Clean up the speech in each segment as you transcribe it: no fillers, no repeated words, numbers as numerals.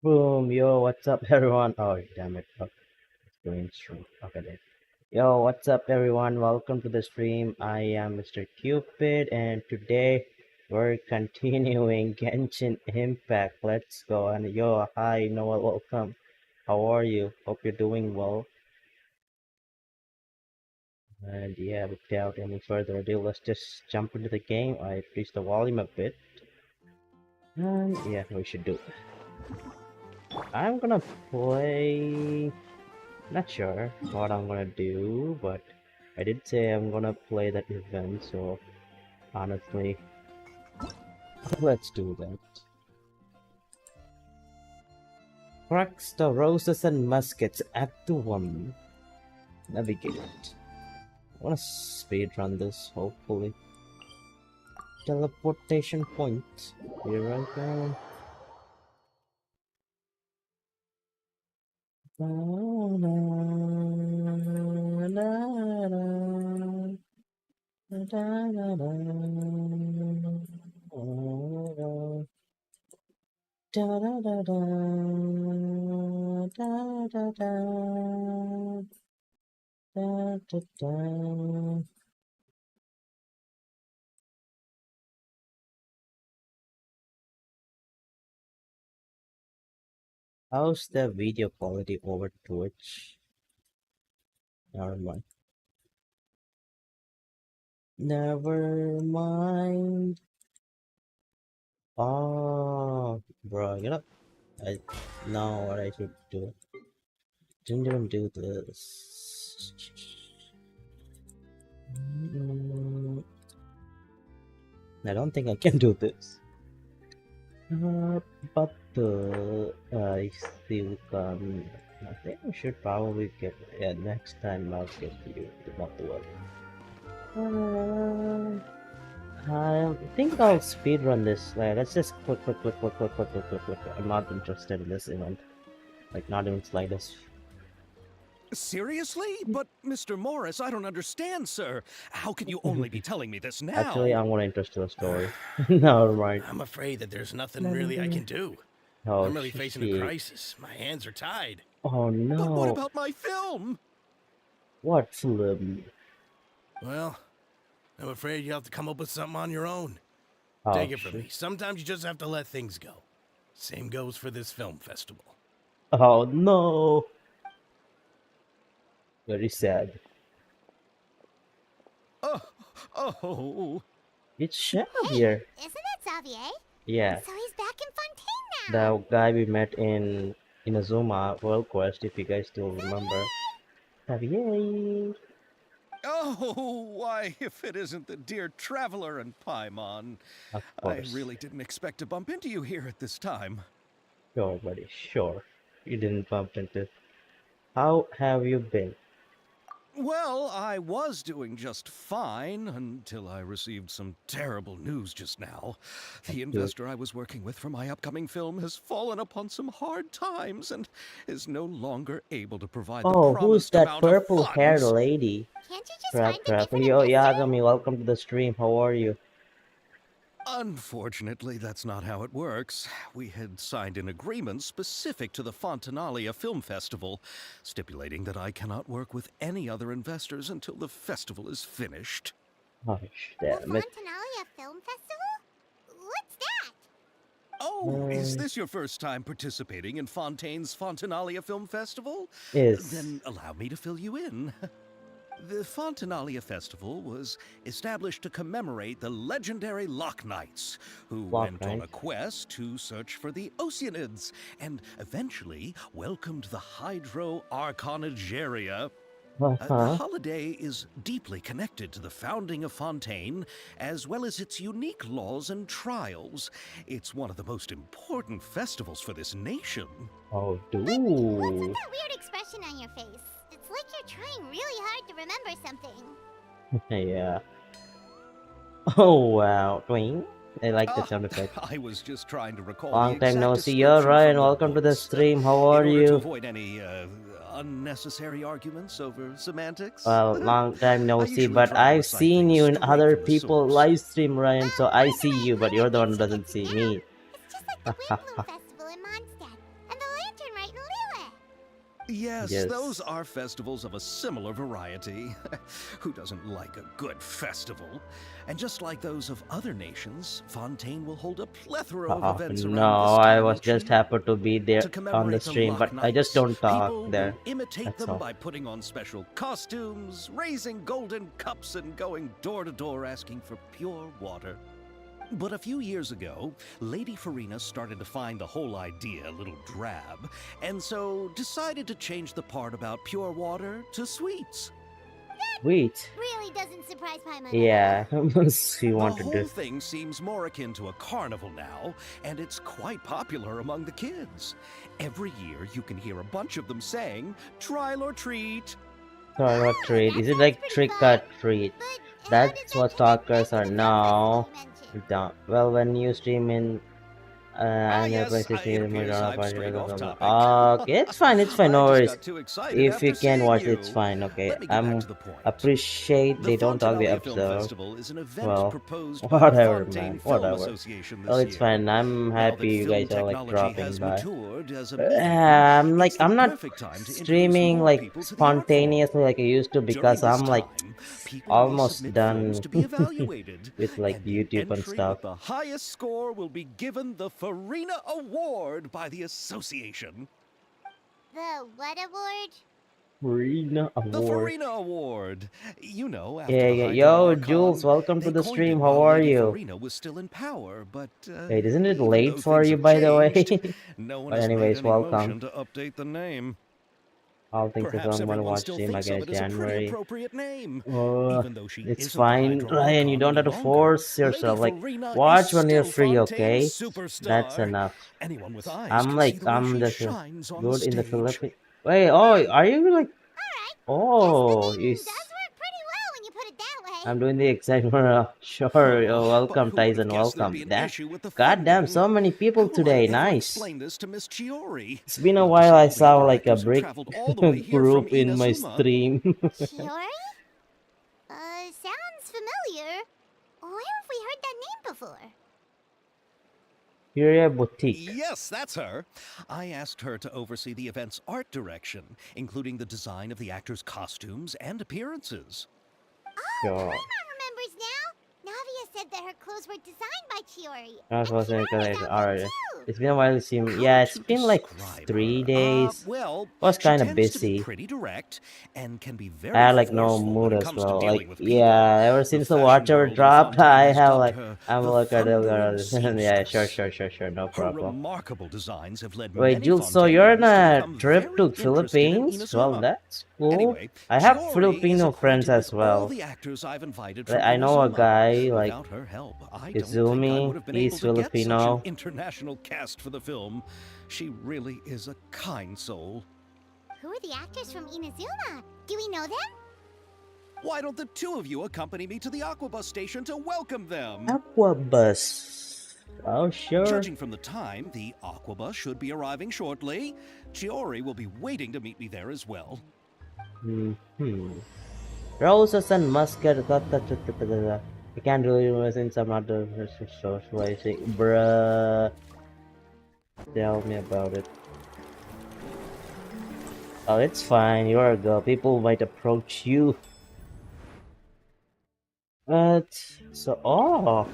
Boom, yo, what's up, everyone? Oh, damn it. Oh, it's going through. Okay, then. Yo, what's up, everyone? Welcome to the stream. I am Mr. Cupid, and today we're continuing Genshin Impact. Let's go. And yo, hi, Noah, welcome. How are you? Hope you're doing well. And yeah, without any further ado, let's just jump into the game. I increased the volume a bit. And yeah, we should do it. I'm gonna play. Not sure what I'm gonna do, but I did say I'm gonna play that event, so honestly, let's do that. Cracks the Roses and Muskets, Act 1. Navigate. I wanna speedrun this, hopefully. Teleportation point. Here I go. Da da da da da da da da da da. How's the video quality over Twitch? Never mind. Never mind. Oh, bro, I know what I should do. Didn't even do this. I don't think I can do this. But I still can. I think we should probably get. Yeah, next time I'll get you. Not the one. I think I'll speedrun this. Let's just quick. I'm not interested in this event. Like, not even slightest. Seriously? But, Mr. Morris, I don't understand, sir. How can you only be telling me this now? Actually, I'm more interested in the story. Never mind. I'm afraid that there's nothing really I can do. Oh, I'm really facing a crisis. My hands are tied. Oh no. But what about my film? What film? Well, I'm afraid you have to come up with something on your own. Oh, Take it from shit. me. Sometimes you just have to let things go. Same goes for this film festival. Oh no. Very sad. Oh. It's Shab here. Isn't that Xavier? Yeah. So he's back in Fontaine now. The guy we met in Inazuma World Quest, if you guys still remember. Yay! Oh, why, if it isn't the dear traveler and Paimon. Of I course. really didn't expect to bump into you here at this time. Sure, buddy, sure. You didn't bump into. How have you been? Well, I was doing just fine until I received some terrible news just now. The investor I was working with for my upcoming film has fallen upon some hard times and is no longer able to provide the Oh, promised who's that amount of purple-haired funds. lady? Can't you just find a different Yo, investor? Yagami, welcome to the stream. How are you? Unfortunately, that's not how it works. We had signed an agreement specific to the Fontanalia Film Festival, stipulating that I cannot work with any other investors until the festival is finished. Oh, The damn it. Fontanalia Film Festival? What's that? Oh, is this your first time participating in Fontaine's Fontanalia Film Festival? Is. Then allow me to fill you in. The Fontanalia Festival was established to commemorate the legendary Loch Knights, who went on a quest to search for the Oceanids, and eventually welcomed the Hydro Arconageria. The holiday is deeply connected to the founding of Fontaine, as well as its unique laws and trials. It's one of the most important festivals for this nation. Oh, dude. What's with that weird expression on your face? It's like you're trying really hard to remember something. Yeah. Oh, wow. Twing. I like the sound effect. I was just trying to recall. Long time no see. You're Ryan. Welcome to the stream. How are in order you? To avoid any unnecessary arguments over semantics. Well, long time no see, but I've seen you in other people's live stream, Ryan. So I see you, but you're the one who doesn't see me. It's just like the Wind Bloom Festival in Mondstadt. And Genshin right in Lille. Yes, Yes. those are festivals of a similar variety. Who doesn't like a good festival? And just like those of other nations, Fontaine will hold a plethora of events No, around this I time was each just year. happened to be there To on the commemorate the stream, but Lock I just Nights, don't talk people there. will imitate That's them all. by putting on special costumes, raising golden cups, and going door to door asking for pure water. But a few years ago, Lady Farina started to find the whole idea a little drab, and so decided to change the part about pure water to sweets. Wait. Really doesn't surprise Paimon. Yeah, she The wanted whole to. thing seems more akin to a carnival now, and it's quite popular among the kids. Every year, you can hear a bunch of them saying, "Trial or treat." Sorry, what treat? that Is it sounds like pretty trick fun. or treat? But how does That's that what connect stalkers back are to the now. fun festival you mentioned? Don't. Well, when you stream in and your Yes, PlayStation, it you appears don't I've party. strayed off topic. Okay, it's fine. It's fine. I No just worries. got too excited If you after can seeing watch it, you. it's fine. Okay, Let me get back I'm to the point. appreciate The they don't talk the Fontanalia Film episode. Festival is an event Well, proposed by the whatever, Fontaine man. Film Whatever. Association this Well, it's year. fine. I'm Now happy that you film guys are like technology dropping has by. matured as a medium, Like it's the I'm not perfect time to introduce streaming more like people to the art form. spontaneously like I used to During because this I'm like time, people will almost submit done films to be evaluated, with like and the YouTube and entry stuff. with the highest score will be given the Farina Award by the association. The what award? Farina The Award. Farina Award. You know, after Yeah, the yeah. High Yo, Archon, Jules, welcome to they the coined stream. it How while are Lady you? Farina was still in power, but Wait, isn't it even late though for things you, have by the way? changed, no one But has made anyways, any welcome. motion to update the name. I'll think so. Perhaps I'm gonna everyone watch still stream, I thinks of guess, it as a pretty January. appropriate name. Uh, Even though she it's isn't the fine, Hydra Ryan. You Archon don't any have to longer, force Lady yourself. Like, Farina watch is when you're still free, Fontaine's okay? That's superstar. enough. Anyone with eyes I'm can see like, the way I'm she just shines on good the in the stage. Philippines. Wait, oh, are you like? Alright. Oh, Guess the you. name does work pretty well when you put it that way. I'm doing the exact Sure, you're But welcome, who would have Tyson. guessed there'd Welcome. be an That. issue with the Goddamn, funding? so many people How will today. I ever Nice. explain this to Miss Chiori? It's been a Not to while. say I all the saw other like a actors who brick traveled all the way here group from in my Inazuma. stream. Chiori? Sounds familiar. Where have we heard that name before? Furia Boutique. Yes, that's her. I asked her to oversee the event's art direction, including the design of the actors' costumes and appearances. Oh, Sure. Paimon remembers now. Navia said that her clothes were designed by Chiori. I was And supposed to Chiori make got alright. one too. It's been a while to see me. How Yeah, it's to been like describe 3 her? days. Well, Was she kind of tends to be busy. pretty direct and can be very I had like no forceful when mood it as comes to well. dealing Like, with people. yeah, ever The since the fashion watcher world in dropped, Fontaine I has have dubbed like, her I'm the looking at thundering it. Yeah, sure, seamstress. no Her problem. remarkable designs have led Wait, many Jules, so you're on Fontainians to a become trip very to interested in Philippines? Well, Inazuma. that's cool. Anyway, I have Chiori is Filipino friends acquainted as with all well. the actors I've invited Like, from I know a Inazuma. guy like Without her help, I don't think I Izumi. would have been He's able to get such an Filipino. international cast for the film. She really is a kind soul. Who are the actors from Inazuma? Do we know them? Why don't the two of you accompany me to the Aquabus station to welcome them? Aquabus. Oh, sure. Judging from the time, the Aquabus should be arriving shortly. Chiori will be waiting to meet me there as well. Roses and Muskets. I can't really remember since I'm not the socializing. Bruh. Tell me about it. Oh, it's fine. You're a girl. People might approach you. But so oh.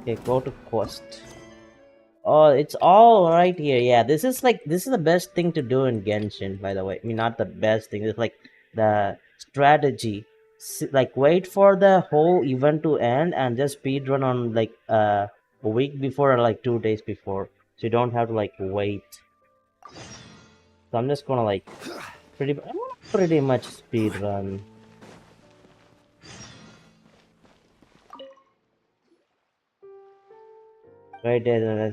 Okay, go to quest. Oh, it's all right here. Yeah, this is the best thing to do in Genshin, by the way. I mean, not the best thing. It's like the strategy. Like, wait for the whole event to end and just speedrun on like a week before or like 2 days before, so you don't have to like wait. So I'm just gonna like pretty much speedrun. Right there.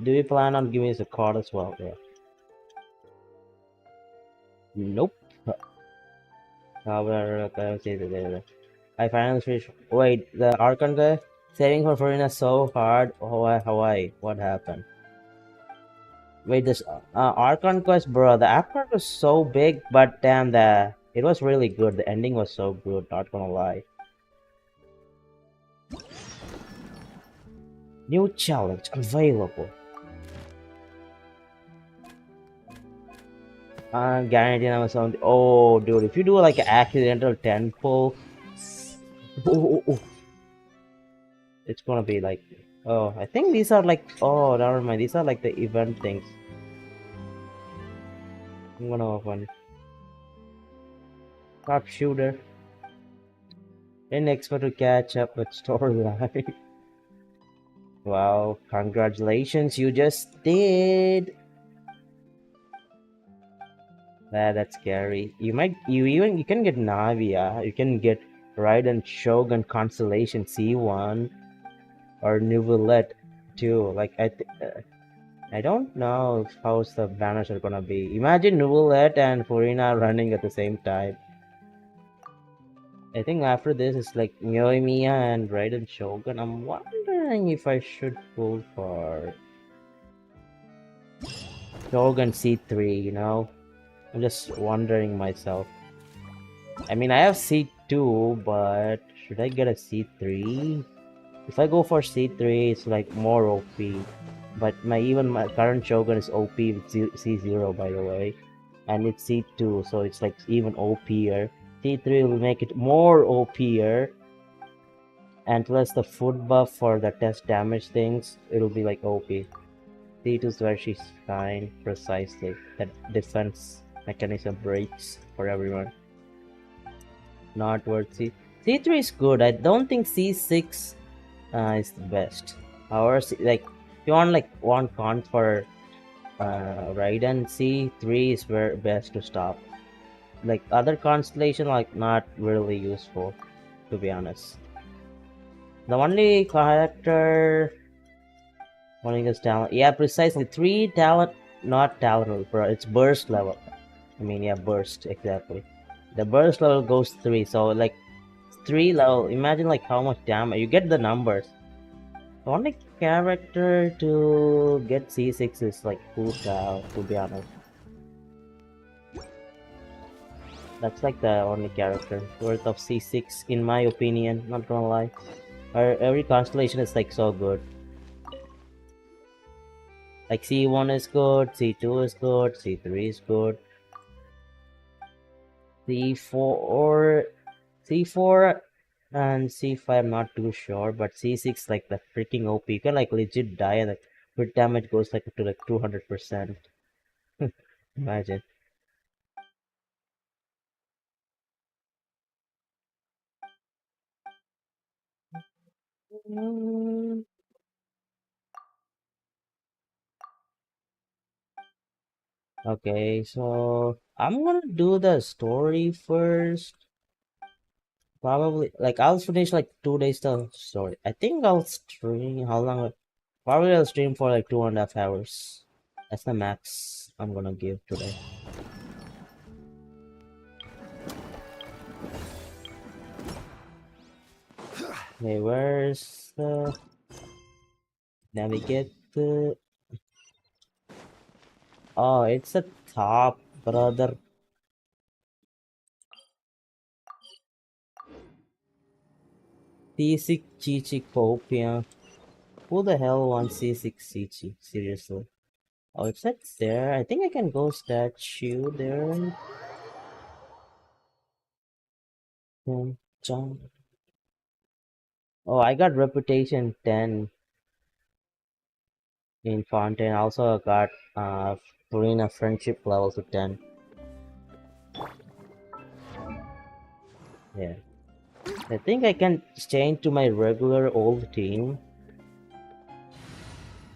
Do you plan on giving us a card as well? Yeah. Nope. However, I finally finished. Wait, the Archon guy saving for Farina so hard. Hawaii. What happened? Wait, this Archon quest, bro. The Archon was so big, but damn, it was really good. The ending was so good. Not gonna lie. New challenge available. Guaranteed Amazon. Oh, dude, if you do like an accidental tempo, it's gonna be like. Oh, I think these are like. Oh, never mind. These are like the event things. I'm gonna open. Top shooter. Didn't expect to catch up with storyline. Wow, congratulations, you just did. That's scary. You can get Navia, you can get Raiden Shogun Constellation C1 or Nuvolette too. Like I don't know how's the banners are gonna be. Imagine Nuvolette and Furina running at the same time. I think after this it's like Mioimiya and Raiden Shogun. I'm wondering if I should pull for Shogun C3, you know? I'm just wondering myself. I mean, I have C2, but should I get a C3? If I go for C3, it's like more OP. But my current Shogun is OP with C0, by the way. And it's C2, so it's like even OPer. C3 will make it more OPer. And plus the food buff for the test damage things, it'll be like OP. C2 is where she's fine, precisely. That defense mechanism breaks for everyone. Not worth C3 is good. I don't think C6 is the best. However, like if you want like one con for Raiden, C3 is where best to stop. Like other constellation, like not really useful, to be honest. The only character wanting his talent, yeah, precisely 3 talent, not talent, bro. It's burst level. I mean, yeah, burst exactly. The burst level goes 3, so like 3 level. Imagine like how much damage you get. The numbers. The only character to get C6 is like Hu Tao, to be honest. That's like the only character worth of C6 in my opinion. Not gonna lie. Every constellation is like so good. Like C1 is good, C2 is good, C3 is good. C4 and C5 I'm not too sure, but C6 like the freaking OP. You can like legit die and like crit damage goes like to like 200%. Imagine. Okay, so I'm gonna do the story first. Probably like I'll finish like 2 days the story. I think I'll stream how long? Probably I'll stream for like 2.5 hours. That's the max I'm gonna give today. Okay, where's the navigate the oh it's a top brother. C6 Chichi Copian. Who the hell wants C6 Chichi? Seriously. Oh, if that's there, I think I can go statue there. Jump. Oh, I got reputation 10 in Fontaine. Also got Purina friendship levels of 10. Yeah. I think I can change to my regular old team.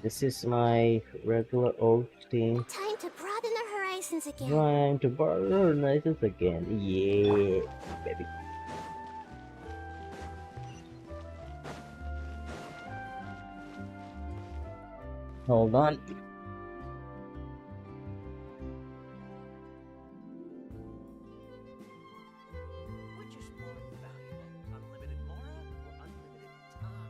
This is my regular old team. Time to broaden our horizons again. Trying to borrow nices again. Yeah, baby. Hold on. Which is more valuable, unlimited mana or unlimited time?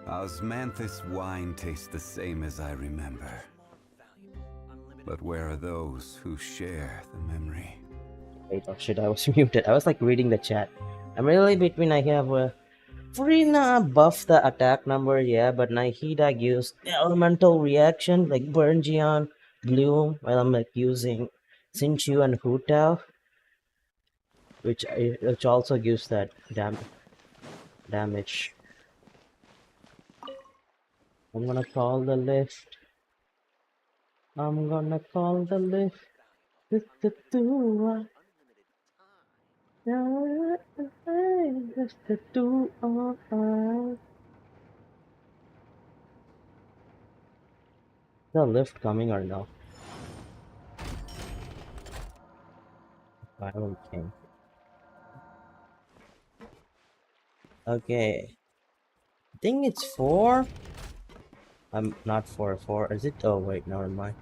Osmanthus wine tastes the same as I remember. But where are those who share the memory? Wait, oh shit, I was muted. I was like reading the chat. I'm really between I have Furina buff the attack number, yeah, but Nahida gives elemental reaction like Burngeon, Bloom, while I'm like using Sinchu and Hutao, which also gives that damage. I'm gonna call the lift. I'm gonna call the lift. The lift coming or no? I don't think. Okay. I think it's 4. I'm not 4. Is it? Oh wait, never mind.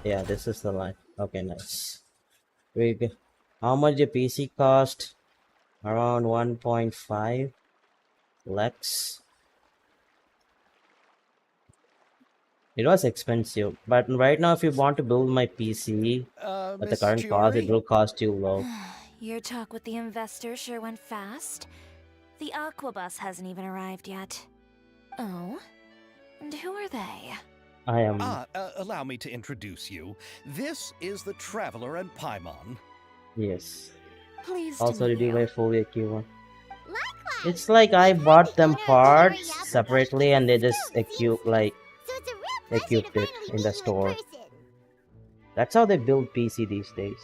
Yeah, this is the line. Okay, nice. How much the PC cost? Around 1.5 lakhs. It was expensive, but right now if you want to build my PC at the Miss current cost, it Chiori? will cost you low. Your talk with the investor sure went fast. The Aquabus hasn't even arrived yet. Oh? And who are they? I am. Allow me to introduce you. This is the Traveler and Paimon. Yes. Pleased Also, to did meet you you. buy fully Q1? Likewise. It's like I We've bought had the them honor of carrying parts out separately and they just so like so it's a real pleasure to equipped it finally in meet the you in store. person. That's how they build PC these days.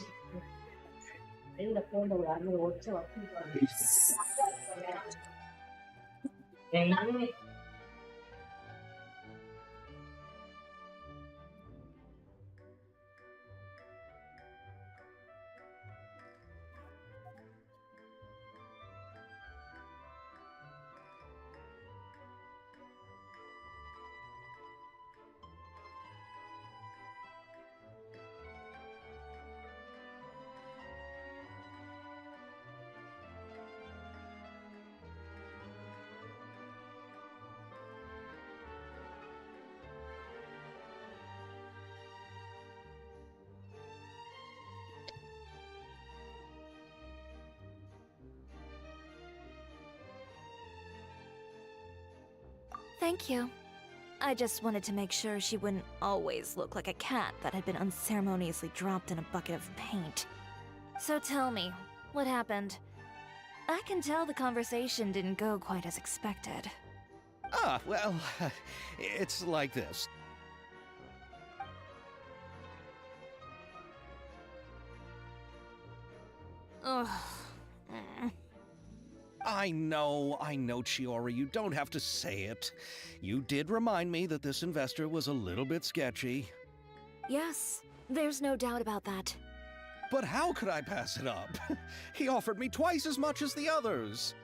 Thank you. I just wanted to make sure she wouldn't always look like a cat that had been unceremoniously dropped in a bucket of paint. So tell me, what happened? I can tell the conversation didn't go quite as expected. Well, it's like this. Ugh. I know, Chiori, you don't have to say it. You did remind me that this investor was a little bit sketchy. Yes, there's no doubt about that. But how could I pass it up? He offered me twice as much as the others.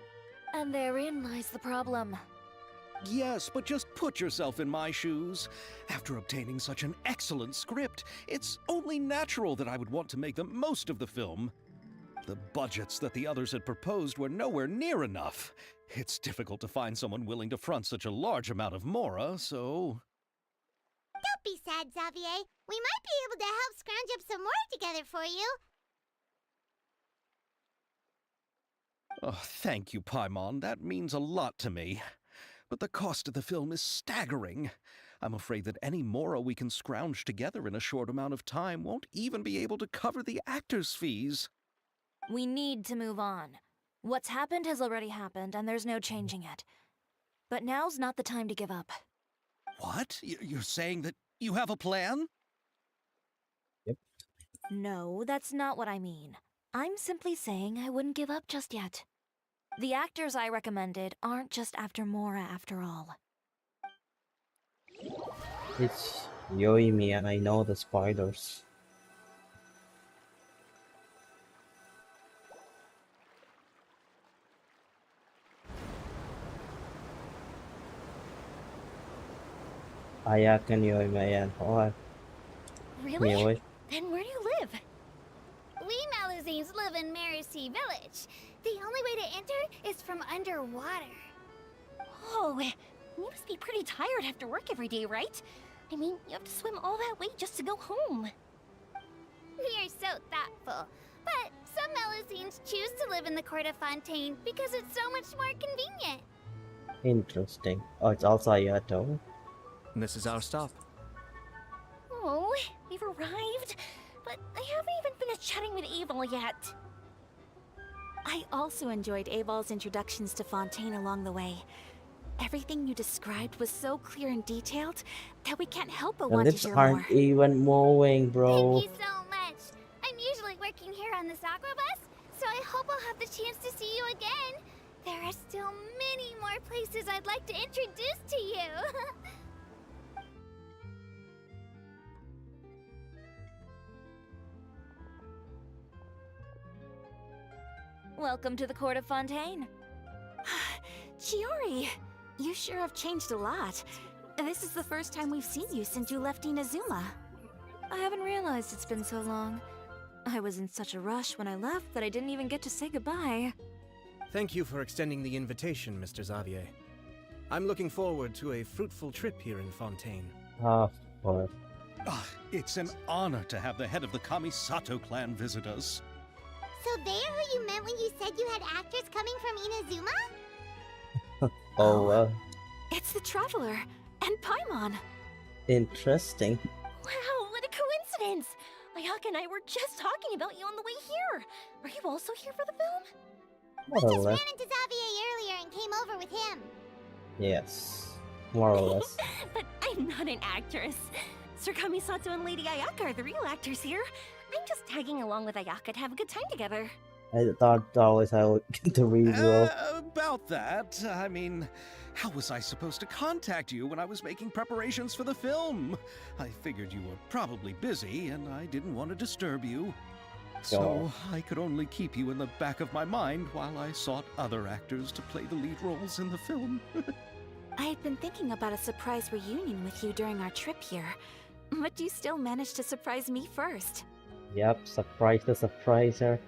And therein lies the problem. Yes, but just put yourself in my shoes. After obtaining such an excellent script, it's only natural that I would want to make the most of the film. The budgets that the others had proposed were nowhere near enough. It's difficult to find someone willing to front such a large amount of mora, so... Don't be sad, Xavier. We might be able to help scrounge up some more together for you. Oh, thank you, Paimon. That means a lot to me. But the cost of the film is staggering. I'm afraid that any mora we can scrounge together in a short amount of time won't even be able to cover the actors' fees. We need to move on. What's happened has already happened, and there's no changing it. But now's not the time to give up. What? You're saying that you have a plan? Yep. No, that's not what I mean. I'm simply saying I wouldn't give up just yet. The actors I recommended aren't just after Mora after all. It's Yoimi and I know the spoilers. Ayakan Yoimi ayan. Oh, Really? Yoimi. Then where do you live? We now live Melusines live in Mercy Village. The only way to enter is from underwater. Oh, you must be pretty tired after work every day, right? I mean, you have to swim all that way just to go home. You're so thoughtful. But some Melusines choose to live in the Court of Fontaine because it's so much more convenient. Interesting. Oh, it's also Ayato. This is our stop. Oh, we've arrived, but I haven't even finished chatting with Abel yet. I also enjoyed Abel's introductions to Fontaine along the way. Everything you described was so clear and detailed that we can't help but The want to lips hear aren't more. even moving, bro. Thank you so much. I'm usually working here on the Sakura bus, so I hope I'll have the chance to see you again. There are still many more places I'd like to introduce to you. Welcome to the Court of Fontaine. Chiori, you sure have changed a lot. This is the first time we've seen you since you left Inazuma. I haven't realized it's been so long. I was in such a rush when I left that I didn't even get to say goodbye. Thank you for extending the invitation, Mr. Xavier. I'm looking forward to a fruitful trip here in Fontaine. Of course. Ah, it's an honor to have the head of the Kamisato clan visit us. So they're who you meant when you said you had actors coming from Inazuma? Oh, It's the Traveler and Paimon. interesting. Wow, what a coincidence! Ayaka and I were just talking about you on the way here. Are you also here for the film? More I or just ran less. into Xavier earlier and came over with him. Yes. More or less. But I'm not an actress. Sir Kamisato and Lady Ayaka are the real actors here. I'm just tagging along with Ayaka to have a good time together. I thought always I would get the read roll. About that, I mean, how was I supposed to contact you when I was making preparations for the film? I figured you were probably busy, and I didn't want to disturb you. So I could only keep you in the back of my mind while I sought other actors to play the lead roles in the film. I had been thinking about a surprise reunion with you during our trip here, but you still managed to surprise me first. Yep, surprise the surpriser.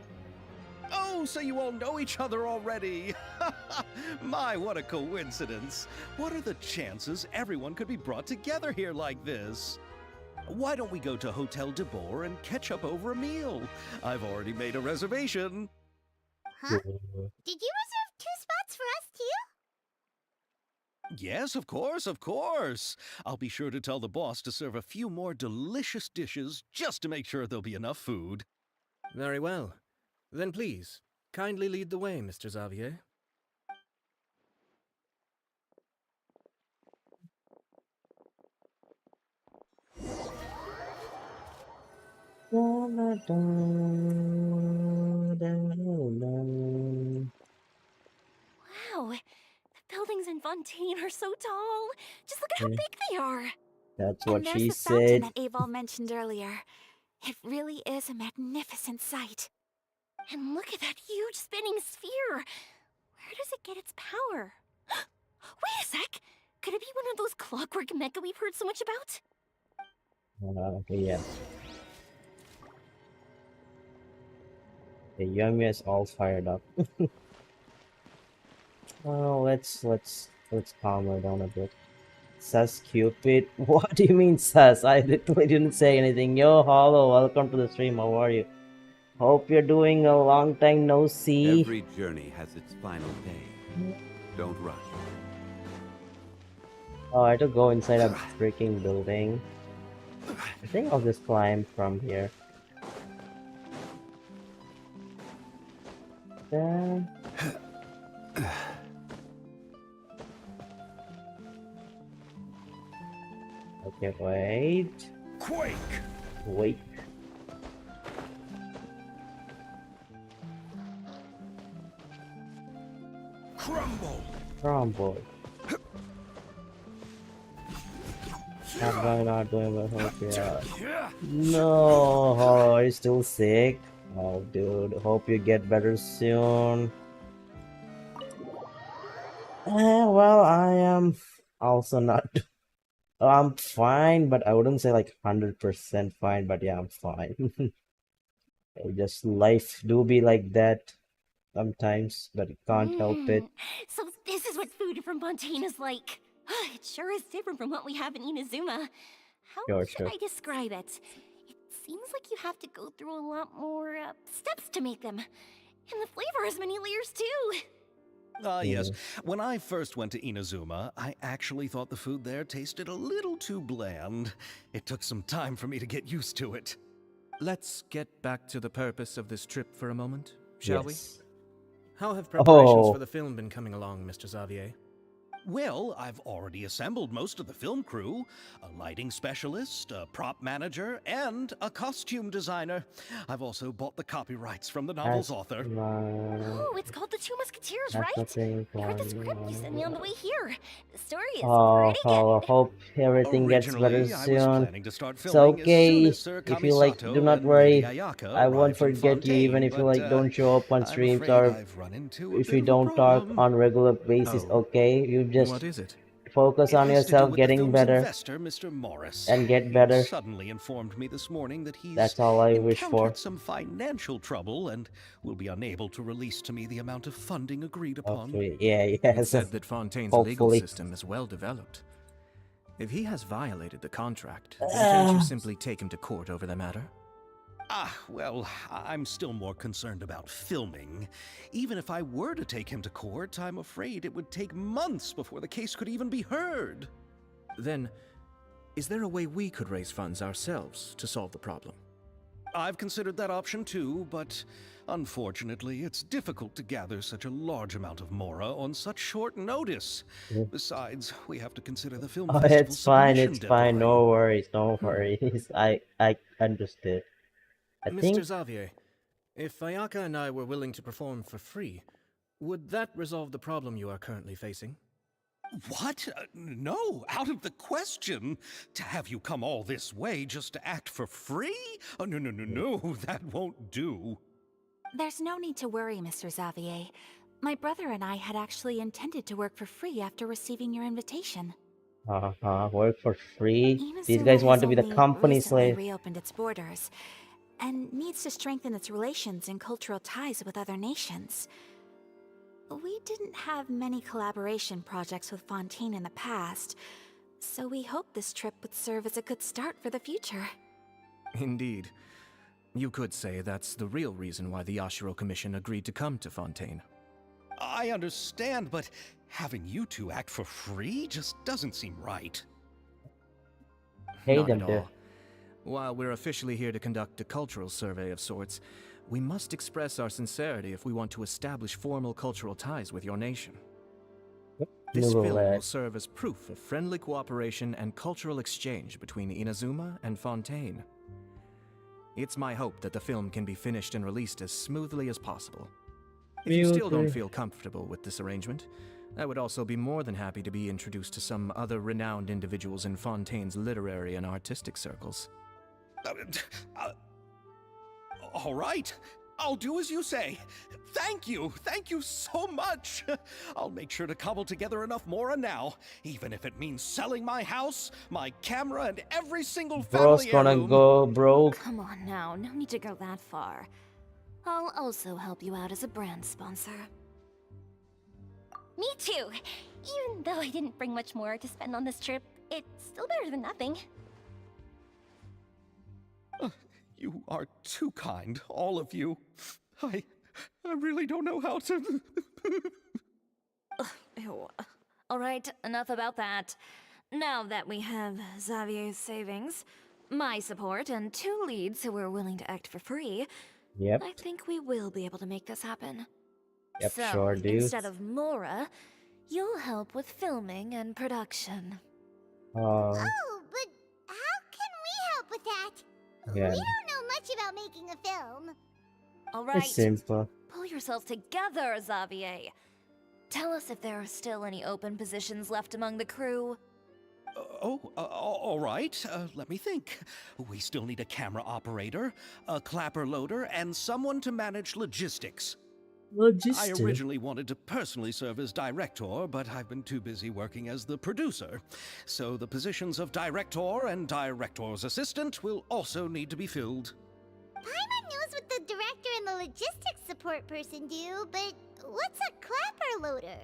Oh, so you all know each other already! My, what a coincidence! What are the chances everyone could be brought together here like this? Why don't we go to Hotel de Boer and catch up over a meal? I've already made a reservation. Huh? Did you reserve 2 spots for us too? Yes, of course, of course. I'll be sure to tell the boss to serve a few more delicious dishes just to make sure there'll be enough food. Very well. Then please, kindly lead the way, Mr. Xavier. Wow, the buildings in Fontaine are so tall. Just look at how big they are. That's And what there's she the fountain said. that Aval mentioned earlier. It really is a magnificent sight. And look at that huge spinning sphere. Where does it get its power? Wait a sec. Could it be one of those clockwork mecha we've heard so much about? Okay, yeah. The Yummy is all fired up. Oh, let's calm her down a bit. Says Cupid. What do you mean, says? I literally didn't say anything. Yo, Hollow, welcome to the stream. How are you? Hope you're doing a long time no see. Every journey has its final day. Don't rush. Oh, I had to go inside a freaking building. I think I'll just climb from here. Then... Okay, wait. Quake! Wait. Crumble! Crumble. How am I not doing my hope? Yeah. No, oh, are you still sick? Oh, dude. Hope you get better soon. Well, I am also not. I'm fine, but I wouldn't say like 100% fine. But yeah, I'm fine. Just life do be like that sometimes, but you can't help it. So this is what food from Fontaine is like. It sure is different from what we have in Inazuma. How Sure, should sure. I describe it? It seems like you have to go through a lot more steps to make them. And the flavor has many layers too. Yes. When I first went to Inazuma, I actually thought the food there tasted a little too bland. It took some time for me to get used to it. Let's get back to the purpose of this trip for a moment, shall we? Yes. How have preparations Oh, for the film been coming along, Mr. Xavier? Well, I've already assembled most of the film crew. A lighting specialist, a prop manager, and a costume designer. I've also bought the copyrights from the novel's author. Oh, it's called The Two Musketeers, that's right? nothing. I read the script you sent me on the way here. The story is Oh, pretty good. hope everything gets better Originally, I was soon. planning to start It's filming as soon okay as Sir if you like. Kamisato Do not and worry. Lady Ayaka I won't arrived from forget you, even Fontaine, if you but, like don't show up on I'm streams afraid or I've run into a if bit you of a don't talk problem. on regular basis. Oh. Okay, you just What is it? focus It on has to do yourself with the getting film's better investor, Mr. Morris. and get He better. suddenly informed me this morning that he's That's all I wish for. encountered some financial trouble and will be unable to release to me the amount of funding agreed upon. Hopefully, yeah, It yes. said that Fontaine's legal Hopefully. system is well developed. If he has violated the contract, then can't you simply take him to court over the matter? Well, I'm still more concerned about filming. Even if I were to take him to court, I'm afraid it would take months before the case could even be heard. Then, is there a way we could raise funds ourselves to solve the problem? I've considered that option too, but unfortunately, it's difficult to gather such a large amount of mora on such short notice. Yeah. Besides, we have to consider the film Oh, festival's it's fine. submission It's fine. deadline. No worries. No worries. I understood. I Mr. think Xavier, if Ayaka and I were willing to perform for free, would that resolve the problem you are currently facing? What? No, out of the question. To have you come all this way just to act for free? Oh, no, that won't do. There's no need to worry, Mr. Xavier. My brother and I had actually intended to work for free after receiving your invitation. work for free. These Inazuma guys want has to be the only company recently slave. reopened its borders and needs to strengthen its relations and cultural ties with other nations. We didn't have many collaboration projects with Fontaine in the past, so we hoped this trip would serve as a good start for the future. Indeed. You could say that's the real reason why the Yashiro Commission agreed to come to Fontaine. I understand, but having you two act for free just doesn't seem right. Pay Not them at to. all. While we're officially here to conduct a cultural survey of sorts, we must express our sincerity if we want to establish formal cultural ties with your nation. This film will serve as proof of friendly cooperation and cultural exchange between Inazuma and Fontaine. It's my hope that the film can be finished and released as smoothly as possible. If you still don't feel comfortable with this arrangement, I would also be more than happy to be introduced to some other renowned individuals in Fontaine's literary and artistic circles. All right, I'll do as you say. Thank you so much. I'll make sure to cobble together enough mora now, even if it means selling my house, my camera, and every single Bro's family gonna heirloom. go broke. Come on now, no need to go that far. I'll also help you out as a brand sponsor. Me too! Even though I didn't bring much more to spend on this trip, it's still better than nothing. You are too kind, all of you. I really don't know how to. Ew. Alright, enough about that. Now that we have Xavier's savings, my support, and 2 leads who are willing to act for free, Yep. I think we will be able to make this happen. Yep, So, sure do. instead of Mora, you'll help with filming and production. Oh, but how can we help with that? Yeah. We don't know much about making a film. Alright, It's simple. pull yourselves together, Xavier. Tell us if there are still any open positions left among the crew. All right. Let me think. We still need a camera operator, a clapper loader, and someone to manage logistics. I originally wanted to personally serve as director, but I've been too busy working as the producer. So the positions of director and director's assistant will also need to be filled. Paimon knows what the director and the logistics support person do, but what's a clapper loader?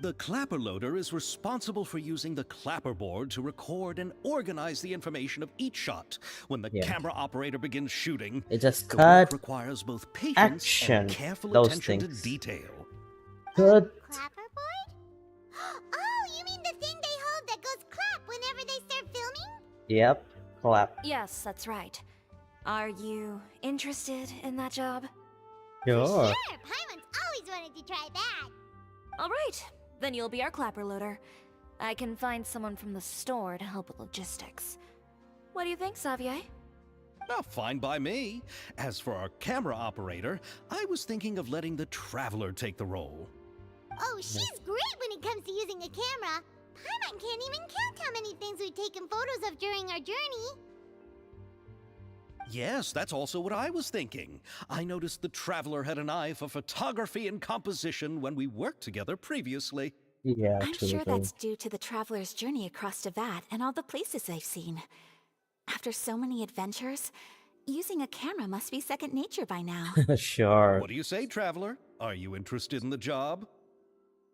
The clapper loader is responsible for using the clapper board to record and organize the information of each shot. When the camera operator begins shooting, it just the cut work requires both patience action, and careful those attention things. to detail. Good. Clapperboard? Oh, you mean the thing they hold that goes clap whenever they start filming? Yep. Clap. Yes, that's right. Are you interested in that job? Sure. Sure, Paimon's always wanted to try that. All right, then you'll be our clapper loader. I can find someone from the store to help with logistics. What do you think, Xavier? Oh, fine by me. As for our camera operator, I was thinking of letting the Traveler take the role. Oh, she's great when it comes to using a camera. Paimon can't even count how many things we've taken photos of during our journey. Yes, that's also what I was thinking. I noticed the Traveler had an eye for photography and composition when we worked together previously. Yeah, I'm sure that's due to the traveler's journey across Teyvat and all the places they've seen. After so many adventures, using a camera must be second nature by now. Sure. What do you say, Traveler? Are you interested in the job?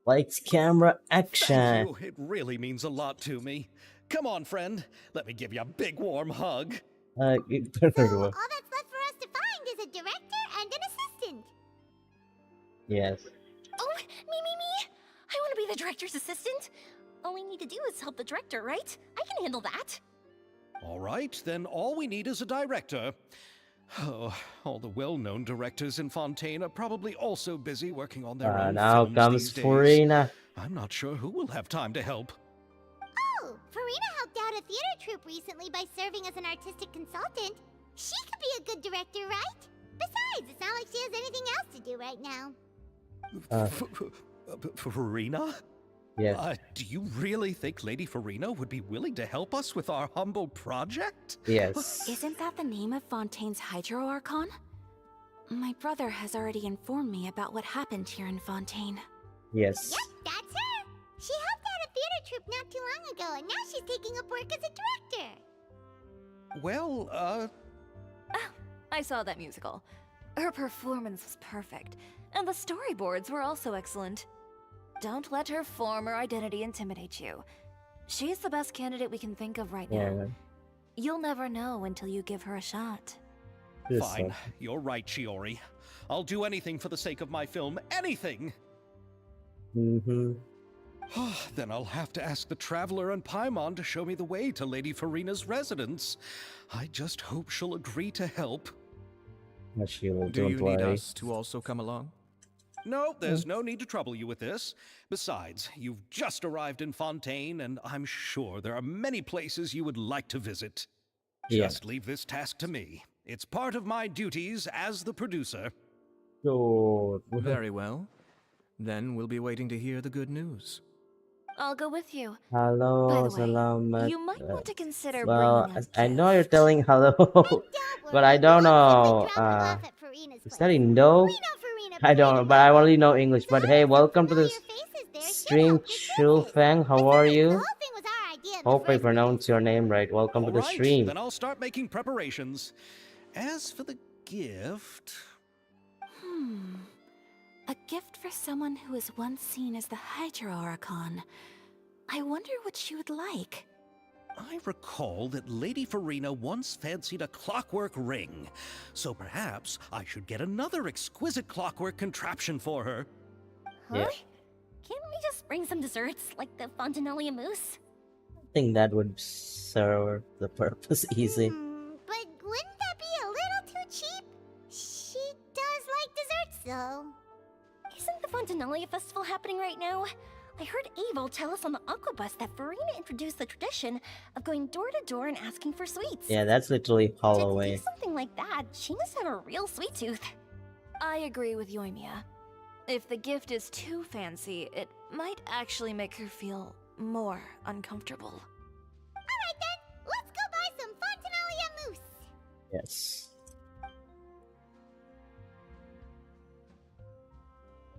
Lights, camera, action. Thank you. It really means a lot to me. Come on, friend. Let me give you a big warm hug. So all that's left for us to find is a director and an assistant. Yes. Oh, me. I want to be the director's assistant. All we need to do is help the director, right? I can handle that. All right, then all we need is a director. Oh, all the well-known directors in Fontaine are probably also busy working on their own Now films comes these days. Farina. I'm not sure who will have time to help. Oh, Farina helped out a theater troupe recently by serving as an artistic consultant. She could be a good director, right? Besides, it's not like she has anything else to do right now. Farina? Yes. Do you really think Lady Farina would be willing to help us with our humble project? Yes. Isn't that the name of Fontaine's Hydro Archon? My brother has already informed me about what happened here in Fontaine. Yes. Yep, that's her. She helped out a theater troupe not too long ago, and now she's taking up work as a director. Well, I saw that musical. Her performance was perfect, and the storyboards were also excellent. Don't let her form or identity intimidate you. She's the best candidate we can think of right now. You'll never know until you give her a shot. Fine. You're right, Shiori. I'll do anything for the sake of my film. Anything! Mm-hmm. Then I'll have to ask the Traveler and Paimon to show me the way to Lady Farina's residence. I just hope she'll agree to help. Do you need us to also come along? No, there's no need to trouble you with this. Besides, you've just arrived in Fontaine, and I'm sure there are many places you would like to visit. Just leave this task to me. It's part of my duties as the producer. Sure. Very well. Then we'll be waiting to hear the good news. I'll go with you. Hello, By the way, salamat. you might want to consider Well, bringing I know you're telling hello, but I don't know. Is that Indo? I don't know, but I only know English. But hey, welcome to this stream, Chulfang. How are you? Hope I pronounced your name right. Welcome to the stream. Then I'll start making preparations. As for the gift... A gift for someone who was once seen as the Hydro Archon. I wonder what she would like. I recall that Lady Farina once fancied a clockwork ring, so perhaps I should get another exquisite clockwork contraption for her. Huh? Can't we just bring some desserts, like the Fontinalia mousse? I think that would serve the purpose easy. But wouldn't that be a little too cheap? She does like desserts, though. Isn't the Fontinalia festival happening right now? I heard Abel tell us on the Aquabus that Farina introduced the tradition of going door to door and asking for sweets. Yeah, that's literally To Holloway. do something like that, she must have a real sweet tooth. I agree with Yoimiya. If the gift is too fancy, it might actually make her feel more uncomfortable. Alright then, let's go buy some Fontinalia mousse. Yes.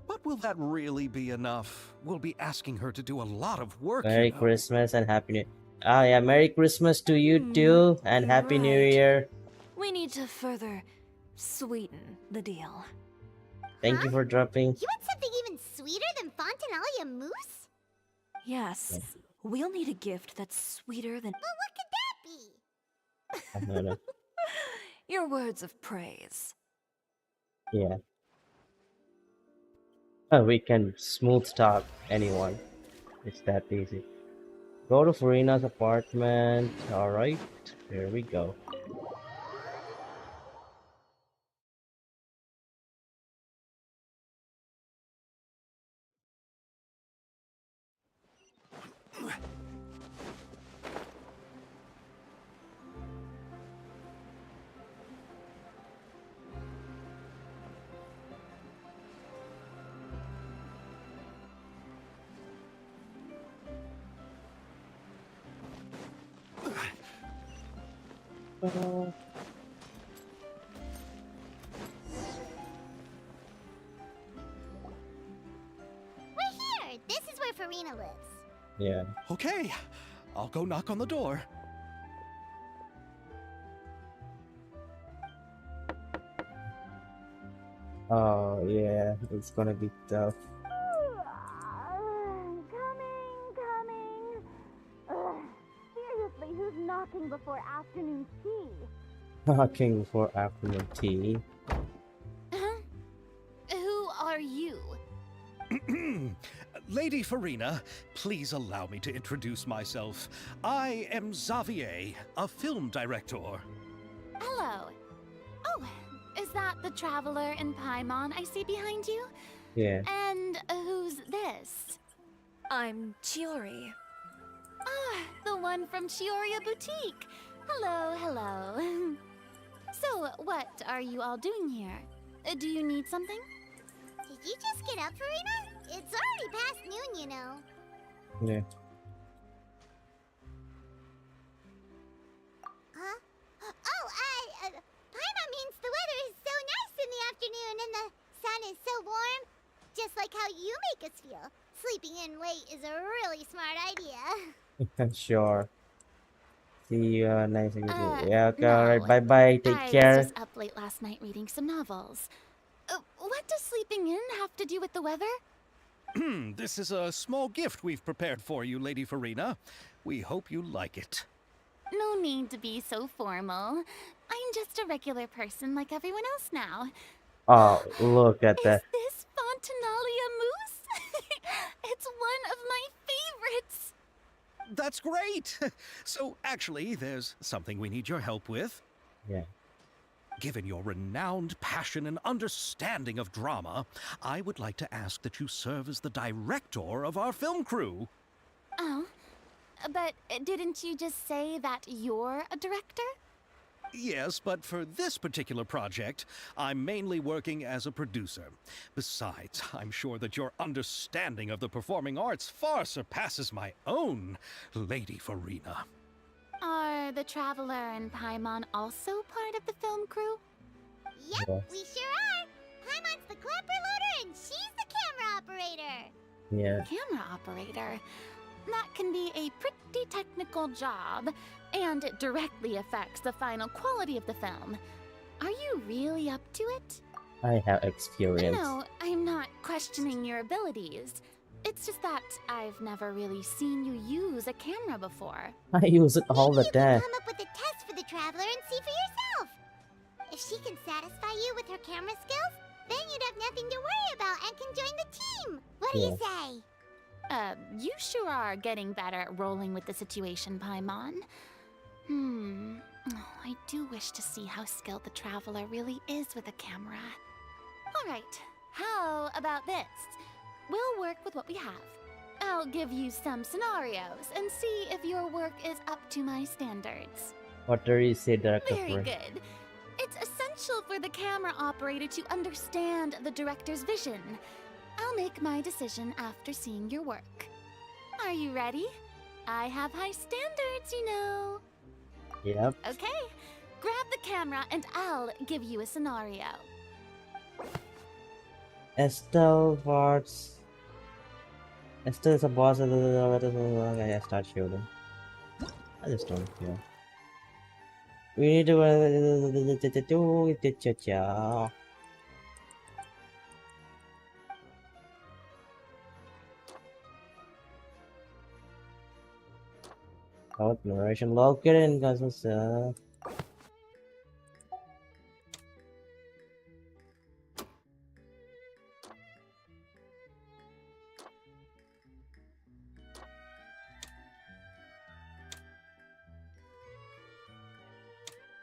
But will that really be enough? We'll be asking her to do a lot of work. Merry Christmas and Happy New Year. Ah, yeah, Merry Christmas to you too, and Happy New right. Year. We need to further sweeten the deal. Thank you for dropping. You want something even sweeter than Fontinalia mousse? Yes, we'll need a gift that's sweeter than Well, what could that be? I don't know. your words of praise. Yeah. Oh, we can smooth talk anyone. It's that easy. Go to Farina's apartment. Alright, here we go. We're here! This is where Farina lives. Yeah. Okay, I'll go knock on the door. Oh, yeah, it's gonna be tough. Coming. Seriously, who's knocking before afternoon tea? Talking for afternoon tea. Who are you? Lady Farina, please allow me to introduce myself. I am Xavier, a film director. Hello. Oh, is that the traveler in Paimon I see behind you? Yeah. And who's this? I'm Chiori. Ah, the one from Chioria Boutique. Hello. So, what are you all doing here? Do you need something? Did you just get up, Farina? It's already past noon, you know. Yeah. Huh? Oh, Paimon means the weather is so nice in the afternoon and the sun is so warm. Just like how you make us feel. Sleeping in late is a really smart idea. Sure. See you nice to meet you. Yeah, okay, No. alright, bye bye, take I care. was just up late last night reading some novels. What does sleeping in have to do with the weather? This is a small gift we've prepared for you, Lady Farina. We hope you like it. No need to be so formal. I'm just a regular person like everyone else now. Oh, look at Is that. this Fontinalia mousse? It's one of my favorites. That's great! So, actually, there's something we need your help with. Yeah. Given your renowned passion and understanding of drama, I would like to ask that you serve as the director of our film crew. Oh, but didn't you just say that you're a director? Yes, but for this particular project, I'm mainly working as a producer. Besides, I'm sure that your understanding of the performing arts far surpasses my own, Lady Farina. Are the Traveler and Paimon also part of the film crew? Yep, Yes. we sure are. Paimon's the clapper loader and she's the camera operator. Yeah. Camera operator. That can be a pretty technical job, and it directly affects the final quality of the film. Are you really up to it? I have experience. No, I'm not questioning your abilities. It's just that I've never really seen you use a camera before. I use it all the Maybe you time. can come up with a test for the Traveler and see for yourself. If she can satisfy you with her camera skills, then you'd have nothing to worry about and can join the team. What do you say? You sure are getting better at rolling with the situation, Paimon. I do wish to see how skilled the Traveler really is with a camera. Alright, how about this? We'll work with what we have. I'll give you some scenarios and see if your work is up to my standards. What do you say, director? Very good. It's essential for the camera operator to understand the director's vision. I'll make my decision after seeing your work. Are you ready? I have high standards, you know. Yep. Okay, grab the camera and I'll give you a scenario. Estelle Varts. Estelle is a boss of the. Okay, I start shooting. I just don't care. We need to narration located in Kansas.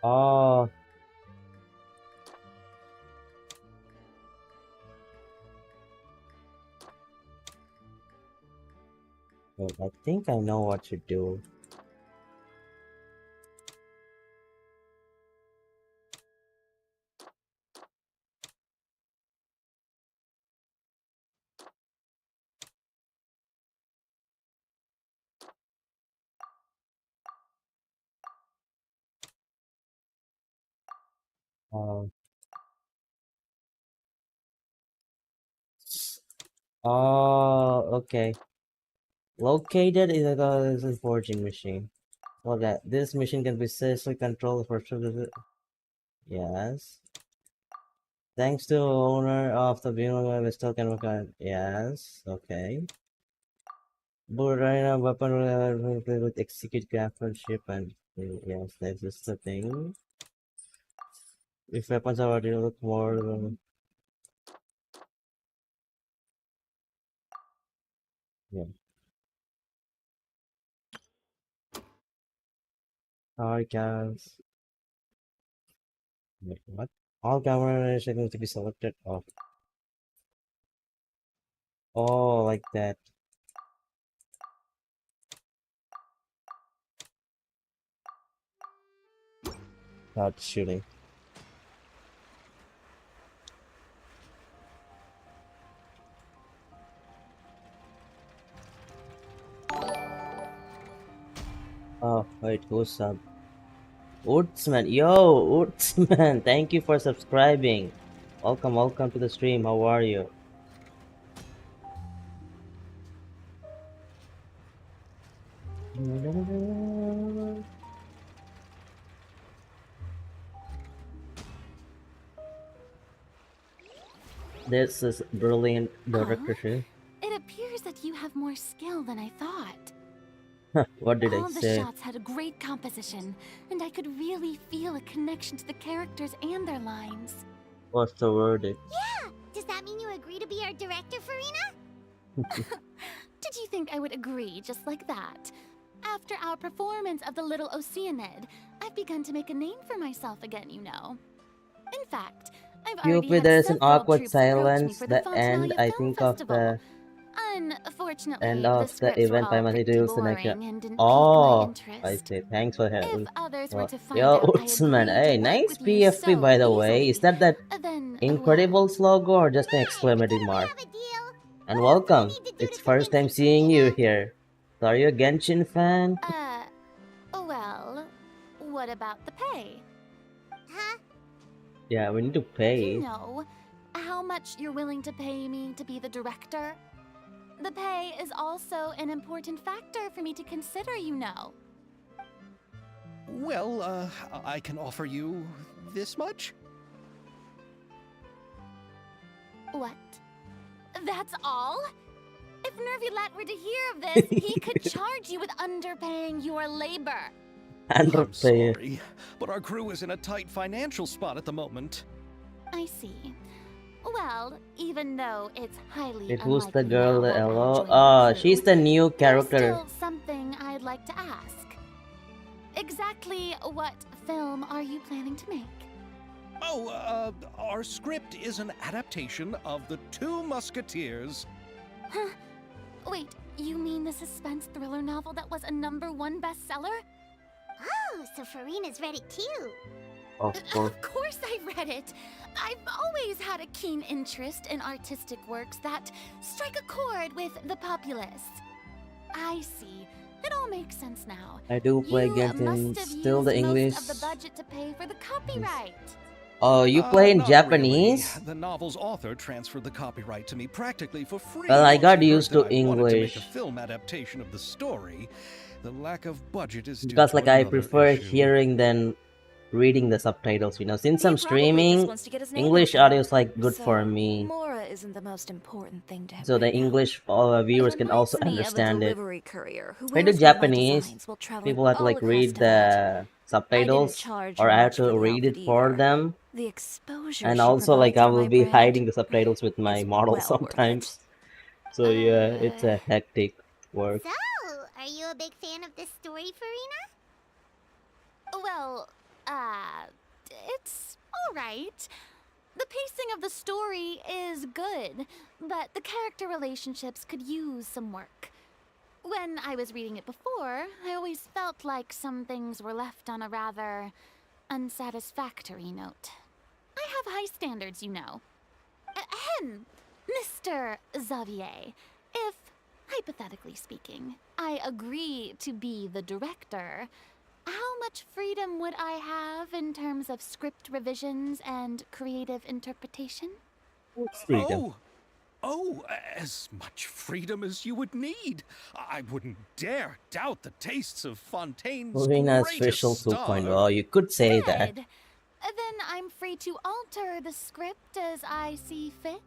Oh. Wait, I think I know what to do. Um, oh, okay. Located is a forging machine. Well, that this machine can be seriously controlled for sure. Yes. Thanks to owner of the building, we still can work on. Yes. Okay. But right now, weapon with execute craftsmanship and yes, that's just the thing. If weapons are already look more. Yeah. Alright, guys. Wait, what? All camera settings to be selected off. Oh, like that. Start shooting. Oh, wait, who's up? Woodsman, yo, Woodsman, thank you for subscribing. Welcome to the stream. How are you? This is brilliant directorship. It appears that you have more skill than I thought. What did I All the say? shots had a great composition, and I could really feel a connection to the characters and their lines. What's the verdict? Yeah! Does that mean you agree to be our director, Farina? Did you think I would agree just like that? After our performance of the Little Oceanid, I've begun to make a name for myself again, you know. In fact, I've already Cupid, had there's an several awkward troops approach me silence. for The the end, Fontanalia I Film think, of Festival. the Unfortunately, end the of the scripts were event. I all must pretty introduce the next. boring and didn't pique my Oh, I interest. see. Thanks for If helping. others were to find Yo, out I Woodsman. agreed Hey, to work nice with you PFP so by the way. Is easily, that then, Incredibles logo or just an exclamation We mark? have a deal. And What else do we welcome. need to do It's to first time convince seeing you Farina? here. So are you a Genshin fan? well, what about the pay? Huh? Yeah, we need to pay. You know, how much you're willing to pay me to be the director? The pay is also an important factor for me to consider, you know. Well, I can offer you this much? What? That's all? If Nervulat were to hear of this, he could charge you with underpaying your labor. I'm sorry, but our crew is in a tight financial spot at the moment. I see. Well, even though it's highly Wait, who's the unlikely girl, now the that I'll Elo? join your crew, She's the new there's character. still something I'd like to ask. Exactly what film are you planning to make? Oh, our script is an adaptation of The Two Musketeers. Huh? Wait, you mean the suspense thriller novel that was a #1 bestseller? Oh, so Farina's read it too. Of course. Of course I read it. I've always had a keen interest in artistic works that strike a chord with the populace. I see. It all makes sense now. I do play You Genshin, must have still the used English. most of the budget to pay for the copyright. Oh, you play in Not Japanese? Really. The novel's author transferred the copyright to me practically for free. Well, I once got he heard used that to I wanted to make English. a film adaptation of the story. The lack of budget is due Because to like I another prefer issue. hearing than reading the subtitles. You know, since He I'm probably just streaming, wants to get his name English out there. audio is like good for So, me, Mora isn't the most important thing to him so the right now. English viewers can also Reminds me of a understand it. delivery courier who If I do wears one of my Japanese, designs while traveling people have to all like across read the village. the I didn't subtitles, charge or her I have much for to the read it outfit for either. them. The exposure And she also, like, provides I for will my be brand hiding the subtitles with my is model well worth it. sometimes. So yeah, it's a hectic work. So, are you a big fan of this story, Farina? Well, it's alright. The pacing of the story is good, but the character relationships could use some work. When I was reading it before, I always felt like some things were left on a rather unsatisfactory note. I have high standards, you know. Ahem, Mr. Xavier, if, hypothetically speaking, I agree to be the director, how much freedom would I have in terms of script revisions and creative interpretation? Freedom. Oh, as much freedom as you would need. I wouldn't dare doubt the tastes of Fontaine's Marina's greatest official star. 2.0. You could say that. Good. Then I'm free to alter the script as I see fit.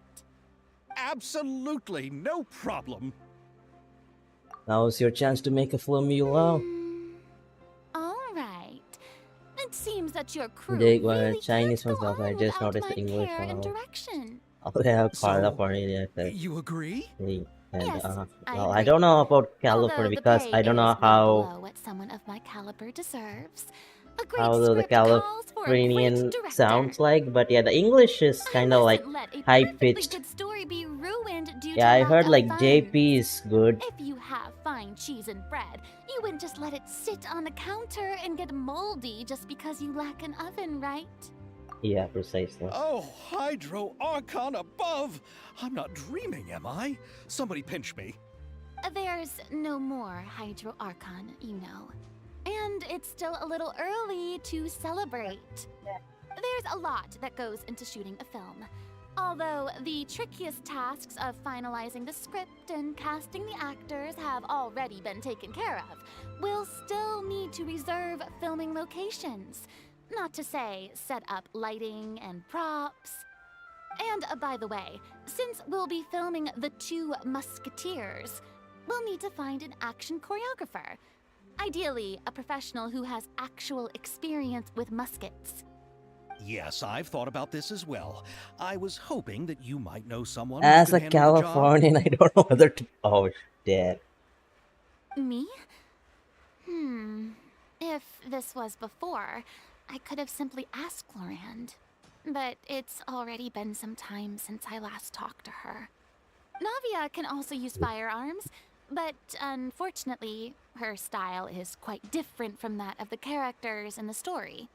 Absolutely, no problem. Now's your chance to make a film you love. All right. It seems that your crew They really Chinese can't ones go also. I on just without noticed my the English care and one. direction. Oh, they have So, California. You agree? And Yes, I well, I agree. don't know about Although California the because pay I don't know is way how below what someone of my caliber deserves. A great the script calls for a great Californian director. sounds like, but yeah, the English is I kind of like mustn't let a high perfectly pitched. good story be ruined due Yeah, to I lack heard of like funds. JP is good. If you have fine cheese and bread, you wouldn't just let it sit on the counter and get moldy just because you lack an oven, right? Yeah, precisely. Oh, Hydro Archon above! I'm not dreaming, am I? Somebody pinch me. There's no more Hydro Archon, you know. And it's still a little early to celebrate. There's a lot that goes into shooting a film. Although the trickiest tasks of finalizing the script and casting the actors have already been taken care of, we'll still need to reserve filming locations. Not to say set up lighting and props. And by the way, since we'll be filming the 2 Musketeers, we'll need to find an action choreographer. Ideally, a professional who has actual experience with muskets. Yes, I've thought about this as well. I was hoping that you might know someone As who a could handle the job. Californian, I don't know whether to. Oh, shit. Me? If this was before, I could have simply asked Glorand. But it's already been some time since I last talked to her. Navia can also use firearms, but unfortunately, her style is quite different from that of the characters in the story.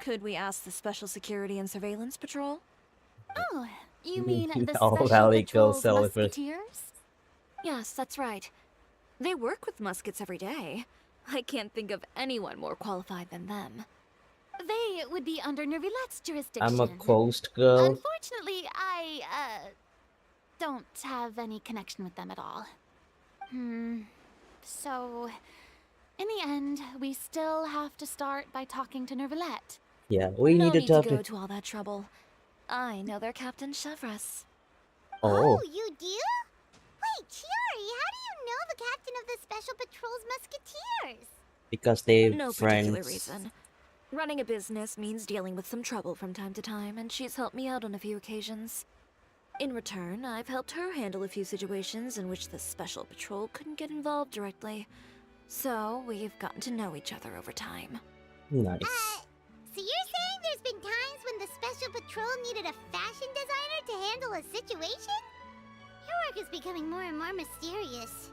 Could we ask the Special Security and Surveillance Patrol? Oh, you mean the Oh, Special Valley Girl Patrol's Celebrate. Musketeers? Yes, that's right. They work with muskets every day. I can't think of anyone more qualified than them. They would be under Nervilette's jurisdiction. I'm a coast girl. Unfortunately, I, don't have any connection with them at all. So, in the end, we still have to start by talking to Nervilette. Yeah, we No need to need talk to go to all that trouble. I know their Captain Chevres. Oh, You do? Wait, Chiori, how do you know the captain of the Special Patrol's Musketeers? because they No friends. particular reason. Running a business means dealing with some trouble from time to time, and she's helped me out on a few occasions. In return, I've helped her handle a few situations in which the Special Patrol couldn't get involved directly. So, we've gotten to know each other over time. Nice. So you're saying there's been times when the Special Patrol needed a fashion designer to handle a situation? Your work is becoming more and more mysterious.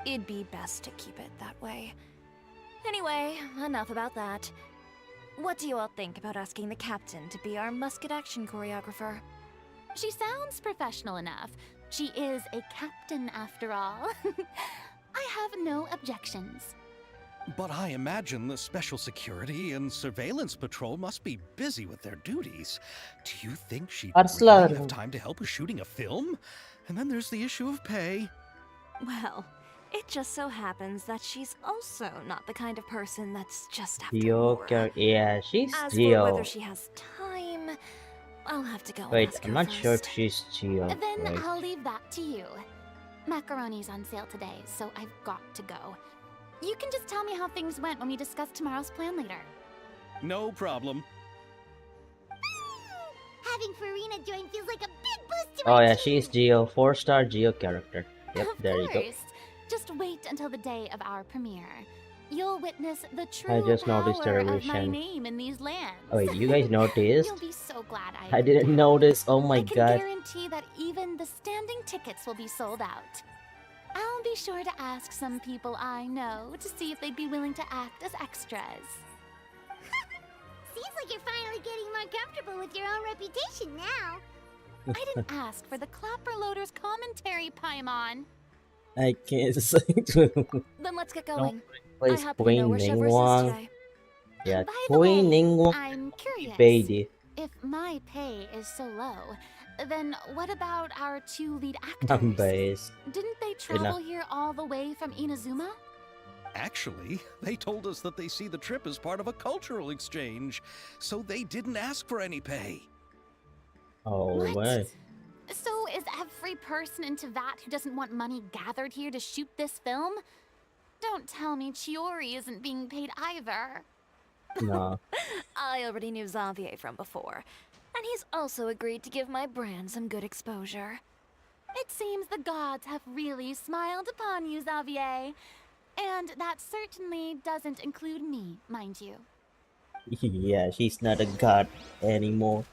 It'd be best to keep it that way. Anyway, enough about that. What do you all think about asking the captain to be our musket action choreographer? She sounds professional enough. She is a captain after all. I have no objections. But I imagine the Special Security and Surveillance Patrol must be busy with their duties. Do you think she'd Arslan. really have time to help with shooting a film? And then there's the issue of pay. Well, It just so happens that she's also not the kind of person that's just after Geo war. character. Yeah, she's As for Geo. whether she has time, I'll have to go and Wait, ask I'm her not first. sure if she's Geo. Then Wait. I'll leave that to you. Macaroni's on sale today, so I've got to go. You can just tell me how things went when we discuss tomorrow's plan later. No problem. Having Farina join feels like a big boost to Oh our yeah, team. she's Geo. 4-star Geo character. Yep, Of there you go. course. Just wait until the day of our premiere. You'll witness the true I just noticed the power of my revision. name in these lands. Oh wait, you guys noticed? You'll be so glad I didn't notice. Oh my I can god. guarantee that even the standing tickets will be sold out. I'll be sure to ask some people I know to see if they'd be willing to act as extras. Seems like you're finally getting more comfortable with your own reputation now. I didn't ask for the Clapper Loader's commentary, Paimon. I can't say to Then let's get going. place I happen to Queen know where Chevreuse is Ningguang. today. Yeah, By the Queen way, Ningguang I'm curious. baby. If my pay is so low, then what about our two lead actors? I'm based. Didn't they travel here all the way from Inazuma? Actually, they told us that they see the trip as part of a cultural exchange, so they didn't ask for any pay. Oh What? way. So is every person in Teyvat who doesn't want money gathered here to shoot this film? Don't tell me Chiori isn't being paid either. No. I already knew Xavier from before, and he's also agreed to give my brand some good exposure. It seems the gods have really smiled upon you, Xavier. And that certainly doesn't include me, mind you. Yeah, she's not a god anymore.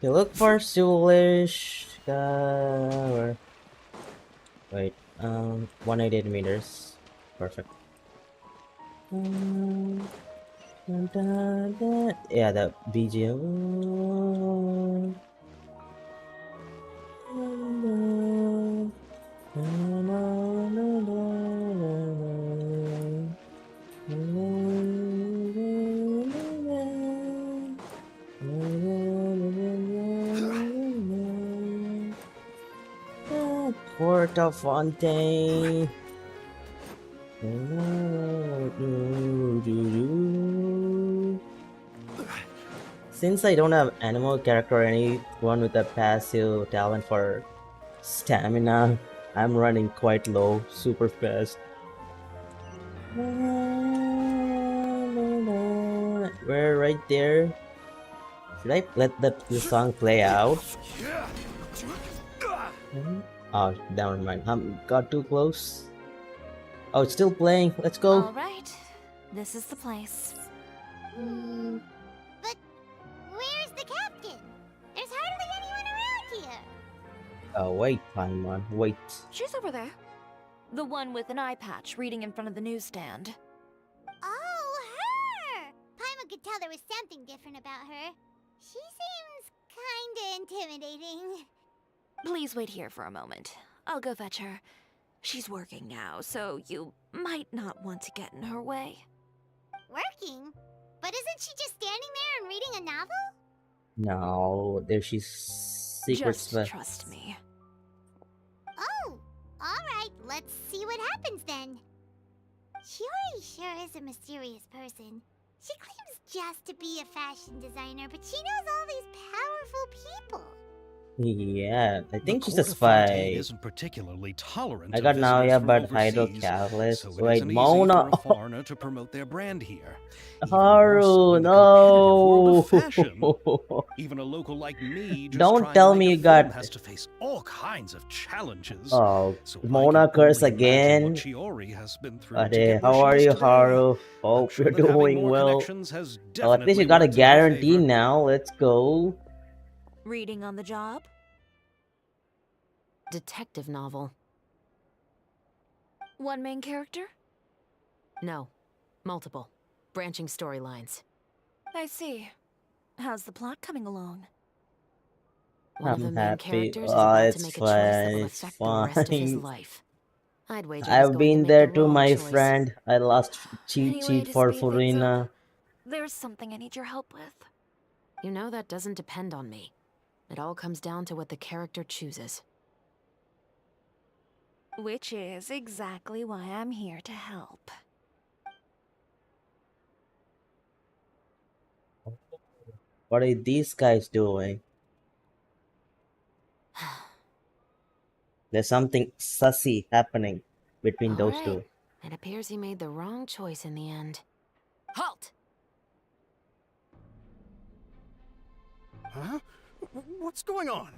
You look for Soulish. Wait, 188 meters. Perfect. Yeah, the BGM. Porta Fontaine. Since I don't have animal character or anyone with a passive talent for stamina, I'm running quite low, super fast. We're right there. Should I let the song play out? Oh, never mind. Got too close. Oh, it's still playing. Let's go. All right, this is the place. But where's the captain? There's hardly anyone around here. Oh, wait, Paimon, wait. She's over there. The one with an eye patch reading in front of the newsstand. Oh, her! Paimon could tell there was something different about her. She seems kinda intimidating. Please wait here for a moment. I'll go fetch her. She's working now, so you might not want to get in her way. Working? But isn't she just standing there and reading a novel? No, there she's secrets. Just trust me. Oh, alright, let's see what happens then. Shiori sure is a mysterious person. She claims just to be a fashion designer, but she knows all these powerful people. Yeah, I think The she's a court of Fontaine spy. isn't particularly tolerant I of got visitors Naoya, from but overseas, Hydrocalus. so it Wait, isn't easy Mona. for a foreigner to promote their brand here. Even more so Haru, in the competitive world of fashion. no. Even a local like me just Don't trying tell to me make you a film got- has to face all kinds of challenges. Oh, So I Mona can curse only imagine again. what Chiori has been through to Ade, get where how she are is you, today. Haru? I'm Hope sure you're that having doing more well. connections has Oh, at least you definitely got a worked in her guarantee favor. now. Let's go. Reading on the job? Detective novel. One main character? No. Multiple. Branching storylines. I see. How's the plot coming along? One of the I'm main happy. characters is Oh, about it's to make a choice that will fine. It's affect the rest of his fine. life. I'd wager he's I've going to been make there the too, wrong my choice. friend. I lost cheat Anyway, sheet to for speed things Furina. up, there's something I need your help with. You know that doesn't depend on me. It all comes down to what the character chooses. Which is exactly why I'm here to help. What are these guys doing? There's something sussy happening between All those right. two. It appears he made the wrong choice in the end. Halt! Huh? What's going on?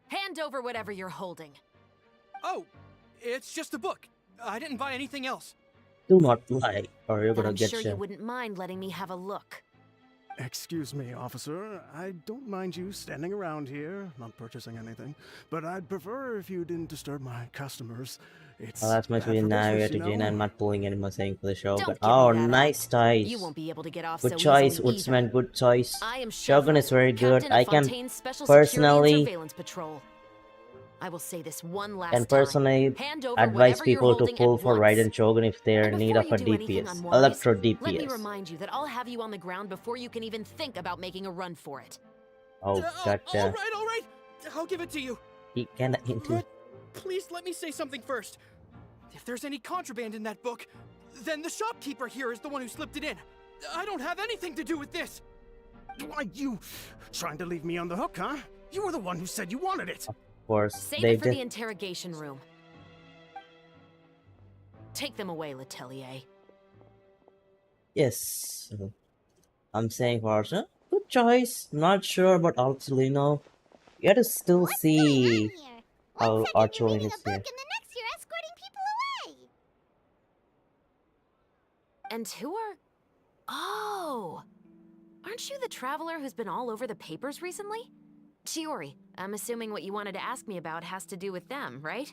Hand over whatever you're holding. Oh, it's just a book. I didn't buy anything else. Do not lie, or you're Then gonna I'm get sure you. you wouldn't mind letting me have a look. Excuse me, officer. I don't mind you standing around here, not purchasing anything, but I'd prefer if you didn't disturb my customers. It's Oh, that's much bad for now business, to you Jane. know? I'm not pulling any more saying for the show, Don't but give oh, me that nice act. choice. You won't be able to get off Good so choice, easily Woodsman. either. Good choice. I am Shogun is very good. captain I of can Fontaine's Special Security and personally Surveillance Patrol. I will say this one last and time. personally Hand over advise whatever you're people to holding pull at for once. Raiden Shogun if they're in And need before of you a do anything DPS, unwise, electro let me DPS. remind you that I'll have you on the ground before you can even think about making a run for it. Oh, gotcha. All right. I'll give it to you. He can into. But please let me say something first. If there's any contraband in that book, then the shopkeeper here is the one who slipped it in. I don't have anything to do with this. Why, you trying to leave me on the hook, huh? You were the one who said you wanted it. Of course, Save they it for did. the interrogation room. Take them away, Letelier. Yes, I'm saying Varsa. Good choice. Not sure about Archelino. You have to still What's see going on here? how One second you're Archelino reading is a book here. and the next you're escorting people away. And who are... Oh! Aren't you the traveler who's been all over the papers recently? Chiori, I'm assuming what you wanted to ask me about has to do with them, right?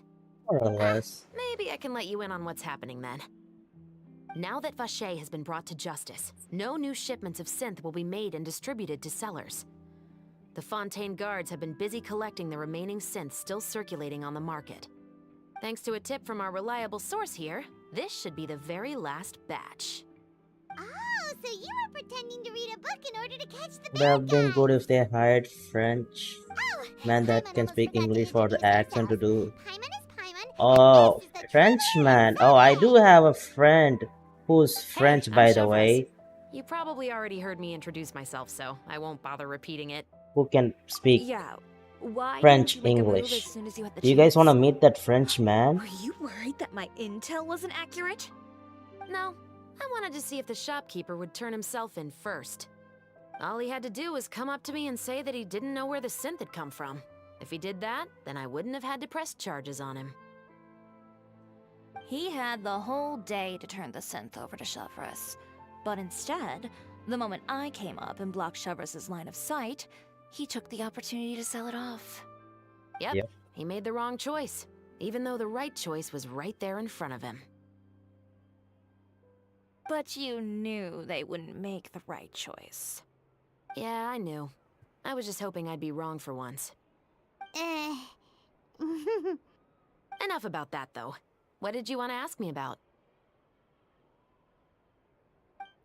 More or less. Maybe I can let you in on what's happening then. Now that Vache has been brought to justice, no new shipments of synth will be made and distributed to sellers. The Fontaine guards have been busy collecting the remaining synths still circulating on the market. Thanks to a tip from our reliable source here, this should be the very last batch. Oh, so you were pretending to read a book in order to catch the Would have bad been guy. good if they hired French Oh, man that Paimon can almost speak forgot to English for the introduce accent to herself. do. Paimon is Paimon, and Oh, this is the Frenchman. traveler Oh, I do Vache. have a friend who's Hey, French, I'm by the Chevres. way, You probably already heard me introduce myself, so I won't bother repeating it. who can speak Yeah, why French didn't you make a move as English. soon as you had the Do you guys want to chance? meet that French man? Were you worried that my intel wasn't accurate? No, I wanted to see if the shopkeeper would turn himself in first. All he had to do was come up to me and say that he didn't know where the synth had come from. If he did that, then I wouldn't have had to press charges on him. He had the whole day to turn the synth over to Chevres. But instead, the moment I came up and blocked Chevres' line of sight, he took the opportunity to sell it off. Yep, he made the wrong choice, even though the right choice was right there in front of him. But you knew they wouldn't make the right choice. Yeah, I knew. I was just hoping I'd be wrong for once. Enough about that, though. What did you want to ask me about?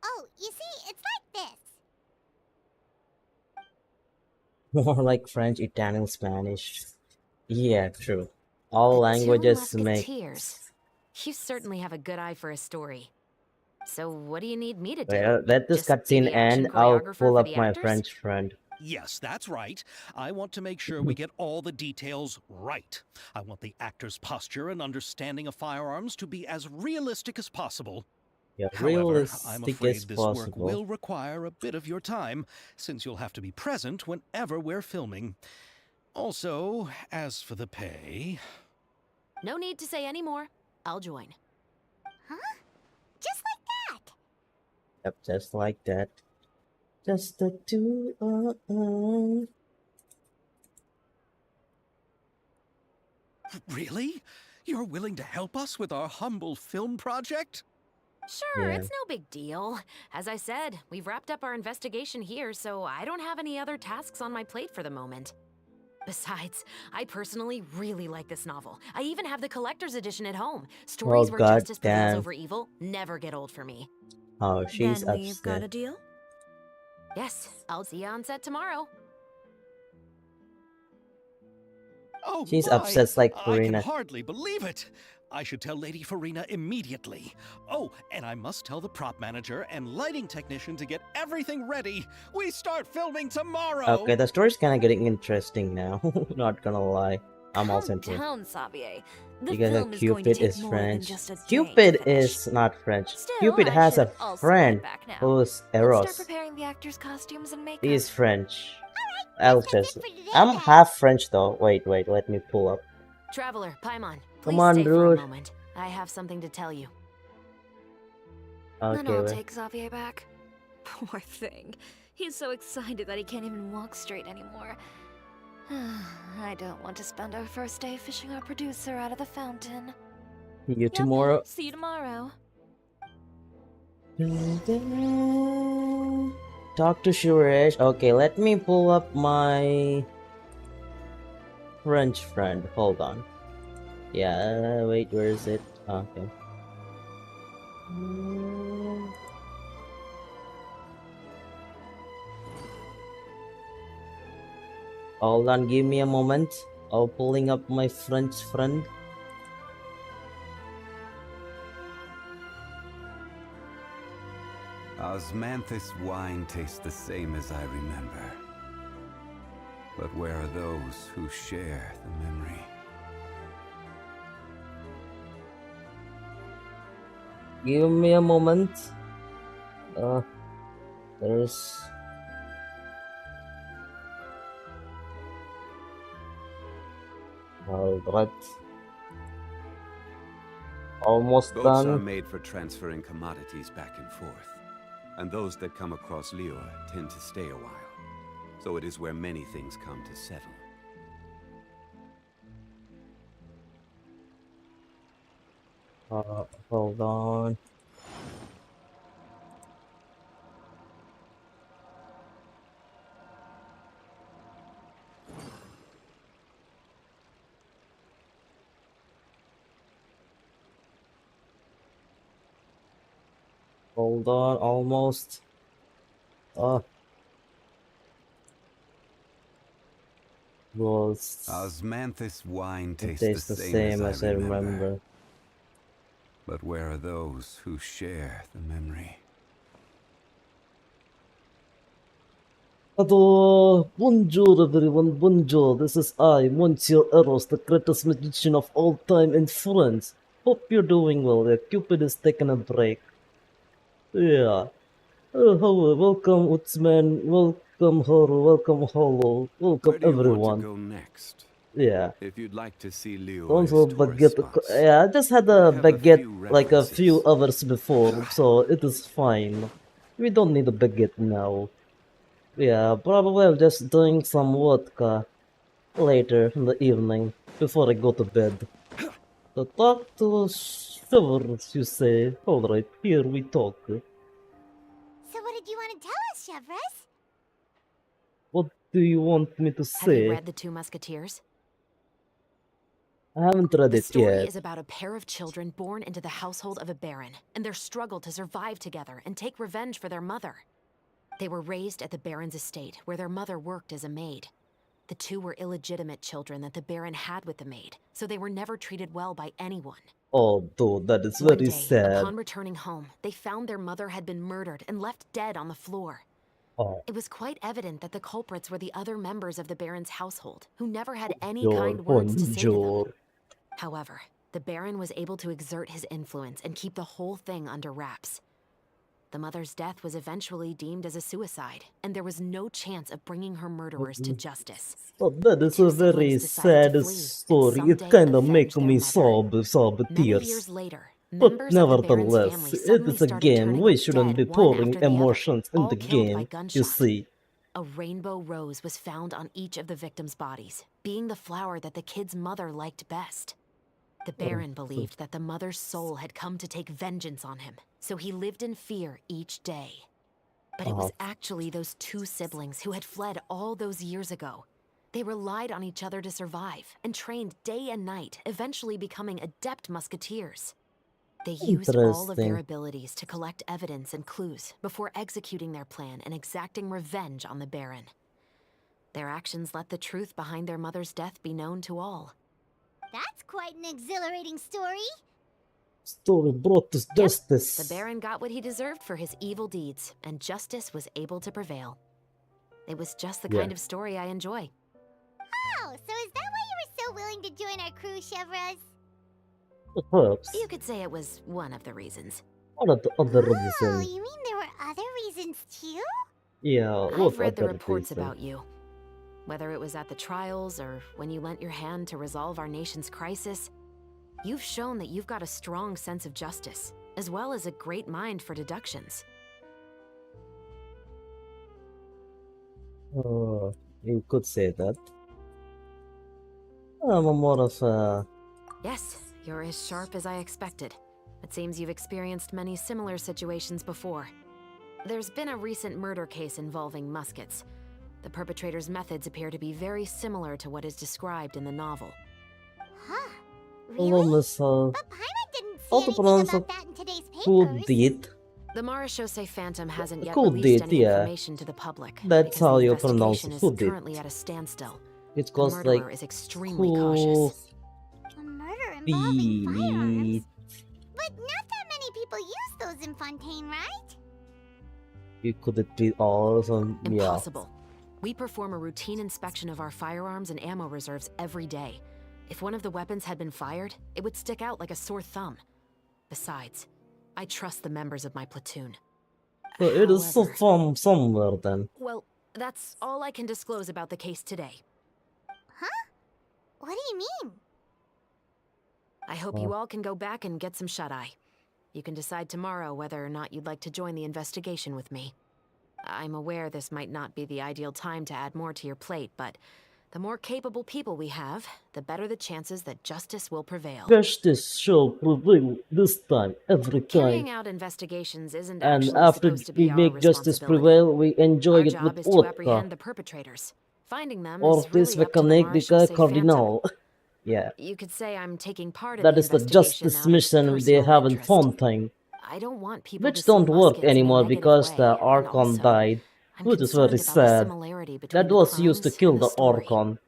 Oh, you see, it's like this. More like French, Italian, Spanish. Yeah, true. All The languages two make. Musketeers. You certainly have a good eye for a story. So what do you need me to do? Well, let this Just be cutscene the action end. I'll choreographer pull for up the my actors? French friend. Yes, that's right. I want to make sure we get all the details right. I want the actor's posture and understanding of firearms to be as realistic as possible. Yeah, However, I'm realistic afraid as this work possible. will require a bit of your time, since you'll have to be present whenever we're filming. Also, as for the pay... No need to say any more. I'll join. Huh? Just like that. Yep, just like that. Just the two. Really? You're willing to help us with our humble film project? Sure, Yeah. it's no big deal. As I said, we've wrapped up our investigation here, so I don't have any other tasks on my plate for the moment. Besides, I personally really like this novel. I even have the collector's edition at home. Stories where justice prevails goddamn. over evil never get old for me. Oh, she's Then we've got upset. a deal? Yes, I'll see you on set tomorrow. Oh, She's my! upset like I can Farina. hardly believe it. I should tell Lady Farina immediately. Oh, and I must tell the prop manager and lighting technician to get everything ready. We start filming tomorrow. Okay, the story's kind of getting interesting now. Not gonna lie, I'm also Calm interested. down, Xavier. The Because film is going to Cupid take is more French. than just a day Cupid to finish. is not French. Still, Cupid I has should a also friend head back now. who's Let's Eros. start preparing the actors' costumes and makeup. He's French. Alright, I'll that's just. it for today, I'm then. half French though. Wait, let me pull up. Traveler, Paimon, Come please on, stay for a dude. moment. I have something to tell you. Then Okay, I'll wait. take Xavier back. Poor thing. He's so excited that he can't even walk straight anymore. I don't want to spend our first day fishing our producer out of the fountain. You tomorrow. See you tomorrow. Talk to Suresh. Okay, let me pull up my French friend. Hold on. Yeah, wait, where is it? Okay. Hold on, give me a moment. I'm pulling up my French friend. Osmanthus wine tastes the same as I remember. But where are those who share the memory? Give me a moment. There's. Alright. Almost Boats done. are made for transferring commodities back and forth, and those that come across Lior tend to stay a while. So it is where many things come to settle. Hold on. Hold on, almost. Was Osmanthus wine it tastes tastes the same as I remember. But where are those who share the memory? Hello, bonjour everyone, bonjour. This is I, Monsieur Eros, the greatest magician of all time in France. Hope you're doing well. Cupid is taking a break. Yeah. Hello, welcome Utsman, welcome Horo, welcome Holo, welcome Where do you everyone. want to go next? Yeah. If you'd like to see Lior's Also, tourist baguette. spots, Yeah, I just had I a have a baguette few like a few references. hours before, so it is fine. We don't need a baguette now. Yeah, probably I'll just drink some vodka later in the evening before I go to bed. So talk to shivers, you say. Alright, here we talk. So what did you want to tell us, Chevres? What do you want me to Have you say? read The Two Musketeers? I haven't read The it story yet. is about a pair of children born into the household of a baron, and their struggle to survive together and take revenge for their mother. They were raised at the baron's estate, where their mother worked as a maid. The two were illegitimate children that the baron had with the maid, so they were never treated well by anyone. Oh, dude, that is One very day, sad. upon returning home, they found their mother had been murdered and left dead on the floor. Oh, It was quite evident that the culprits were the other members of the baron's household, who never had any bonjour, kind words to say to them. bonjour. However, the baron was able to exert his influence and keep the whole thing under wraps. The mother's death was eventually deemed as a suicide, and there was no chance of bringing her murderers to justice. Oh, that is two a very siblings decided to sad flee and story. It someday kinda avenge make their me mother. sob Many tears. years later, But members of the baron's nevertheless, family it suddenly is a started game. turning We up shouldn't be dead one pouring after the other, emotions in all the killed by game, gunshot. you see. A rainbow rose was found on each of the victims' bodies, being the flower that the kid's mother liked best. The baron believed that the mother's soul had come to take vengeance on him, so he lived in fear each day. But it was actually those two siblings who had fled all those years ago. They relied on each other to survive and trained day and night, eventually becoming adept musketeers. They used all of their Interesting. abilities to collect evidence and clues before executing their plan and exacting revenge on the baron. Their actions let the truth behind their mother's death be known to all. That's quite an exhilarating story. Story brought us justice. The Baron got what he deserved for his evil deeds, and justice was able to prevail. It was just the kind of story I enjoy. Oh, so is that why you were so willing to join our crew, Chevrolet? Perhaps. You could say it was one of the reasons. What are the other Oh, reasons? you mean there were other reasons too? Yeah, what I've read the other reports reasons? about you. Whether it was at the trials or when you lent your hand to resolve our nation's crisis, you've shown that you've got a strong sense of justice, as well as a great mind for deductions. You could say that. I'm more of a... Yes, you're as sharp as I expected. It seems you've experienced many similar situations before. There's been a recent murder case involving Muskets. The perpetrator's methods appear to be very similar to what is described in the novel. Huh? Hello, Really? Miss But Paimon didn't How see to anything pronounce about that in today's Who papers. did? The Marechaussee Phantom hasn't yet Who released did, any yeah. information to the public. That's because how the you pronounce investigation it. is Who did? currently at a standstill. It's The called murderer like... is extremely Who... cautious. A murder involving firearms? Beat... But not that many people use those in Fontaine, right? You could it be all some... Yeah. Impossible. We perform a routine inspection of our firearms and ammo reserves every day. If one of the weapons had been fired, it would stick out like a sore thumb. Besides, I trust the members of my platoon. So it is so However- from somewhere then. Well, that's all I can disclose about the case today. Huh? What do you mean? I hope you all can go back and get some shut-eye. You can decide tomorrow whether or not you'd like to join the investigation with me. I'm aware this might not be the ideal time to add more to your plate, but the more capable people we have, the better the chances that justice will prevail. Justice shall prevail this time, every Carrying time. out investigations isn't And actually after supposed to be we our make justice responsibility. prevail, we enjoy Our it job with is to vodka. apprehend the perpetrators. Finding them Or is this really up to the Vekanegdika Marechaussee Phantom. Cardinal. Yeah, You could say I'm taking part in that the is the investigation justice out of mission they personal have in interest. Fontaine. I don't want people Which to see don't work Muskets in a anymore negative because way, the and Archon also, died. I'm Which is concerned very about the sad. similarity between That the was used to crimes kill and the story. Archon.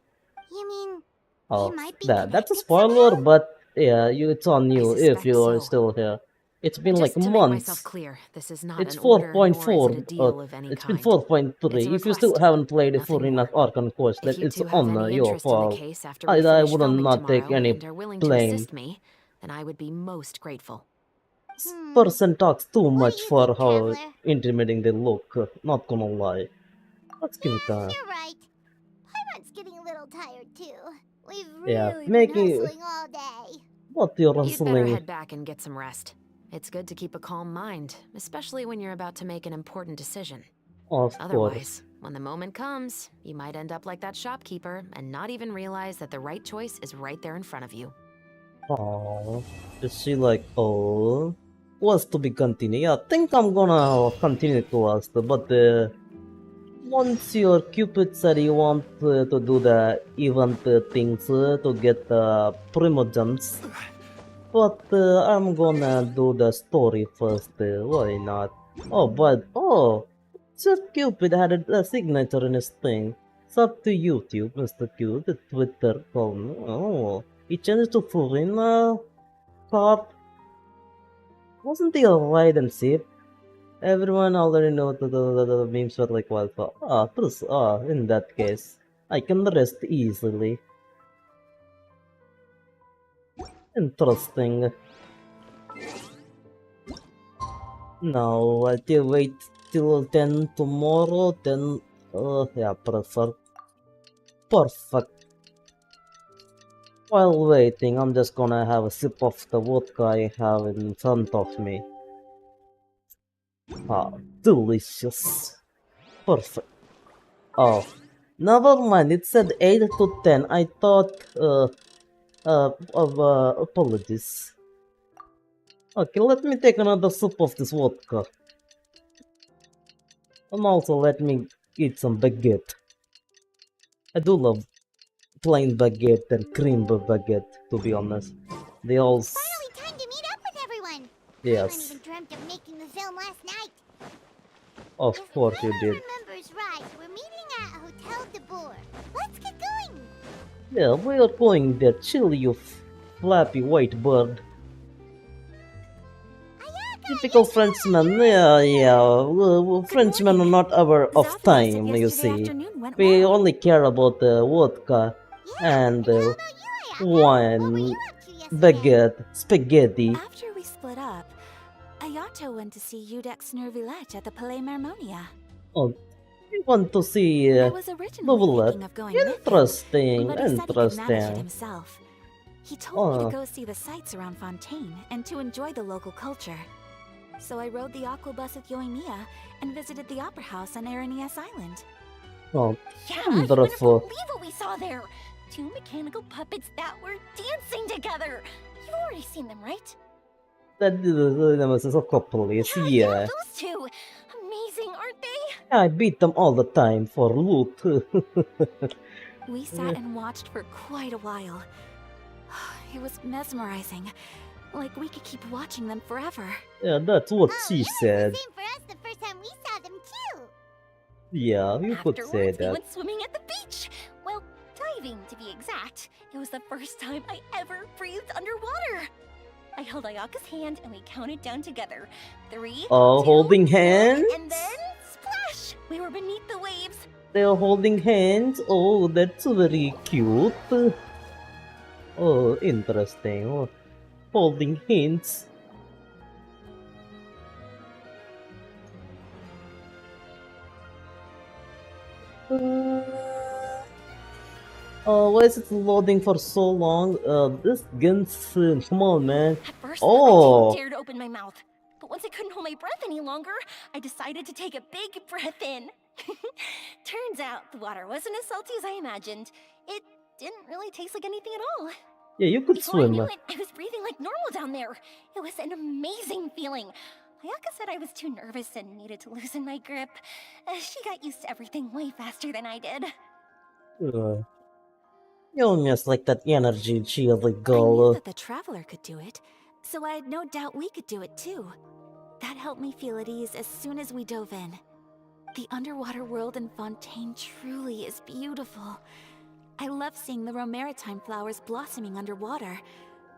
You mean Oh, they might be that's a connected spoiler, somehow? but yeah, it's on you if suspect you are so. still here. It's been Just like to make myself months. clear, this is not It's an order, nor is it a 4.4. deal of any It's kind. been 4.3. It's a If you still request, haven't played a nothing full enough more. Archon quest, then If you it's two have on any your interest in the fault. case after we I finish would filming not take tomorrow any and are willing to blame. assist me, then I would be most grateful. Person talks too What much do you for think, how Traveler? intimidating they look. Not gonna lie. Let's give it time. You're right. Paimon's getting a little tired too. We've Yeah, really been making- hustling all day. What you're You'd better hustling? head back and get some rest. It's good to keep a calm mind, especially when you're about to make an important decision. Of course. Otherwise, when the moment comes, you might end up like that shopkeeper and not even realize that the right choice is right there in front of you. Oh, is she like, oh, was to be continued? Yeah, I think I'm gonna continue to ask, but once your Cupid said you want to do the event things to get the primogems, but I'm gonna do the story first. Why not? Oh, but Sir Cupid had a signature in his thing. It's up to YouTube, Mr. Q, the Twitter phone. Oh, he changed to foreign part. Wasn't he a ride and sip? Everyone already know the memes were like wildfire. In that case, I can rest easily. Interesting. Now, I'll wait till 10 tomorrow, then, yeah, perfect. While waiting, I'm just gonna have a sip of the vodka I have in front of me. Ah, delicious. Perfect. Oh, never mind, it said 8 to 10. I thought, apologies. Okay, let me take another sip of this vodka. And also let me eat some baguette. I do love plain baguette and cream baguette, to be honest. They all... Finally time to meet up with everyone. Yes. Paimon even dreamt of making the film last night. Of course you If did. Paimon remembers right, we're meeting at Hotel de Bourg. Yeah, we are going there. Chill, you flappy white bird. Typical Frenchman. Yeah. Frenchmen are not aware of time, you see. We only care about the vodka and the wine, baguette, spaghetti. After we split up, Ayato went to see Udex Nervillette at the Palais Marmonia. Oh, we want to see I was originally thinking of going with him, Interesting, but he said he could manage it interesting. himself. He told me Oh, to go see the sights around Fontaine and to enjoy the local culture. So I rode the aqua bus with Yoimiya and visited the opera house on Aranias Island. oh, Yeah, you wouldn't wonderful. believe what we saw there. Two mechanical puppets that were dancing together. You've already seen them, right? That was a couple, Yeah, yeah. those two. Amazing, aren't they? I beat them all the time for loot. We sat and watched for quite a while. It was mesmerizing. Like we could keep watching them forever. Yeah, that's what she It was said. the same for us the first time we saw them too. Yeah, you could say Afterwards, we that. went swimming at the beach. Well, diving to be exact. It was the first time I ever breathed underwater. I held Ayaka's hand and we counted down together. 3, Oh, 2, holding 1, hands? and then splash! We were beneath the waves. They are holding hands. Oh, that's very cute. Oh, interesting. Oh, holding hands. Oh, why is it loading for so long? This Genshin, come on, man. At first, Oh. I didn't dare to open my mouth. But once I couldn't hold my breath any longer, I decided to take a big breath in. Turns out the water wasn't as salty as I imagined. It didn't really taste like anything at all. Yeah, you could Before I swim. knew it, I was breathing like normal down there. It was an amazing feeling. Ayaka said I was too nervous and needed to loosen my grip. She got used to everything way faster than I did. You almost like that energy, cheery I girl. knew that the Traveler could do it, so I had no doubt we could do it too. That helped me feel at ease as soon as we dove in. The underwater world in Fontaine truly is beautiful. I love seeing the romaritime flowers blossoming underwater,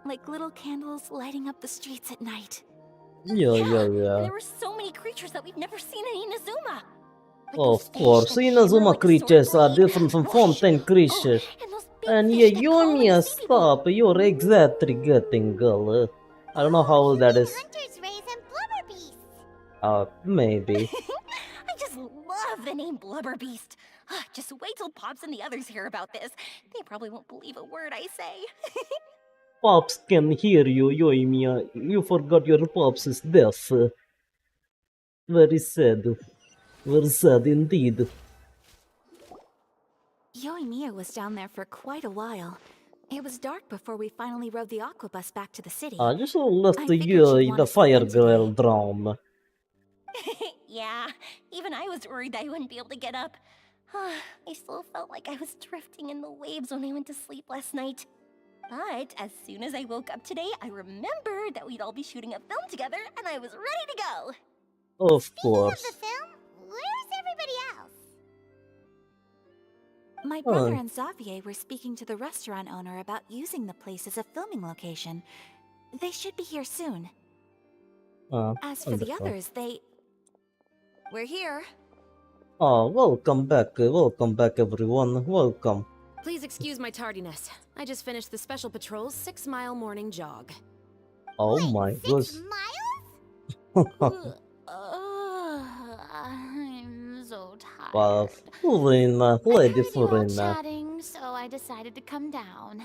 like little candles lighting up the streets at night. Yeah. And there were so many creatures that we've never seen in Inazuma. Like those Of course, fish that shimmer Inazuma like a creatures are sword blade. different from Fontaine creatures. And those big And fish yeah, that you call and when me you see people. stop. You're exactly girl. I don't know how that is. Hunter's rays and blubber beasts. Maybe. I just love the name Blubber Beast. Just wait till Pops and the others hear about this. They probably won't believe a word I say. Pops can hear you, Yoimiya. You forgot your pops is deaf. Very sad. Very sad indeed. Yoimiya was down there for quite a while. It was dark before we finally rode the aqua bus back to the city. I just left I the figured she'd want the to sleep fire in girl today. drown. Yeah, even I was worried I wouldn't be able to get up. I still felt like I was drifting in the waves when I went to sleep last night. But as soon as I woke up today, I remembered that we'd all be shooting a film together, and I was ready to go. Of Speaking of course. the film, where's everybody else? My brother and Xavier were speaking to the restaurant owner about using the place as a filming location. They should be here soon. As for the Wonderful. others, we're here. Oh, welcome back everyone. Welcome. Please excuse my tardiness. I just finished the special patrol's 6-mile morning jog. Oh Wait, my 6 gosh. miles? I'm so tired. Wow, Furina, Lady I heard you all Furina. chatting, so I decided to come down.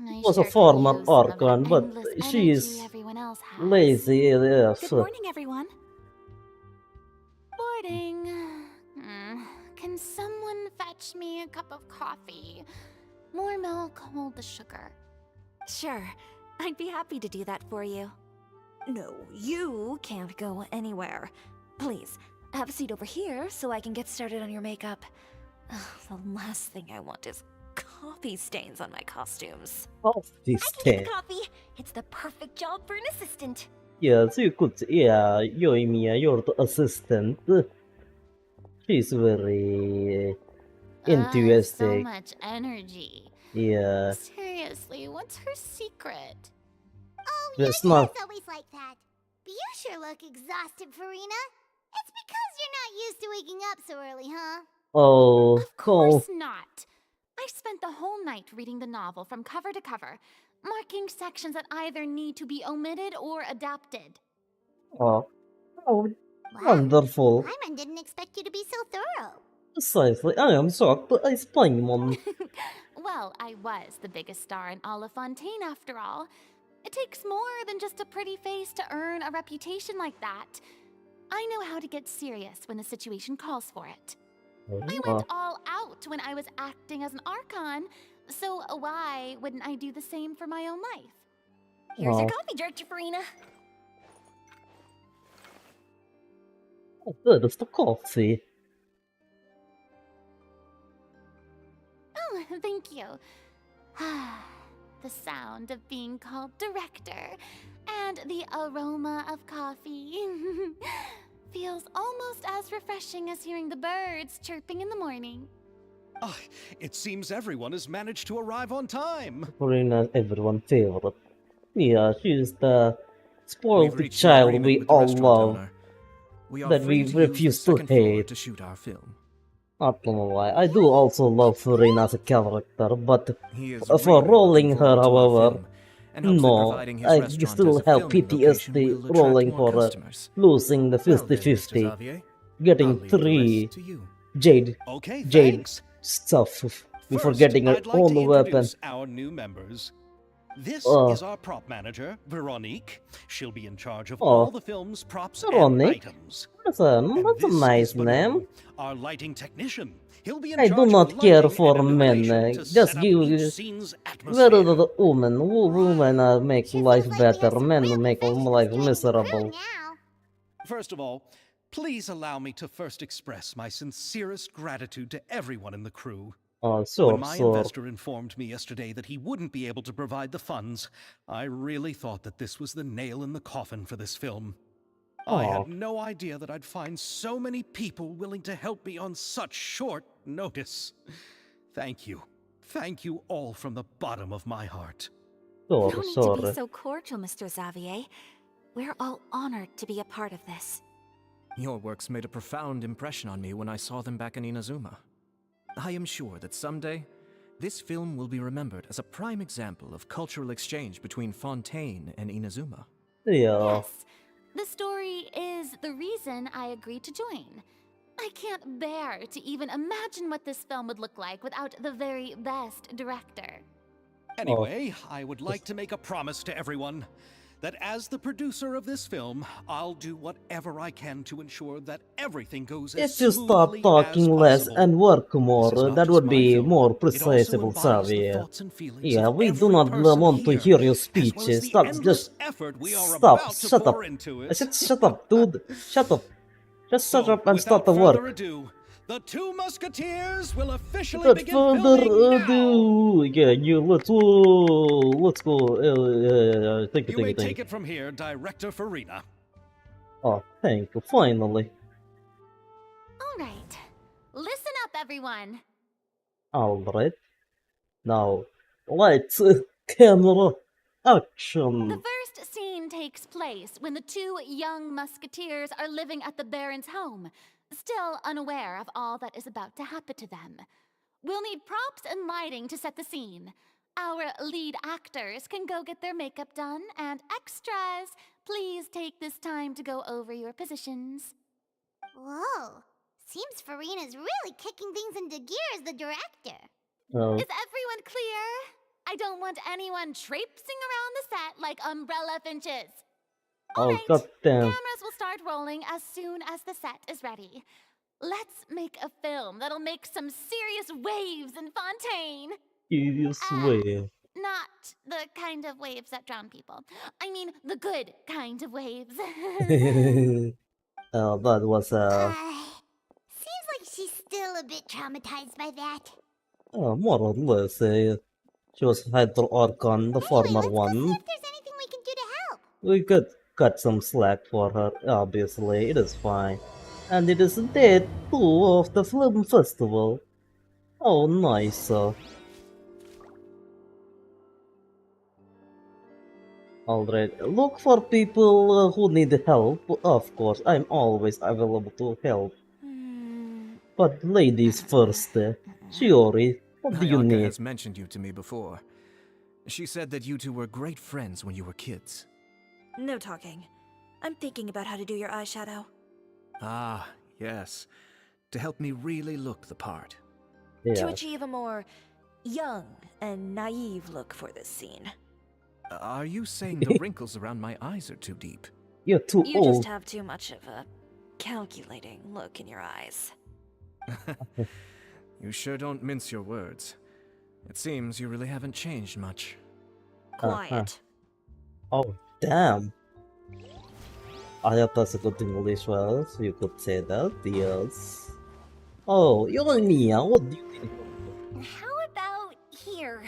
I Was a sure could former use some of that Archon, but endless she energy is everyone else has. lazy, yes. Good morning, everyone. Morning. Can someone fetch me a cup of coffee? More milk, hold the sugar. Sure, I'd be happy to do that for you. No, you can't go anywhere. Please, have a seat over here so I can get started on your makeup. The last thing I want is coffee stains on my costumes. Coffee I can stain. get the coffee. It's the perfect job for an assistant. Yes, you could. Yeah, Yoimiya, you're the assistant. She's very So enthusiastic. much energy. Yeah. Seriously, what's her secret? Oh, It's your not. dad's always like that. But you sure look exhausted, Farina. It's because you're not used to waking up so early, huh? Oh, Of cool. course not. I spent the whole night reading the novel from cover to cover, marking sections that either need to be omitted or adapted. Oh, oh, Wow. wonderful. Paimon didn't expect you to be so thorough. Precisely. I am shocked, but it's Paimon. Well, I was the biggest star in all of Fontaine after all. It takes more than just a pretty face to earn a reputation like that. I know how to get serious when the situation calls for it. I went all out when I was acting as an Archon, so why wouldn't I do the same for my own life? Here's your coffee, Director Farina. Oh, good, it's the coffee. Oh, thank you. The sound of being called director and the aroma of coffee feels almost as refreshing as hearing the birds chirping in the morning. Ah, it seems everyone has managed to arrive on time. Farina's everyone's favorite. Yeah, she's the We've spoiled reached an child agreement we with the all restaurant love, owner. We are that free we to use the refuse to second floor hate. to shoot our film. Not gonna lie, I do also love Farina as a character, but He is for really rolling looking her, forward to our however, film, and hopes that no, providing his I restaurant still as a have filming location PTSD will attract rolling more for customers. losing the Well then, Mr. 50-50, Xavier, I'll getting leave the rest 3 to you. Jade Okay, Jade thanks. stuff before First, getting her I'd like own to weapon. introduce our new members. This is our prop manager, Veronique. She'll be in charge of all the film's props Veronique? and items. That's And a this nice is name. Benoit, our lighting technician. He'll be in I do charge not of care lighting for and men. illumination to Just set up give each scene's where are atmosphere. the women? Women make Sure life seems like we have better. some Men real make professionals life joining the crew miserable. now. First of all, please allow me to first express my sincerest gratitude to everyone in the crew. Oh, When sure, my sure. investor informed me yesterday that he wouldn't be able to provide the funds, I really thought that this was the nail in the coffin for this film. I Oh, had no idea that I'd find so many people willing to help me on such short notice. Thank you. Thank you all from the bottom of my heart. sure, No need to be sure. so cordial, Mr. Xavier. We're all honored to be a part of this. Your works made a profound impression on me when I saw them back in Inazuma. I am sure that someday, this film will be remembered as a prime example of cultural exchange between Fontaine and Inazuma. Yeah. Yes, the story is the reason I agreed to join. I can't bear to even imagine what this film would look like without the very best director. Anyway, I would like to make a promise to everyone that as the producer of this film, I'll do whatever I can to ensure that everything goes as If you stop smoothly talking as less possible. and work This more, is not that just would my be film. more It also precisable, embodies the Xavier. thoughts and feelings Yeah, of we do every not person want to here, hear your as well as speeches. the Stop, endless just effort we are stop, about to shut up. pour into it. I said shut up, dude. Shut up. Just shut So, up and start without the further work. ado, the two Musketeers will officially Without begin further filming now. ado, yeah, let's go. Thank you, You may thank you. take it from here, Director Farina. Oh, thank you, finally. All right, listen up, everyone. Alright. Now, lights, camera, action. The first scene takes place when the two young musketeers are living at the Baron's home, still unaware of all that is about to happen to them. We'll need props and lighting to set the scene. Our lead actors can go get their makeup done, and extras, please take this time to go over your positions. Whoa. Seems Farina's really kicking things into gear as the director. Is everyone clear? I don't want anyone traipsing around the set like umbrella finches. All right, goddamn. cameras will start rolling as soon as the set is ready. Let's make a film that'll make some serious waves in Fontaine. You swear. Not the kind of waves that drown people. I mean, the good kind of waves. That was Seems like she's still a bit traumatized by that. more or less. She was Hydro Archon, the former Let's go see one. if there's anything we can do to help. We could cut some slack for her, obviously, it is fine. And it is day 2 of the film festival. Oh, nice. Alright, look for people who need help. Of course, I'm always available to help. But ladies first. Shiori, what do you Ayaka need? has mentioned you to me before. She said that you two were great friends when you were kids. No talking. I'm thinking about how to do your eyeshadow. Ah, yes. To help me really look the part. To Yeah. achieve a more young and naive look for this scene. Are you saying the wrinkles around my eyes are too deep? You're too You old. just have too much of a calculating look in your eyes. You sure don't mince your words. It seems you really haven't changed much. Quiet. Oh, damn. Ayata's a good English, well, so you could say that, yes. Oh, you're Mia, what do you think? How about here?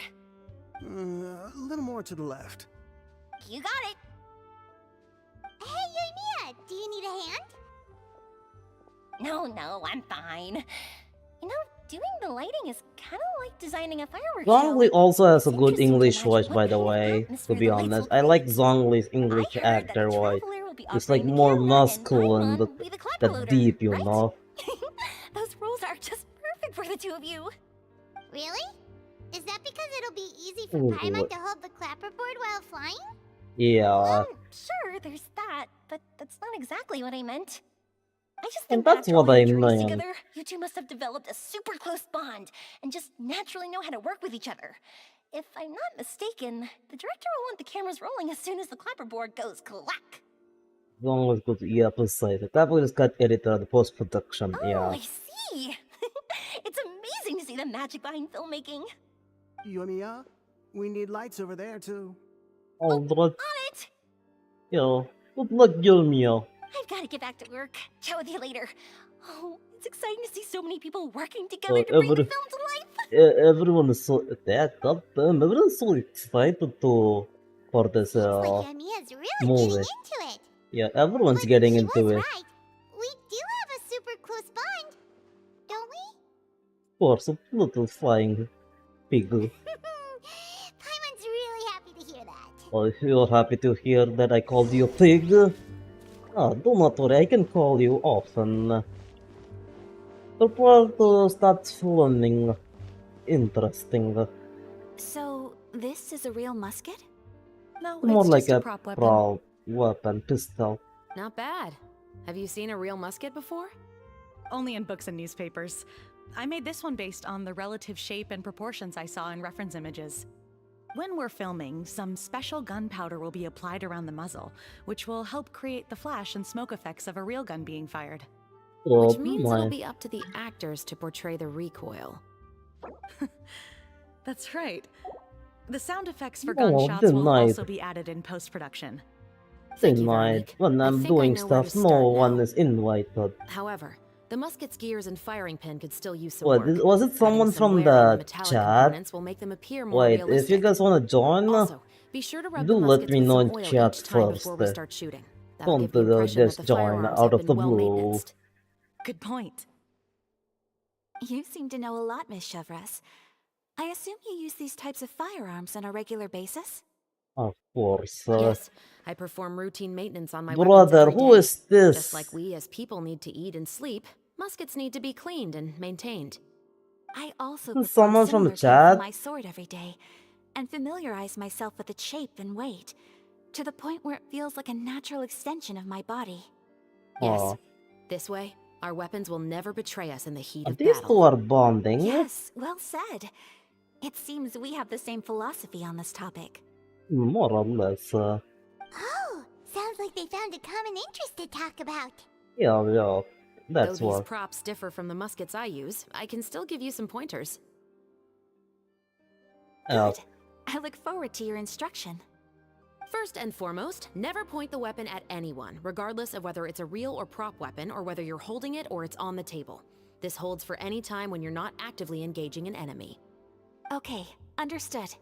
A little more to the left. You got it. Hey, Yoimiya, do you need a hand? No, I'm fine. You know, doing the lighting is kind of like designing a fireworks Zhongli show. also has a It's good interesting to English imagine voice, what by the kind of way, to atmosphere be the lights honest. will I like create. Zhongli's I English heard that the actor voice. Traveler will be It's like operating the more camera, masculine, and I but will be the clapper that loader, deep, you right? know? Those roles are just perfect for the two of you. Really? Is that because it'll be easy for Ooh. Paimon to hold the clapperboard while flying? Yeah, Sure, there's that, but that's not exactly what I meant. I just and think that's that after all what I your journeys meant. together, you two must have developed a super close bond and just naturally know how to work with each other. If I'm not mistaken, the director will want the cameras rolling as soon as the clapperboard goes clack. Zhongli's good, yeah, precisely. That was got edited at the post-production, Oh, yeah. I see. It's amazing to see the magic behind filmmaking. Yoimiya, we need lights over there too. Alright, On it! yo, good luck, Yoimiya. I've got to get back to work. Chat with you later. Oh, it's exciting to see so many people working together to bring the film to life. Everyone is so goddamn, everyone's so excited for this Seems like Yoimiya's really movie. getting into it. Yeah, everyone's But getting she into was it. right. We do have a super close bond, don't we? Of course, a little flying pig. Paimon's really happy to hear that. Oh, you're happy to hear that I called you a pig? Ah, do not worry, I can call you often. Prepare to start filming. Interesting. So, this is a real musket? No, More it's like just a a prop weapon. prop weapon, pistol. Not bad. Have you seen a real musket before? Only in books and newspapers. I made this one based on the relative shape and proportions I saw in reference images. When we're filming, some special gunpowder will be applied around the muzzle, which will help create the flash and smoke effects of a real gun being fired. Oh, Which means my. it'll be up to the actors to portray the recoil. That's right. The sound effects for Oh, gunshots will denied. also be added in post-production. Thank you, Denied. Veronique. When I I'm think I doing know where to stuff, no start one now. is invited. However, the musket's gears and firing pin could still use some What, work. was it Adding someone some from wear on the metallic chat? components will make them appear more Wait, if you realistic. guys wanna join, Also, be sure to rub do the let muskets me with know some in oil chat each time first. before we start shooting. That'll Don't give the impression that just the join firearms out have of been the well blue. maintenanced. Good point. You seem to know a lot, Miss Chevres. I assume you use these types of firearms on a regular basis? Of course. Yes, I perform routine maintenance on my weapons Brother, every who day. is this? Just like we as people need to eat and sleep, muskets need to be cleaned and maintained. I also Is perform someone from similar the care for chat? my sword every day, and familiarize myself with its shape and weight, to the point where it feels like a natural extension of my body. Yes. Aw. This way, our weapons will never betray us in the heat of These battle. two are bonding. Yes, well said. It seems we have the same philosophy on this topic. More or less. Oh, sounds like they found a common interest to talk about. Yeah, Though that's these what. props differ from the muskets I use, I can still give you some pointers. Yeah. Good. I look forward to your instruction. First and foremost, never point the weapon at anyone, regardless of whether it's a real or prop weapon or whether you're holding it or it's on the table. This holds for any time when you're not actively engaging an enemy. Okay, understood.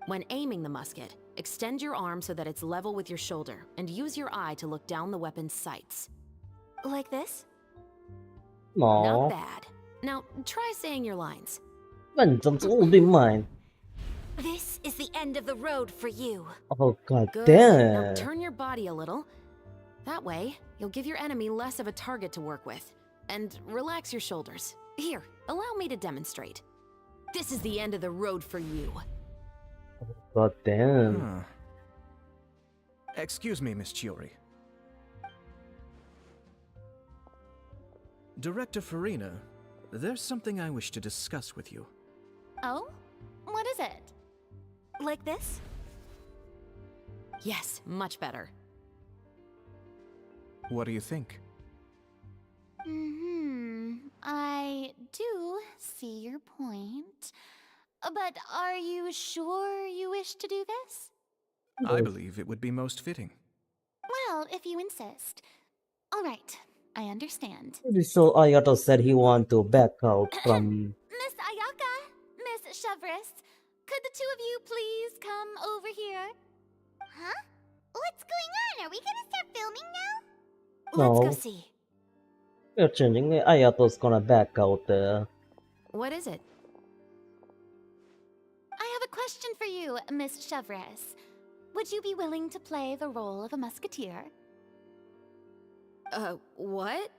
When aiming the musket, extend your arm so that it's level with your shoulder and use your eye to look down the weapon's sights. Like this? Not No. bad. Now, try saying your lines. Vengeance will be mine. This is the end of the road for you. Oh god Good. damn. Now turn your body a little. That way, you'll give your enemy less of a target to work with. And relax your shoulders. Here, allow me to demonstrate. This is the end of the road for you. God damn. Huh. Excuse me, Miss Chiori. Director Farina, there's something I wish to discuss with you. Oh? What is it? Like this? Yes, much better. What do you think? I do see your point. But are you sure you wish to do this? I believe it would be most fitting. Well, if you insist. All right, I understand. So Ayato said he wanted to back out from... Miss Ayaka, Miss Chevris, could the two of you please come over here? Huh? What's going on? Are we gonna start filming now? No. Let's go see. You're changing. Ayato's gonna back out there. What is it? I have a question for you, Miss Chevris. Would you be willing to play the role of a musketeer? What?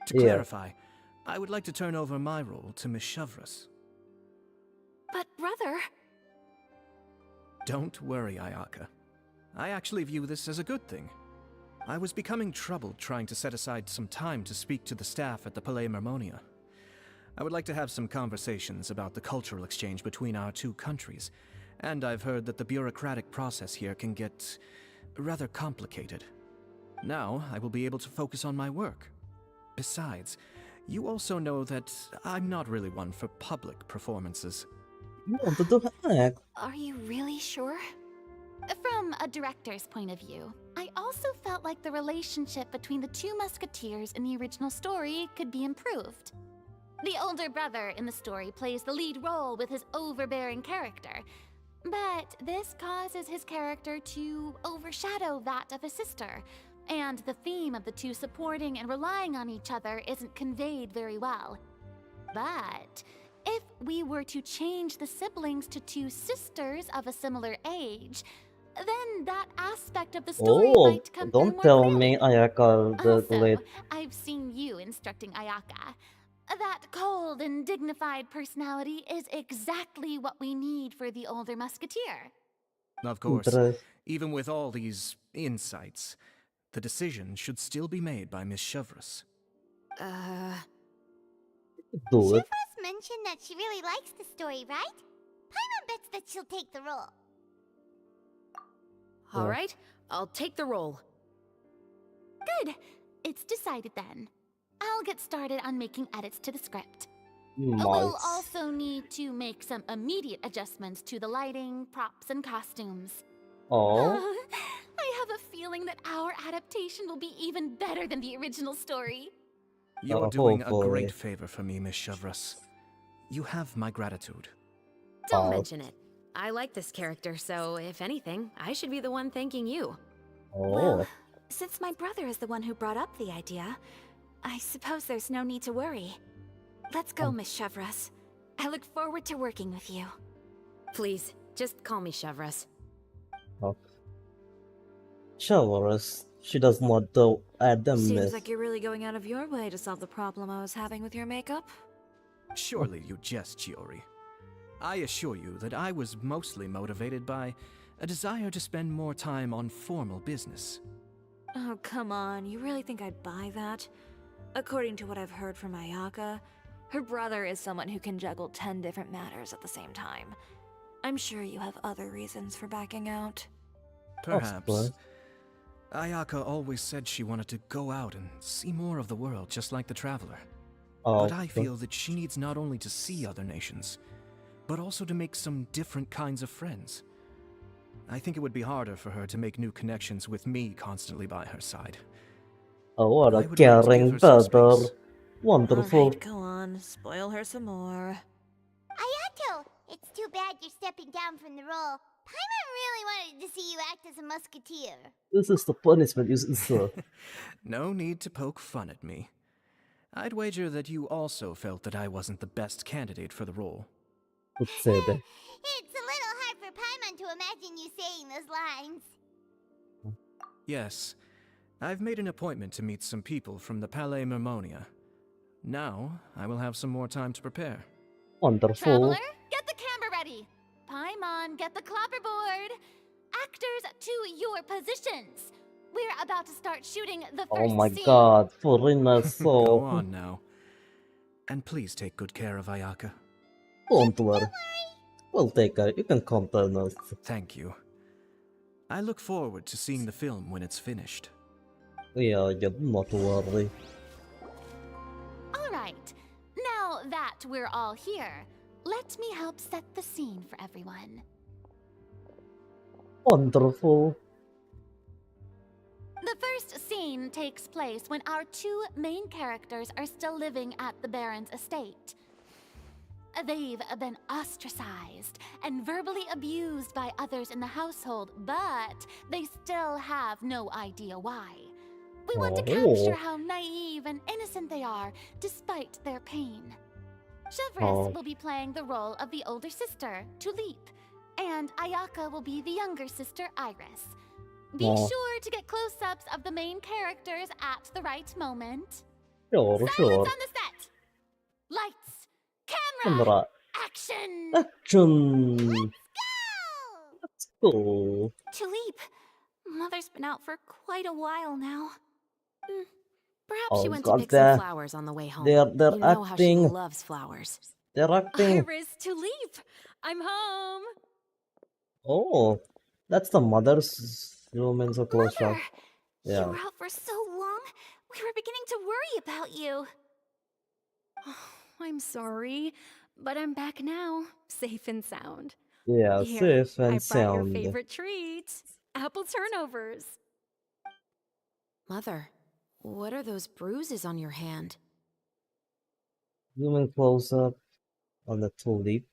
To clarify, I would like to turn over my role to Miss Chevris. But brother... Don't worry, Ayaka. I actually view this as a good thing. I was becoming troubled trying to set aside some time to speak to the staff at the Palais Mermonia. I would like to have some conversations about the cultural exchange between our two countries, and I've heard that the bureaucratic process here can get rather complicated. Now, I will be able to focus on my work. Besides, you also know that I'm not really one for public performances. You wanted to act. Are you really sure? From a director's point of view, I also felt like the relationship between the two musketeers in the original story could be improved. The older brother in the story plays the lead role with his overbearing character, but this causes his character to overshadow that of his sister, and the theme of the two supporting and relying on each other isn't conveyed very well. But if we were to change the siblings to two sisters of a similar age, then that aspect of the story might come through more don't tell clearly. me Ayaka the Also, lead. I've seen you instructing Ayaka. That cold and dignified personality is exactly what we need for the older musketeer. Of course, even with all these insights, the decision should still be made by Miss Chevris. Do it. Chevris mentioned that she really likes the story, right? Paimon bets that she'll take the role. All right, I'll take the role. Good. It's decided then. I'll get started on making edits to the script. Nice. We'll also need to make some immediate adjustments to the lighting, props, and costumes. Oh. I have a feeling that our adaptation will be even better than the original story. You're doing a great favor for me, Miss Chevris. You have my gratitude. Don't mention it. I like this character, so if anything, I should be the one thanking you. Well, since my brother is the one who brought up the idea, I suppose there's no need to worry. Let's go, Miss Chevris. I look forward to working with you. Please, just call me Chevris. Chevris. She does not do add them. Seems like you're really going out of your way to solve the problem I was having with your makeup. Surely you jest, Chiori. I assure you that I was mostly motivated by a desire to spend more time on formal business. Oh, come on. You really think I'd buy that? According to what I've heard from Ayaka, her brother is someone who can juggle 10 different matters at the same time. I'm sure you have other reasons for backing out. Perhaps. Ayaka always said she wanted to go out and see more of the world, just like the Traveler. But I feel that she needs not only to see other nations, but also to make some different kinds of friends. I think it would be harder for her to make new connections with me constantly by her side. Oh, what a caring brother. Wonderful. Alright, go on. Spoil her some more. Ayato, it's too bad you're stepping down from the role. Paimon really wanted to see you act as a musketeer. This is the punishment, sir. No need to poke fun at me. I'd wager that you also felt that I wasn't the best candidate for the role. It's a little hard for Paimon to imagine you saying those lines. Yes. I've made an appointment to meet some people from the Palais Mermonia. Now, I will have some more time to prepare. Wonderful. Traveler, get the camera ready. Paimon, get the clapperboard. Actors to your positions. We're about to start shooting the first Oh my scene. god, Furina so... Go on now. And please take good care of Ayaka. Don't worry. We'll take her. You can count on us. Thank you. I look forward to seeing the film when it's finished. Yeah, do not worry. All right. Now that we're all here, let me help set the scene for everyone. Wonderful. The first scene takes place when our two main characters are still living at the Baron's estate. They've been ostracized and verbally abused by others in the household, but they still have no idea why. We want to capture how naive and innocent they are, despite their pain. Chevres will be playing the role of the older sister, Tulip, and Ayaka will be the younger sister, Iris. Be sure to get close-ups of the main characters at the right moment. Sure. Silence on the set! Lights! Camera! Action! Let's go! Tulip, Mother's been out for quite a while now. Perhaps she went to pick some flowers on the way home. They're you know how she acting. loves flowers. They're acting. Iris, Tulip, I'm home. Oh, That's the mother's room so close shot. Mother, Yeah. you were out for so long. We were beginning to worry about you. I'm sorry, but I'm back now, safe and sound. Yeah, Here, safe and I brought sound. your favorite treat, apple turnovers. Mother, what are those bruises on your hand? Zooming close up on the tulip.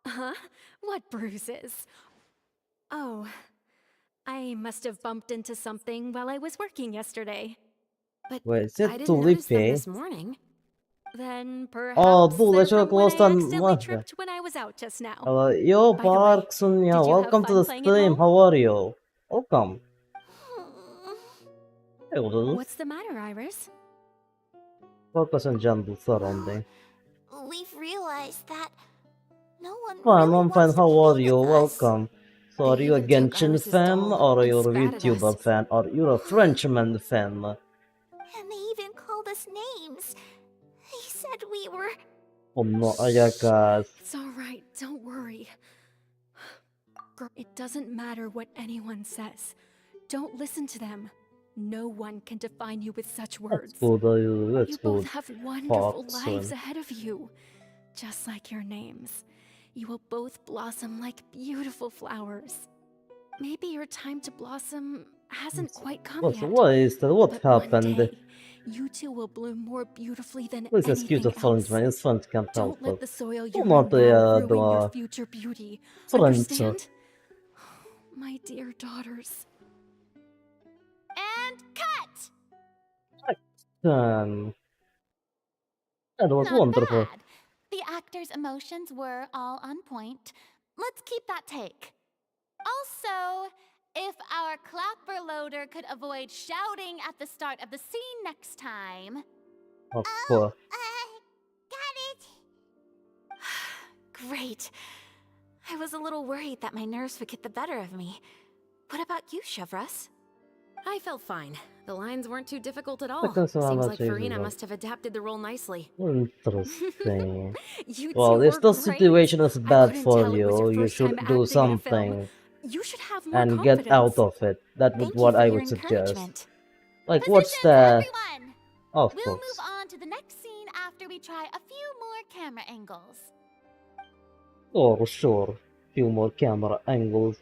Huh? What bruises? Oh, I must have bumped into something while I was working yesterday. But Wait, is I it didn't notice them tulip? this morning. Then perhaps Du they're kör from when I kostan accidentally Marta. tripped when I was out just now. Yo, By the way, Park Sonia, did you have welcome to fun the playing at stream. home? How are you? Welcome. Hey, What's the matter, Iris? Focus on jungle surrounding. We've realized that no one Fine, really I'm fine. wants to How play are you? with us. Welcome. So, are They you a even took Genshin Iris's fan, doll or are and you a spat at VTuber us. fan, or you're a Frenchman fan? And they even called us names. He said we were... Oh no, Ayaka. It's all right. Don't worry. Girl, it doesn't matter what anyone says. Don't listen to them. No one can define you with such words. That's good. That's You good. both have wonderful Park lives Sun. ahead of you. Just like your names. You will both blossom like beautiful flowers. Maybe your time to blossom hasn't quite come yet. What is that? What But one happened? day, you two will bloom more beautifully than Please excuse anything the French else. man. It's French can't help Don't let it. the soil Do you're not in now ruin the your future beauty. French. Understand? My dear daughters. And cut! That was Not wonderful. bad. The actors' emotions were all on point. Let's keep that take. Also, if our clapper loader could avoid shouting at the start of the scene next time. Of course. Got it. Great. I was a little worried that my nerves would get the better of me. What about you, Chevres? I felt fine. The lines weren't too difficult at all. Because I'm Seems not like easy, Farina though. must have adapted the role nicely. Interesting. You Well, two if were the great. situation is I bad couldn't for tell it was your you, you first time should do acting in a film. something You should have more and confidence. get out of it. That would Thank you what for I your would suggest. encouragement. Like, what's Positions, the... everyone! Of We'll course. move on to the next scene after we try a few more camera angles. Oh, sure. Few more camera angles.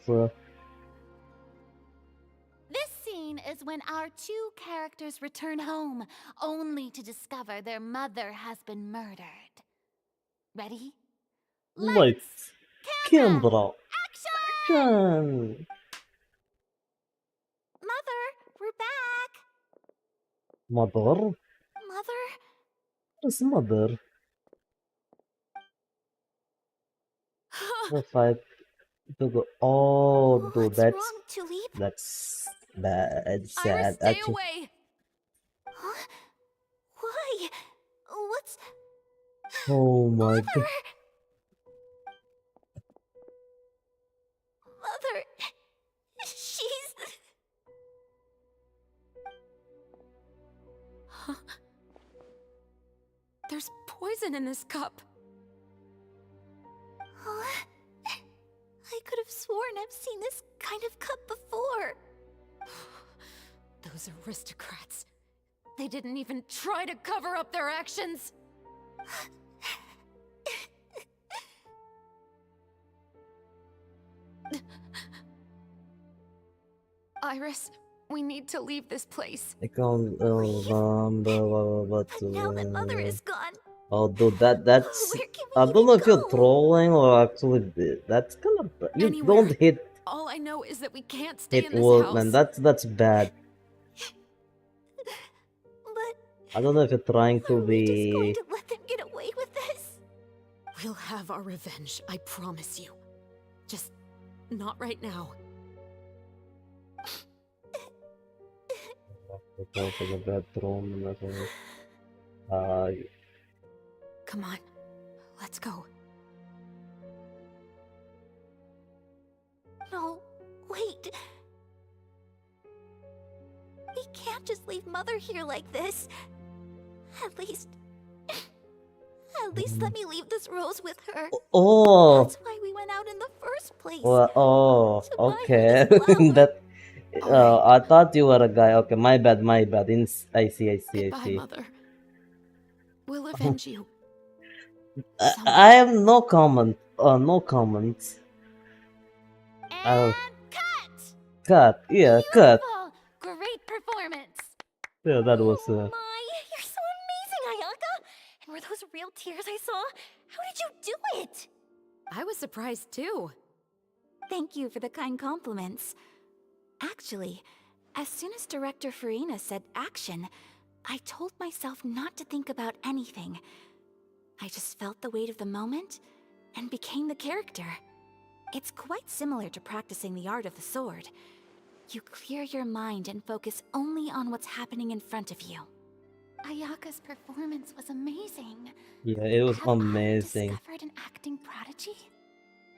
This scene is when our two characters return home, only to discover their mother has been murdered. Ready? Lights. Camera. Action! Mother, we're back. Mother? Mother? Where's mother? If I to go, oh, dude, What's wrong, Tulip? that's bad, Iris, sad. stay Actually, away! Huh? Why? What's... oh my god. Mother! Mother... She's... Huh? There's poison in this cup. Huh? I could have sworn I've seen this kind of cup before. Those aristocrats. They didn't even try to cover up their actions. Iris, we need to leave this place. I can't remember what. Now that Mother is gone, Oh, dude, that's. where can we I don't know if you're go? trolling or actually. That's kind of. You Anywhere. don't hit All I know is that we can't stay in this wood, house. man. That's bad. But I don't know if you're trying to are we just going be. to let them get away with this? We'll have our revenge, I promise you. Just not right now. Go to the bedroom and everything. Come on, let's go. No, wait. We can't just leave Mother here like this. At least let me leave this rose with her. Oh. That's why we went out in the first place. Well, oh, To buy her okay. this love. That. I thought you were a guy. Okay, my bad, my bad. I see. Goodbye, Mother. We'll avenge you. I have no comment. No comments. And Cut. Yeah, cut. beautiful, great performance. Yeah, that was. My, you're so amazing, Ayaka. And were those real tears I saw? How did you do it? I was surprised too. Thank you for the kind compliments. Actually, as soon as Director Farina said action, I told myself not to think about anything. I just felt the weight of the moment and became the character. It's quite similar to practicing the art of the sword. You clear your mind and focus only on what's happening in front of you. Ayaka's performance was amazing. Yeah, it was Have amazing. I discovered an acting prodigy?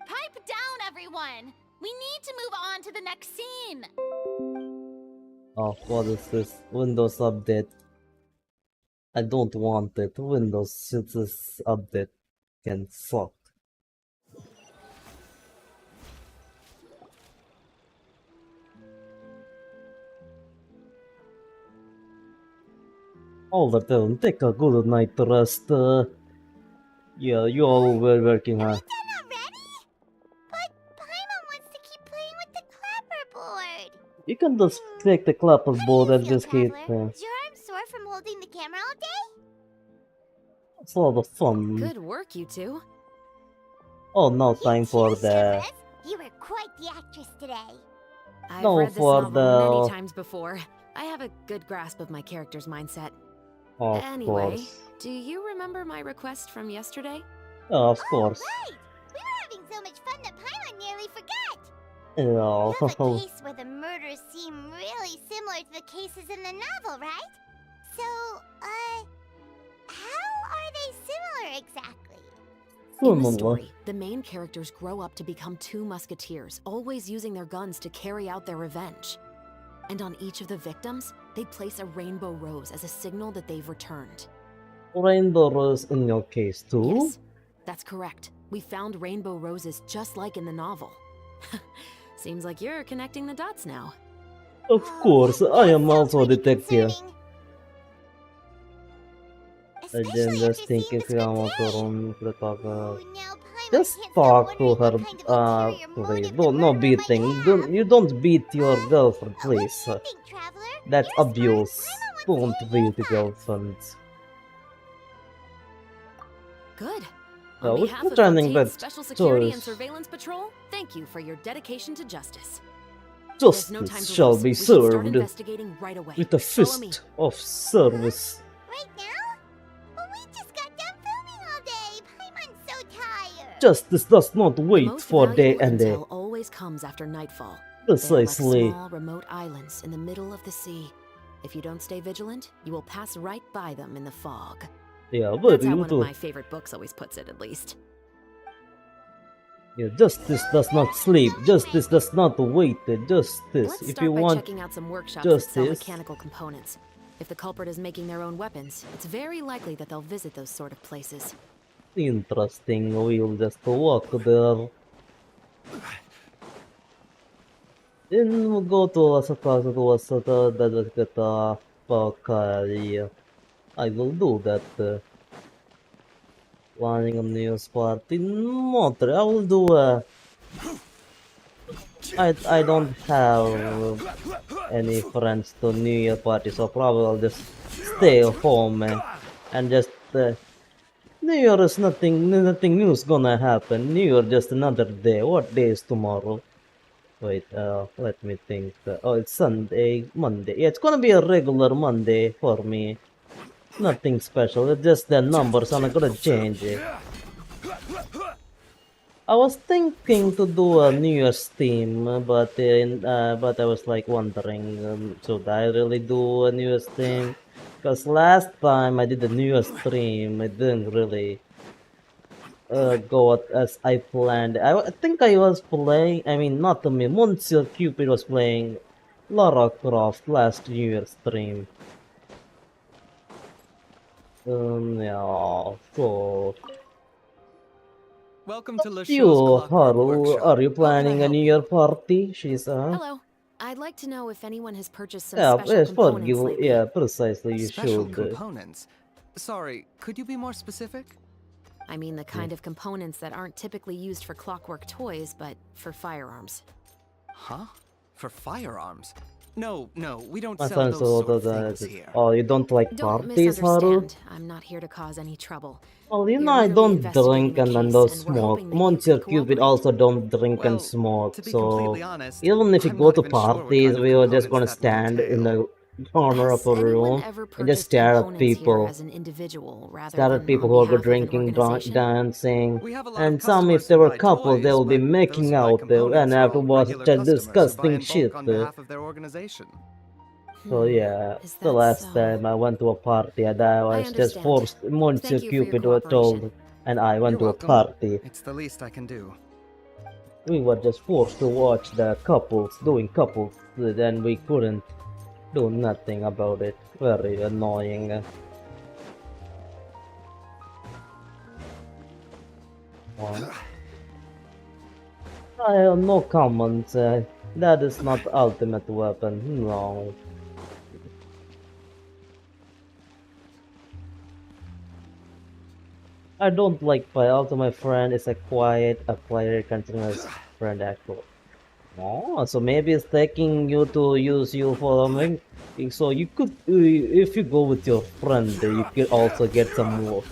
Pipe down, everyone! We need to move on to the next scene! Oh, what is this? Windows update. I don't want it. Windows this update can suck. All the time, take a good night rest. Yeah, you all were working hard. Done already? But Paimon wants to keep playing with the clapperboard. You can just take the clapperboard and Feel, just hit. Traveler? Is your arm sore from holding the camera all day? It's a lot of fun. Good work, you two. Oh, no time for You the. were quite the actress today. I've No, read this for novel the- many times before. I have a good grasp of my character's mindset. Of Anyway, course. do you remember my request from yesterday? Of course. Right! We were having so much fun that Paimon nearly forgot. Yeah. You have a case where the murders seem really similar to the cases in the novel, right? So, how are they similar exactly? In the Similar. story, the main characters grow up to become two musketeers, always using their guns to carry out their revenge. And on each of the victims, they place a rainbow rose as a signal that they've returned. Rainbow rose in your case too? Yes, that's correct. We found rainbow roses just like in the novel. Seems like you're connecting the dots now. Of course, I am also a detective. I didn't just think if you want to run the talk. Just talk to her. Please. No beating. You don't beat your girlfriend, please. That's abuse. Don't beat the girlfriend. Good. Yeah, On we're behalf of turning Fontaine's back Special Security and towards- Surveillance Patrol, thank you for your dedication to justice. Justice There's no time to shall lose. be We should start served investigating right away. with a Follow me. fist of service. Right now? Well, we just got done filming all day. Paimon's so tired. Justice does not wait Most for day valuable and day. intel always comes after nightfall. Precisely. They are like small, remote islands in the middle of the sea. If you don't stay vigilant, you will pass right by them in the fog. Yeah, That's how one of my favorite books always puts it, at least. Yeah, justice does not sleep. Justice does not wait. Justice. Let's If start you by want checking out some workshops that sell justice, mechanical components. If the culprit is making their own weapons, it's very likely that they'll visit those sort of places. interesting. We'll just walk there. Then we'll go to the I will do that. Planning a New Year's party. Not. I will do. I don't have any friends to New Year party, so probably I'll just stay home and just. New Year is nothing new is gonna happen. New Year just another day. What day is tomorrow? Wait, let me think. Oh, it's Sunday, Monday. Yeah, it's gonna be a regular Monday for me. Nothing special. It's just the numbers are not gonna change. I was thinking to do a New Year's theme, but I was like wondering, should I really do a New Year's theme? Because last time I did the New Year's stream, it didn't really go as I planned. I think I was playing, I mean, not to me, Monsieur Cupid was playing Lara Croft last New Year's stream. Yeah, so. Welcome to You, Haru, are you planning a New Year party? She's Hello. I'd like to know if anyone has purchased some yeah, special yes, for components you, lately. yeah, precisely. You Special should. components? Sorry, could you be more specific? I mean the kind of components that aren't typically used for clockwork toys, but for firearms. Huh? For firearms? No, we don't My sell son those saw sort of that. things here. Oh, you don't like Don't parties, Haru? misunderstand. I'm not here to cause any trouble. Well, you We're know I merely don't investigating drink the and case, don't and we're smoke. hoping that you Monsieur can Cupid cooperate. also don't drink and Well, smoke, to be so completely honest, even if you I'm go not to even sure what parties, kind of we are just gonna components that would stand in entail. the corner Has of a anyone room ever and just purchased stare at components here people. as an individual rather Stare than at people on who are behalf of an drinking, organization? dancing, We have a lot and of some, if customers they who were buy couples, they toys, will be but making those who buy out and components are all afterwards regular just customers who buy disgusting in shit. bulk on behalf of their organization. So yeah, Is the that last so? time I went to a party and I was just understand. forced, Monsieur Thank you for your Cupid was cooperation. told, and I went You're to a welcome. party. It's the least I can do. We were just forced to watch the couples doing couples, then we couldn't do nothing about it. Very annoying. I have no comments. That is not ultimate weapon. No. I don't like play. Also, my friend is a player considering his friend actually. Oh, so maybe it's taking you to use you for a thing. So you could, if you go with your friend, you could also get some more.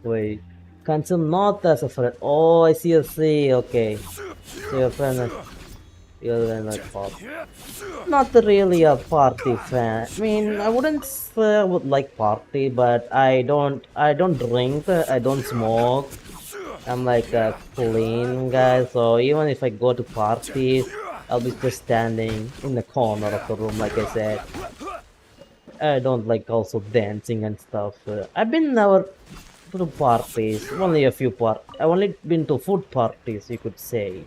Wait, cancel not as a friend. Oh, I see. Okay, so your friend, you're in a party. Not really a party fan. I mean, I wouldn't say I would like party, but I don't drink. I don't smoke. I'm like a clean guy, so even if I go to parties, I'll be just standing in the corner of the room, like I said. I don't like also dancing and stuff. I've been never to parties, only a few I've only been to food parties, you could say.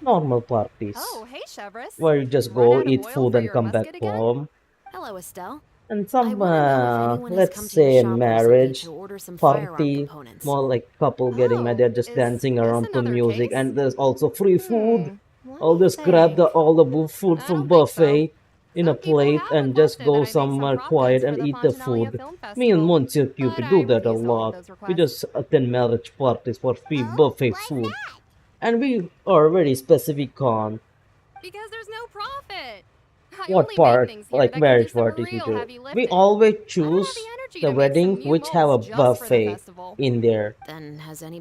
Normal parties. Oh, hey, Chevrolet. Where you just go eat food and come back home. Hello, Estelle. And some, let's say, marriage party, more like couple getting married, they're just dancing around to music, and there's also free food. I'll just grab all the food from buffet in a plate and just go somewhere quiet and eat the food. Me and Monsieur Cupid do that a lot. We just attend marriage parties for free buffet food. And we are very specific on Because there's no profit. what part, like marriage parties we do. We always choose the wedding which have a buffet in their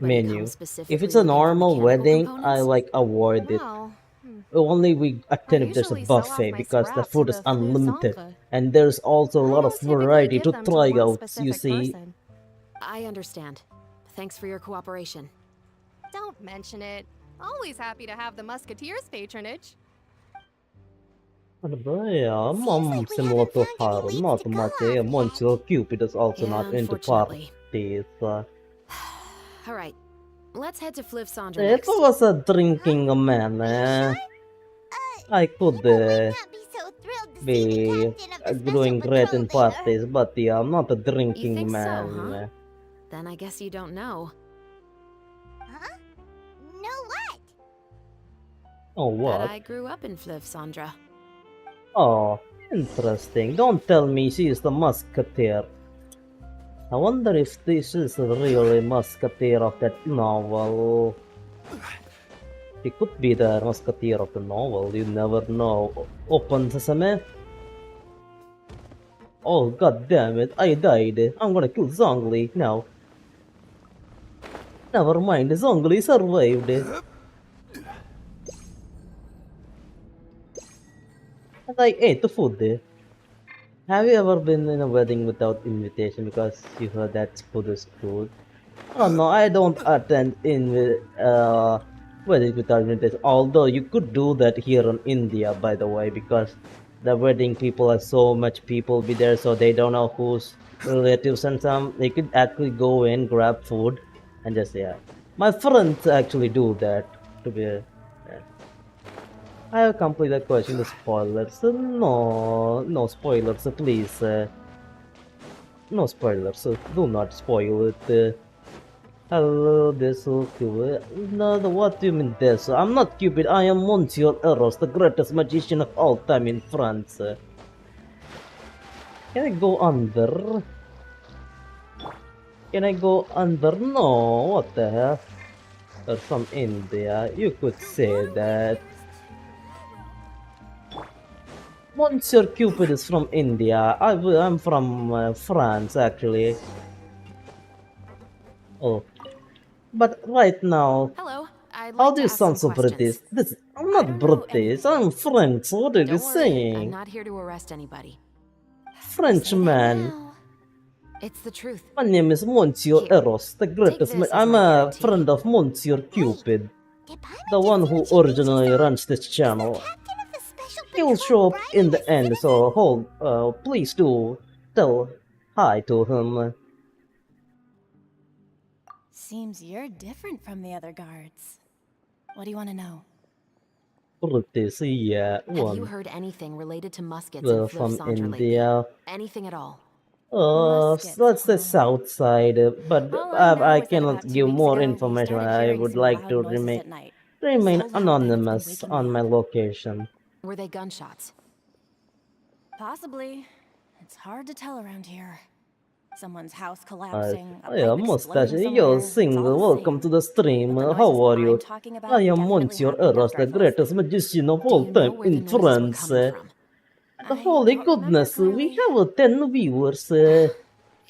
menu. If it's a normal wedding, I like avoid it. Only we attend if there's a buffet because the food is unlimited and there's also a lot of variety to try out, you see. I understand. Thanks for your cooperation. Don't mention it. Always happy to have the Musketeers' patronage. Yeah, Mom similar to her, not much. Yeah, Monsieur Cupid is also Yeah, not into unfortunately. parties. Alright, let's head to Flivsandra It next. was a drinking man. I could be doing great in parties, but yeah, I'm not a You drinking think so, man. huh? Then I guess you don't know. Huh? No what? Oh, That what? I grew up in Flivsandra. Oh, interesting. Don't tell me she is the musketeer. I wonder if this is really musketeer of that novel. He could be the musketeer of the novel, you never know. Open sesame. Oh, god damn it, I died. I'm gonna kill Zhongli now. Never mind, Zhongli survived. And I ate the food. Have you ever been in a wedding without invitation because you heard that food is good? Oh no, I don't attend weddings without invitation. Although you could do that here in India, by the way, because the wedding people are so much people be there, so they don't know whose relatives and some. They could actually go in, grab food, and just yeah. My friends actually do that. To be, I have completed question the spoilers. No spoilers, please. No spoilers. Do not spoil it. Hello, this is Cupid. No, what do you mean this? I'm not Cupid, I am Monsieur Eros, the greatest magician of all time in France. Can I go under? Can I go under? No, what the hell? They're from India, you could say that. Monsieur Cupid is from India, I'm from France actually. Oh. But right now, Hello, I'd how like do to you ask sound some so British? questions. I'm not British, I'm French. What are you Don't worry, saying? I'm not here to arrest anybody. Frenchman. It's the truth. My name is Monsieur Here, Eros, the greatest. this as I'm my a guarantee. friend of Monsieur Cupid, the one who originally runs this channel. He'll show up in the end, so please do tell hi to him. Seems you're different from the other guards. What do you want to know? British, yeah, Have you one. heard anything related to Muskets Well, and from Flivsandra lately? India. Anything at all? That's the south side, but All I know I is that cannot about 2 give weeks more ago, we information. started I hearing would some like loud to noises at night. remain So loud that it's been anonymous waking me on my up. location. Were they gunshots? Possibly. It's hard to tell around here. Someone's house collapsing, a Yeah, pipe mustache, exploding you're somewhere. It's all single. the Welcome same. to the stream. But the How noises are you? I'm talking about I am definitely Monsieur happened Eros, after the I fell asleep. greatest magician of Do all you know time where the in noises were France. coming from? The holy don't remember goodness, we clearly. have 10 viewers.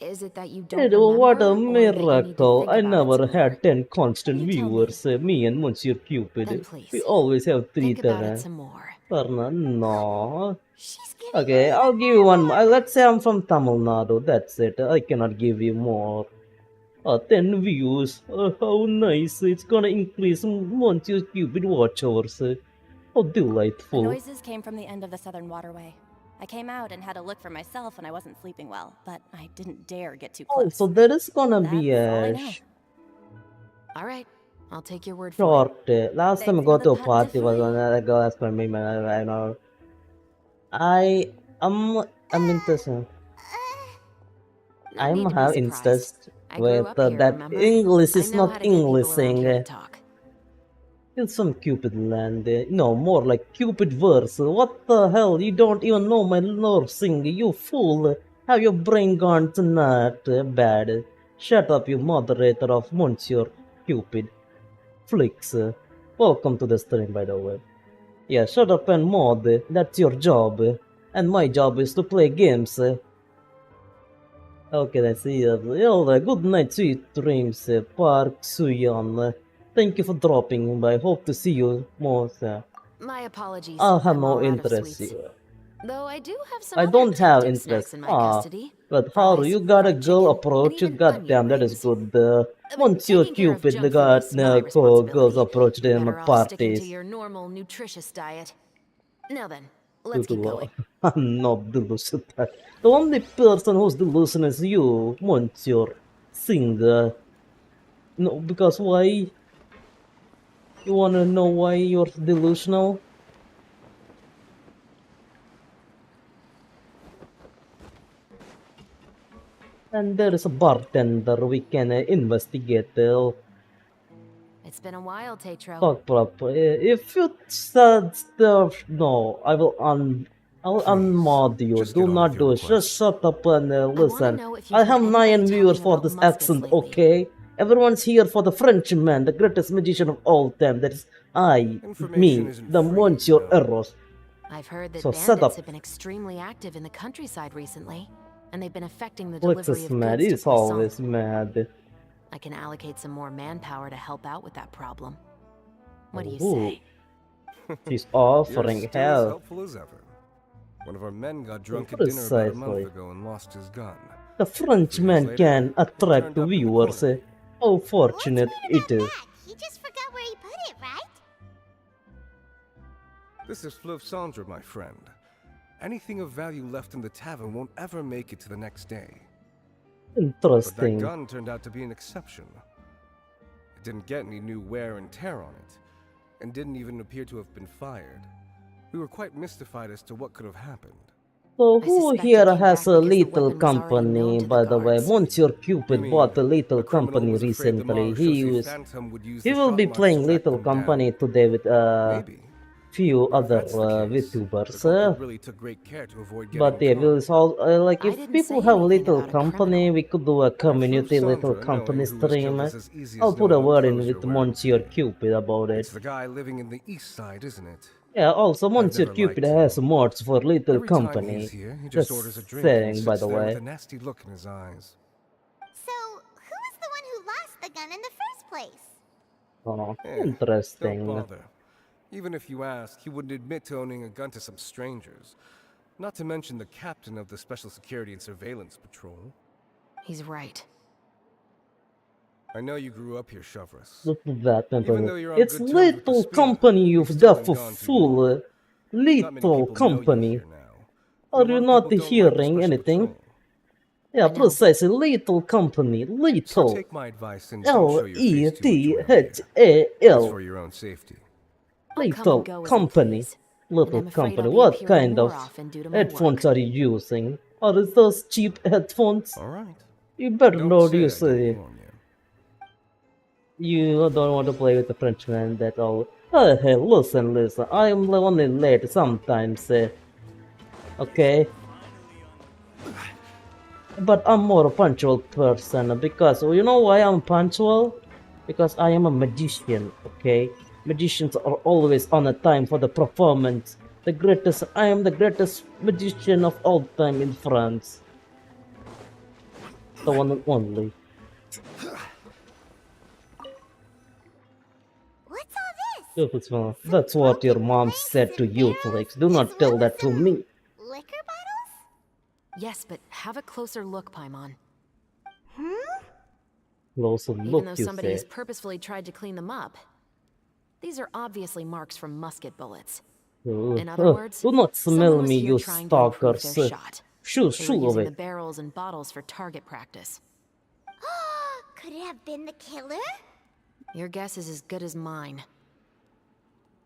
Is it that you don't What a remember, or that you need to miracle. think I about it never some more? had 10 constant You tell me. viewers, me and Monsieur Then Cupid. please, We always have 3 think about it 10. some more. No. She's giving Okay, you I'll even give you one more. more. Let's say I'm from Tamil Nadu, that's it. I cannot give you more. 10 views. How nice. It's gonna increase Monsieur Cupid watch hours. How The delightful. noises came from the end of the southern waterway. I came out and had a look for myself when I wasn't sleeping well, but I didn't dare get too Oh, close. so there is gonna be That's all I a know. All right, I'll take your word for short. Last time I Thanks go for to a the party was patois. another girl asked for me, man. I know. I'm interested. it. No I'm need to have be surprised. incest I grew with up here, that remember? English I is know not how to get people around Englishing. here to talk. It's some Cupid land. No, more like Cupid verse. What the hell? You don't even know my nursing. You fool. Have your brain gone to not bad? Shut up, you moderator of Monsieur Cupid. Flicks. Welcome to the stream, by the way. Yeah, shut up and mod. That's your job. And my job is to play games. Okay, let's see. Good night, sweet dreams, Park Suyon. Thank you for dropping by. Hope to see you more. My apologies. I'll have I'm no all out of interest sweets. here. Though I do have some I other don't have tempting interest. snacks in my custody. But how Fries, you got a fried girl chicken, approach you? and even Goddamn, that is onion good. But Once you're taking care of Cupid, junk the food god is my girls responsibility. approach them Better at off sticking to parties. your normal nutritious diet. Now then, Due let's keep to going. I'm not delusional. The only person who's delusional is you, Monsieur Singer. No, because why? You wanna know why you're delusional? And there is a bartender we can investigate. It's been a while, Tetro. Talk proper. If you said stuff, no, I'll unmod you. Do not do it. Just shut up and listen. I have 9 viewers for this accent, okay? Everyone's here for the Frenchman, the greatest magician of all time. That is me, the Monsieur Eros. I've heard that So shut bandits up. have been extremely active in the countryside recently, and they've been affecting the Lex delivery is of mad. goods He's to Poisson. always mad. I can allocate some more manpower to help out with that problem. What do you Ooh. say? She's offering You're still as help. helpful as ever. One of our men got drunk at dinner about a month ago and lost his gun. The Frenchman can attract viewers. How fortunate it is. He just forgot where he put it, right? This is Fleuve Cendre, my friend. Anything of value left in the tavern won't ever make it to the next day. Interesting. But that gun turned out to be an exception. It didn't get any new wear and tear on it, and didn't even appear to have been fired. We were quite mystified as to what could have happened. So who here has a little company, by the way? Monsieur Cupid bought a little company recently. He will be playing little company today with few other VTubers. But yeah, it's all, like if people have little company, we could do a community little company stream. I'll put a word in with Monsieur Cupid about it. It's the guy living in the east side, isn't it? Yeah, also Monsieur Cupid has mods for little company. Here, he Just orders a drink saying, by sits the there way. with a nasty look in his eyes. So, who was the one who lost the gun in the first place? Oh, Don't interesting. bother. Even if you ask, he wouldn't admit to owning a gun to some strangers. Not to mention the captain of the Special Security and Surveillance Patrol. He's right. I know you grew up here, Chevres. Look at that, Even though you're on it's good terms with the little Spear, company you've still got haven't for gone too full. Little company. Are you not hearing anything? Yeah, precisely. Little company. So Little. take my advice and don't show your face too much around here. It's L-E-T-H-A-L. for your own safety. Little company. Little company. What kind of headphones are you using? Are those cheap headphones? Alright. You better Don't not say I use didn't it. warn you. You don't want to play with the Frenchman, that's all. Oh, hey, listen, I am only late sometimes, okay? But I'm more a punctual person, because, you know why I'm punctual? Because I am a magician, okay? Magicians are always on a time for the performance. I am the greatest magician of all time in France. The one and only. That's what your mom said to you, Flix. Do not tell that to me. Liquor bottles? Yes, but have a closer look, Paimon. Closer Even look, though you somebody say. has purposefully tried to clean them up. These are obviously marks from musket bullets. In other words, do not smell someone was me, here you trying to improve stalkers. their shot. Shoo, They were shoo using away. the barrels and bottles for target practice. Could it have been the killer? Your guess is as good as mine.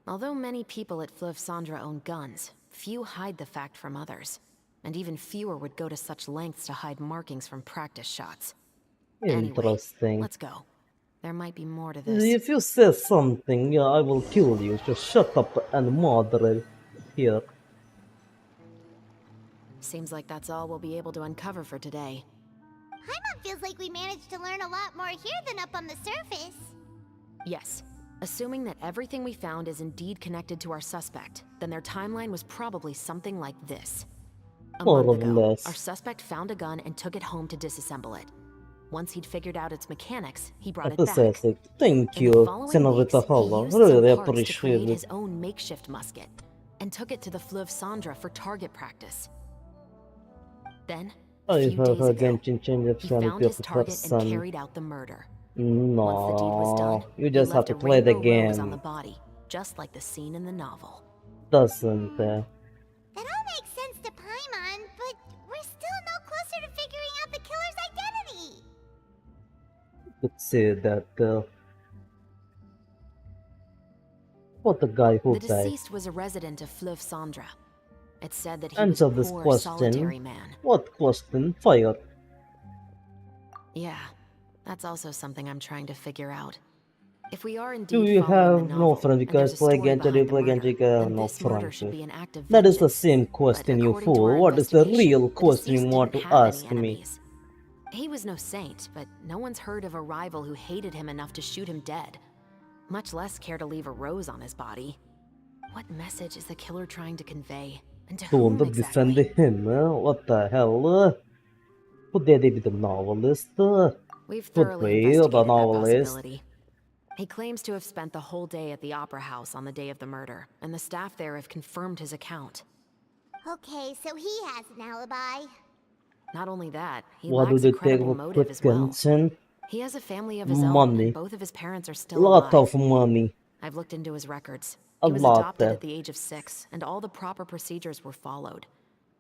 Although many people at Fleuve Cendre own guns, few hide the fact from others. And even fewer would go to such lengths to hide markings from practice shots. Interesting. Anyway, let's go. There might be more to this. If you say something, yeah, I will kill you. Just shut up and moderate here. Seems like that's all we'll be able to uncover for today. Paimon feels like we managed to learn a lot more here than up on the surface. Yes. Assuming that everything we found is indeed connected to our suspect, then their timeline was probably something like this. A More month or ago, less. our suspect found a gun and took it home to disassemble it. Once he'd figured out its mechanics, he brought it back. Pathetic. Thank In the you, following Senorita weeks, he Hollow. used some Really parts to appreciate create it. his own makeshift musket. and took it to the Fleuve Cendra for target practice. Then, I a few have days heard ago, Genshin change he the found his of target and person. carried out the murder. No, Once the deed was done, you he just have left to a play the rainbow rose on the game. body, just like the scene in the novel. Doesn't That all makes sense to Paimon, but we're still no closer to figuring out the killer's identity. could say that what the guy who The died? deceased was a resident of Fleuve Cendra. It's said that he Answer was a this poor, question. solitary man. What question? Fire. Yeah, that's also something I'm trying to figure out. If we are Do indeed you following the have no novel, friend? and Because there's a play story Genshin, you behind the play murder, Genshin, then no this murder friend. should be an act of That is the vengeance. same question, you according to fool. our What is the investigation, real the question you deceased want to didn't have ask any me? enemies. He was no saint, but no one's heard of a rival who hated him enough to shoot him dead. Much less care to leave a rose on his body. What message is the killer trying to convey? And to whom Don't defend exactly? him, what the hell? Who did it with the novelist? We've Good thoroughly way, the investigated that novelist. possibility. He claims to have spent the whole day at the Opera House on the day of the murder, and the staff there have confirmed his account. Okay, so he has an alibi. Not only that, he What do lacks they a take credible with motive as well. Genshin? He has a family of his own, Money. and both of his parents are still Lot alive. of money. I've looked into his records. A He was lot. adopted at the age of 6, and all the proper procedures were followed.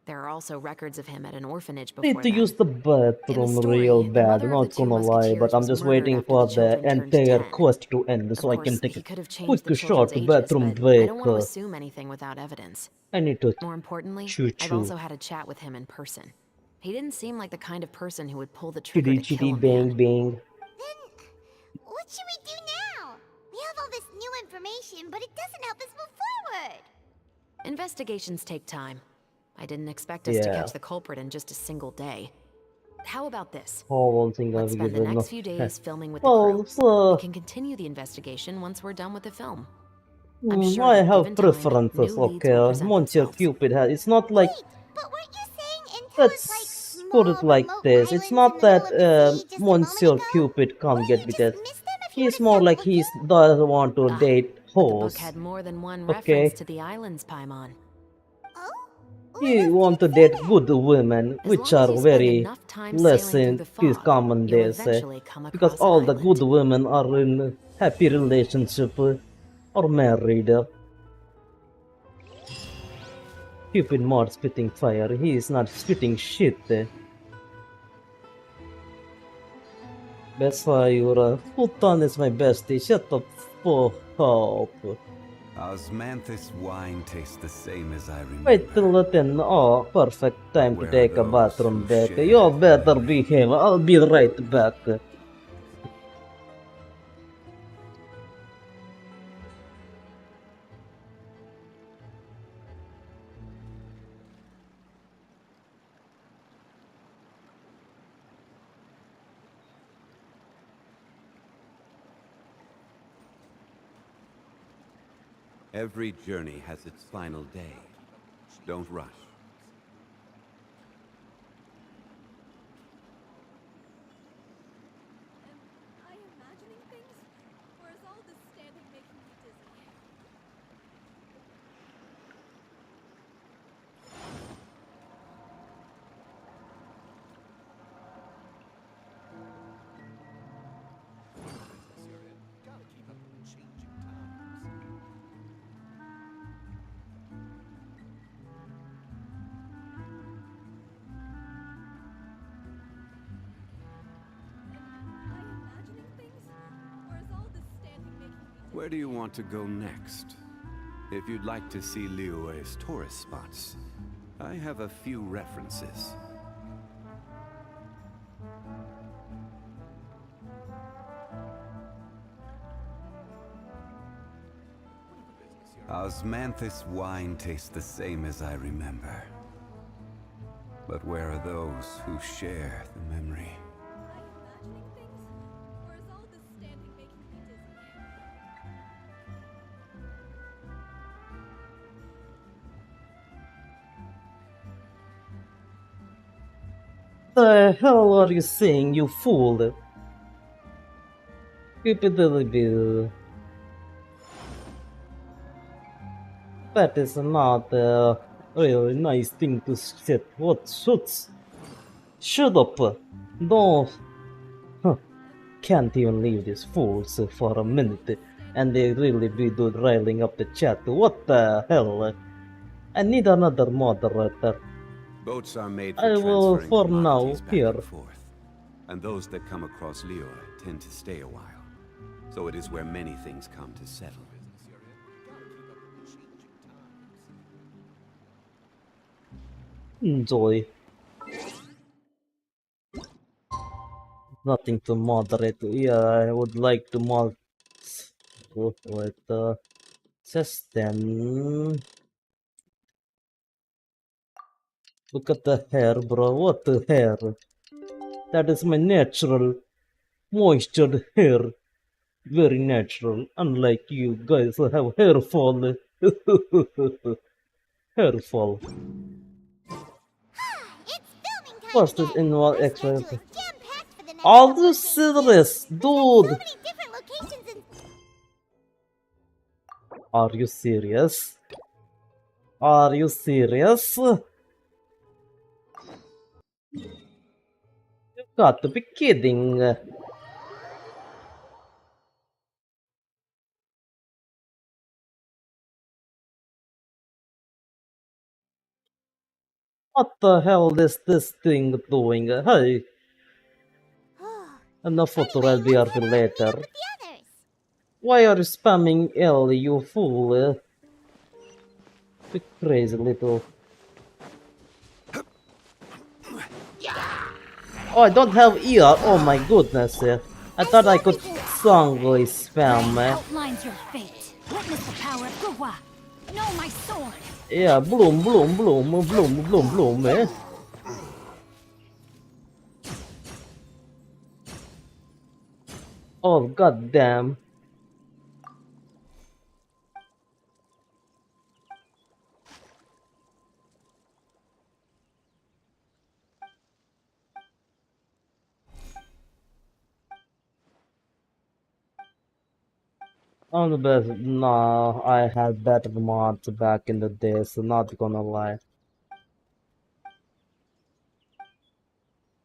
There are also records of him at an orphanage before Need to then. use the bathroom real bad, not gonna lie, but I'm just waiting for the entire quest to end so I can take a quick short bathroom break. I don't want to assume anything without evidence. I need to More importantly, I've choo-choo. also had a chat with him in person. He didn't seem like the kind of person who would pull the trigger Chitty to kill chitty a bang man. bang. What should we do now? We have all this new information, but it doesn't help us move forward. Investigations take time. I didn't expect us to Yeah. catch the culprit in just a single day. How about this? Oh, one thing Let's I've spend the given next up. few days filming with the Well, crew. so, We can continue the investigation once we're done with the film. I'm I sure that have given time, preferences, new leads will okay? present Monsieur themselves. Cupid has. It's not like. But weren't you saying Intel Let's is like put it small, like remote this. It's islands not in the that middle of the sea just a moment Monsieur ago? Cupid can't get because Miss them if you he's would've more said like he doesn't want to date But the book hoes. had more than one Okay. reference to the islands, Paimon. He want to date good women, As which long as are you spend very enough time less sailing in through the his fog, common you'll days. eventually come Because across all an the island. good women are in happy relationship or married. Cupid more spitting fire. He is not spitting shit. Best fire. Futon is my bestie. Shut the fuck up. Osmanthus wine tastes the same as I remember. Wait till the 10. Oh, perfect time to Where are take a those bathroom who break. share You better behave. I'll be right back. Every journey has its final day. Don't rush. Am I imagining things? Or is all this standing making me dizzy? Where do you want to go next? If you'd like to see Liyue's tourist spots, I have a few references. Osmanthus wine tastes the same as I remember. But where are those who share the memory? The hell are you saying, you fool? Keep it a little bit. That is not a really nice thing to say. What shoots? Shut up! No, huh. Can't even leave these fools for a minute, and they really be riling up the chat. What the hell? I need another moderator. Boats are made for I will, transferring for now, commodities back here. and forth. And those that come across Lior tend to stay a while. So it is where many things come to settle. Enjoy. Nothing to moderate. Yeah, I would like to mod. Wait, just then. Look at the hair, bro. What the hair? That is my natural, moistured hair. Very natural. Unlike you guys who have hair fall. Hair fall. First is involve extra. All the serious, dude. Are you serious? Are you serious? You got to be kidding. What the hell is this thing doing? Hey. Enough for BRB later. Why are you spamming L, you fool? You crazy little. Oh, I don't have ear. Oh my goodness. I thought I could strongly spam. Outlines your fate. Witness the power of Gurwa. Know my sword. Yeah, bloom, bloom, bloom, bloom, bloom, bloom, eh? Oh, goddamn. I'm the best. No, I had better mods back in the day, so not gonna lie.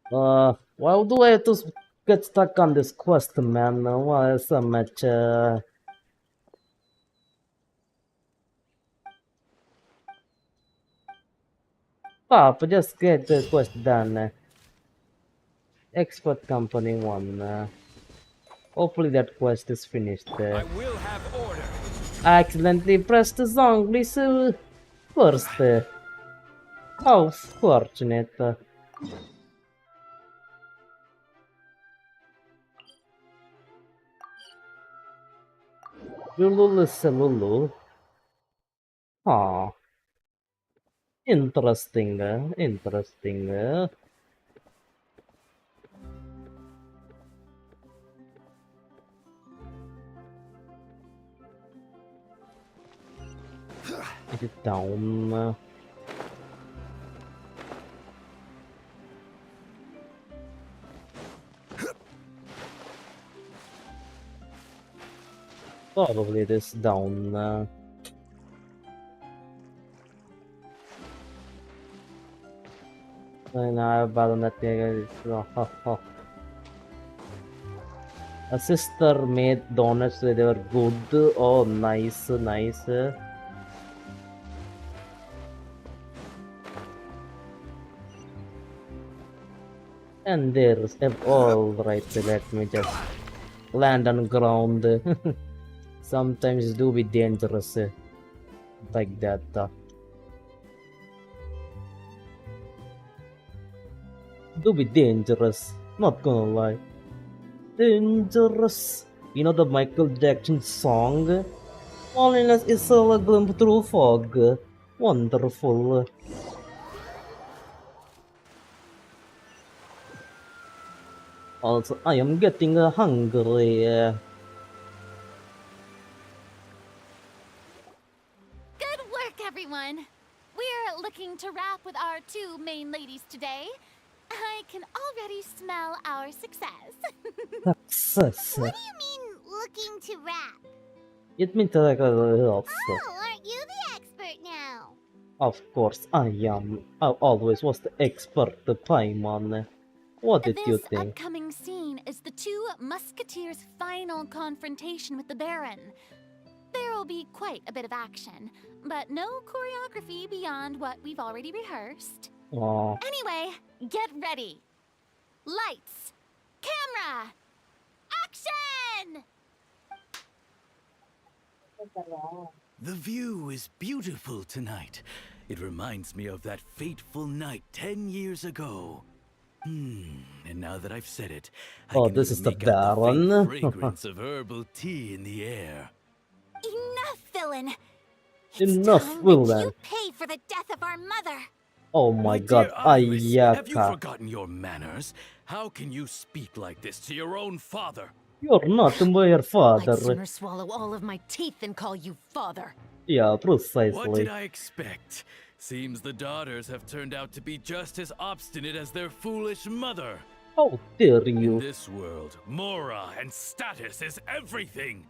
Why do I have to get stuck on this quest, man? Why so much, Stop, just get the quest done. Expert Company 1. Hopefully that quest is finished. I will have order. I accidentally pressed the zombies first. How fortunate. Lulu is a Lulu. Huh. Interesting. Interesting. Is it down? Probably it is down. And I about that. A sister made donuts, they were good. Oh, nice, nice. And there's all right. Let me just land on ground. Sometimes do be dangerous like that. Do be dangerous. Not gonna lie. Dangerous. You know the Michael Jackson song? Loneliness is a glimpse through fog. Wonderful. Also, I am getting hungry. Good work, everyone. We're looking to wrap with our two main ladies today. I can already smell our success. Success. What do you mean, looking to rap? It means like a Oh, aren't you the expert Of course I am. I always was the expert, the Paimon. What did you This think? upcoming scene is the two Musketeers' final confrontation with the Baron. There will be quite a bit of action, but no choreography beyond what we've already rehearsed. Oh. Anyway, get ready. Lights, camera, action! The view is beautiful tonight. It reminds me of that fateful night 10 years ago. And now that I've said it, I Oh, can this even is the make out the faint Baron. fragrance of herbal tea in the air. Enough, villain! Enough, Time that villain. you pay for the death of our mother! Oh my Dear god, Iris, have you Ayaka. forgotten your manners? How can you speak like this to your own father? You're not my I'd father. sooner swallow all of my teeth than call you father. Yeah, What precisely. did I expect? Seems the daughters have turned out to be just as obstinate as their foolish mother. How dare In you? this world, Mora and status is everything.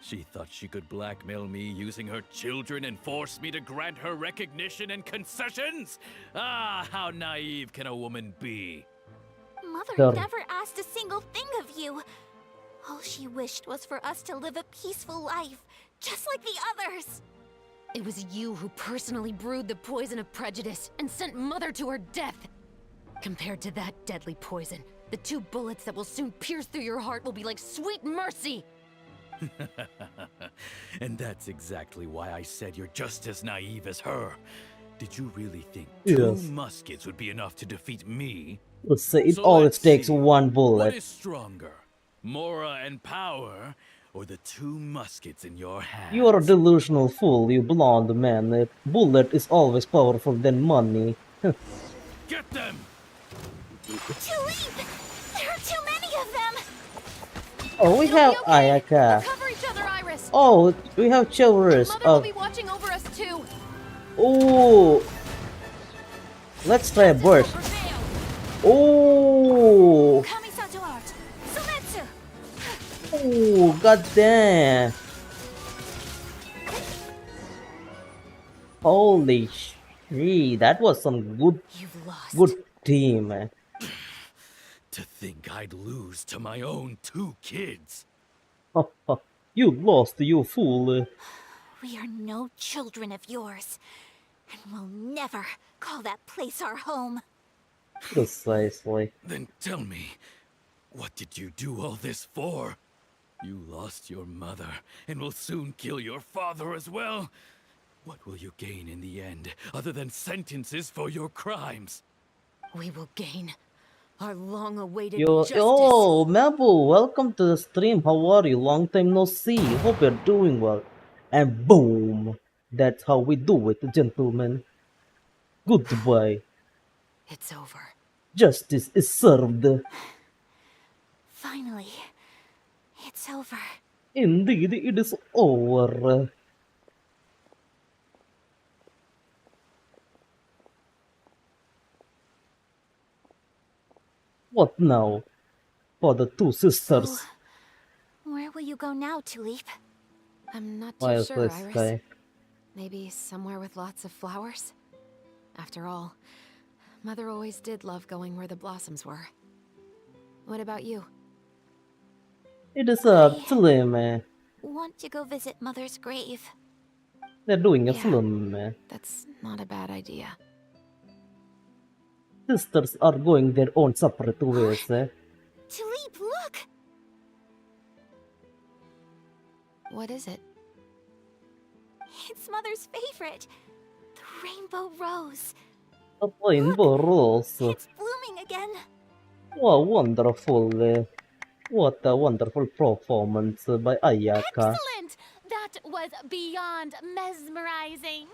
She thought she could blackmail me using her children and force me to grant her recognition and concessions? Ah, how naive can a woman be? Mother Sure. never asked a single thing of you. All she wished was for us to live a peaceful life, just like the others. It was you who personally brewed the poison of prejudice and sent Mother to her death. Compared to that deadly poison, the 2 bullets that will soon pierce through your heart will be like sweet mercy. And that's exactly why I said you're just as naive as her. Did you really think Yes. 2 muskets would be enough to defeat me? Let's say it So always let's takes see. one What bullet. is stronger, Mora and power, or the 2 muskets in your hand? You are a delusional fool, you blonde man. A bullet is always powerful than money. Get them! Tulip! There are too many of them! Oh, we have Ayaka. Cover each other, Iris. Oh, we have Chorus. Mother will be watching over us too. Oh, let's try a burst. Oh, Kamisato art! Sumetsu! oh, god damn. Holy shit, that was some good team, man. To think I'd lose to my own 2 kids. You lost, you fool. We are no children of yours, and will never call that place our home. Precisely. Then tell me, what did you do all this for? You lost your mother, and will soon kill your father as well. What will you gain in the end, other than sentences for your crimes? We will gain our long-awaited Yo, justice. oh, Mabu, welcome to the stream. How are you? Long time no see. Hope you're doing well. And boom, that's how we do it, gentlemen. Goodbye. It's over. Justice is served. Finally, it's over. Indeed, it is over. What now? For the 2 sisters. Where will you go now, Tulip? I'm not Why too is sure, this Iris. guy? Maybe somewhere with lots of flowers? After all, Mother always did love going where the blossoms were. What about you? It is up to them, man. Want to go visit Mother's grave. They're doing a Yeah. film, man. That's not a bad idea. Sisters are going their own separate ways, eh? Tulip, look! What is it? It's Mother's favorite. The rainbow rose. A rainbow rose. It's blooming again. Wow, wonderful. What a wonderful performance by Ayaka. Excellent! That was beyond mesmerizing.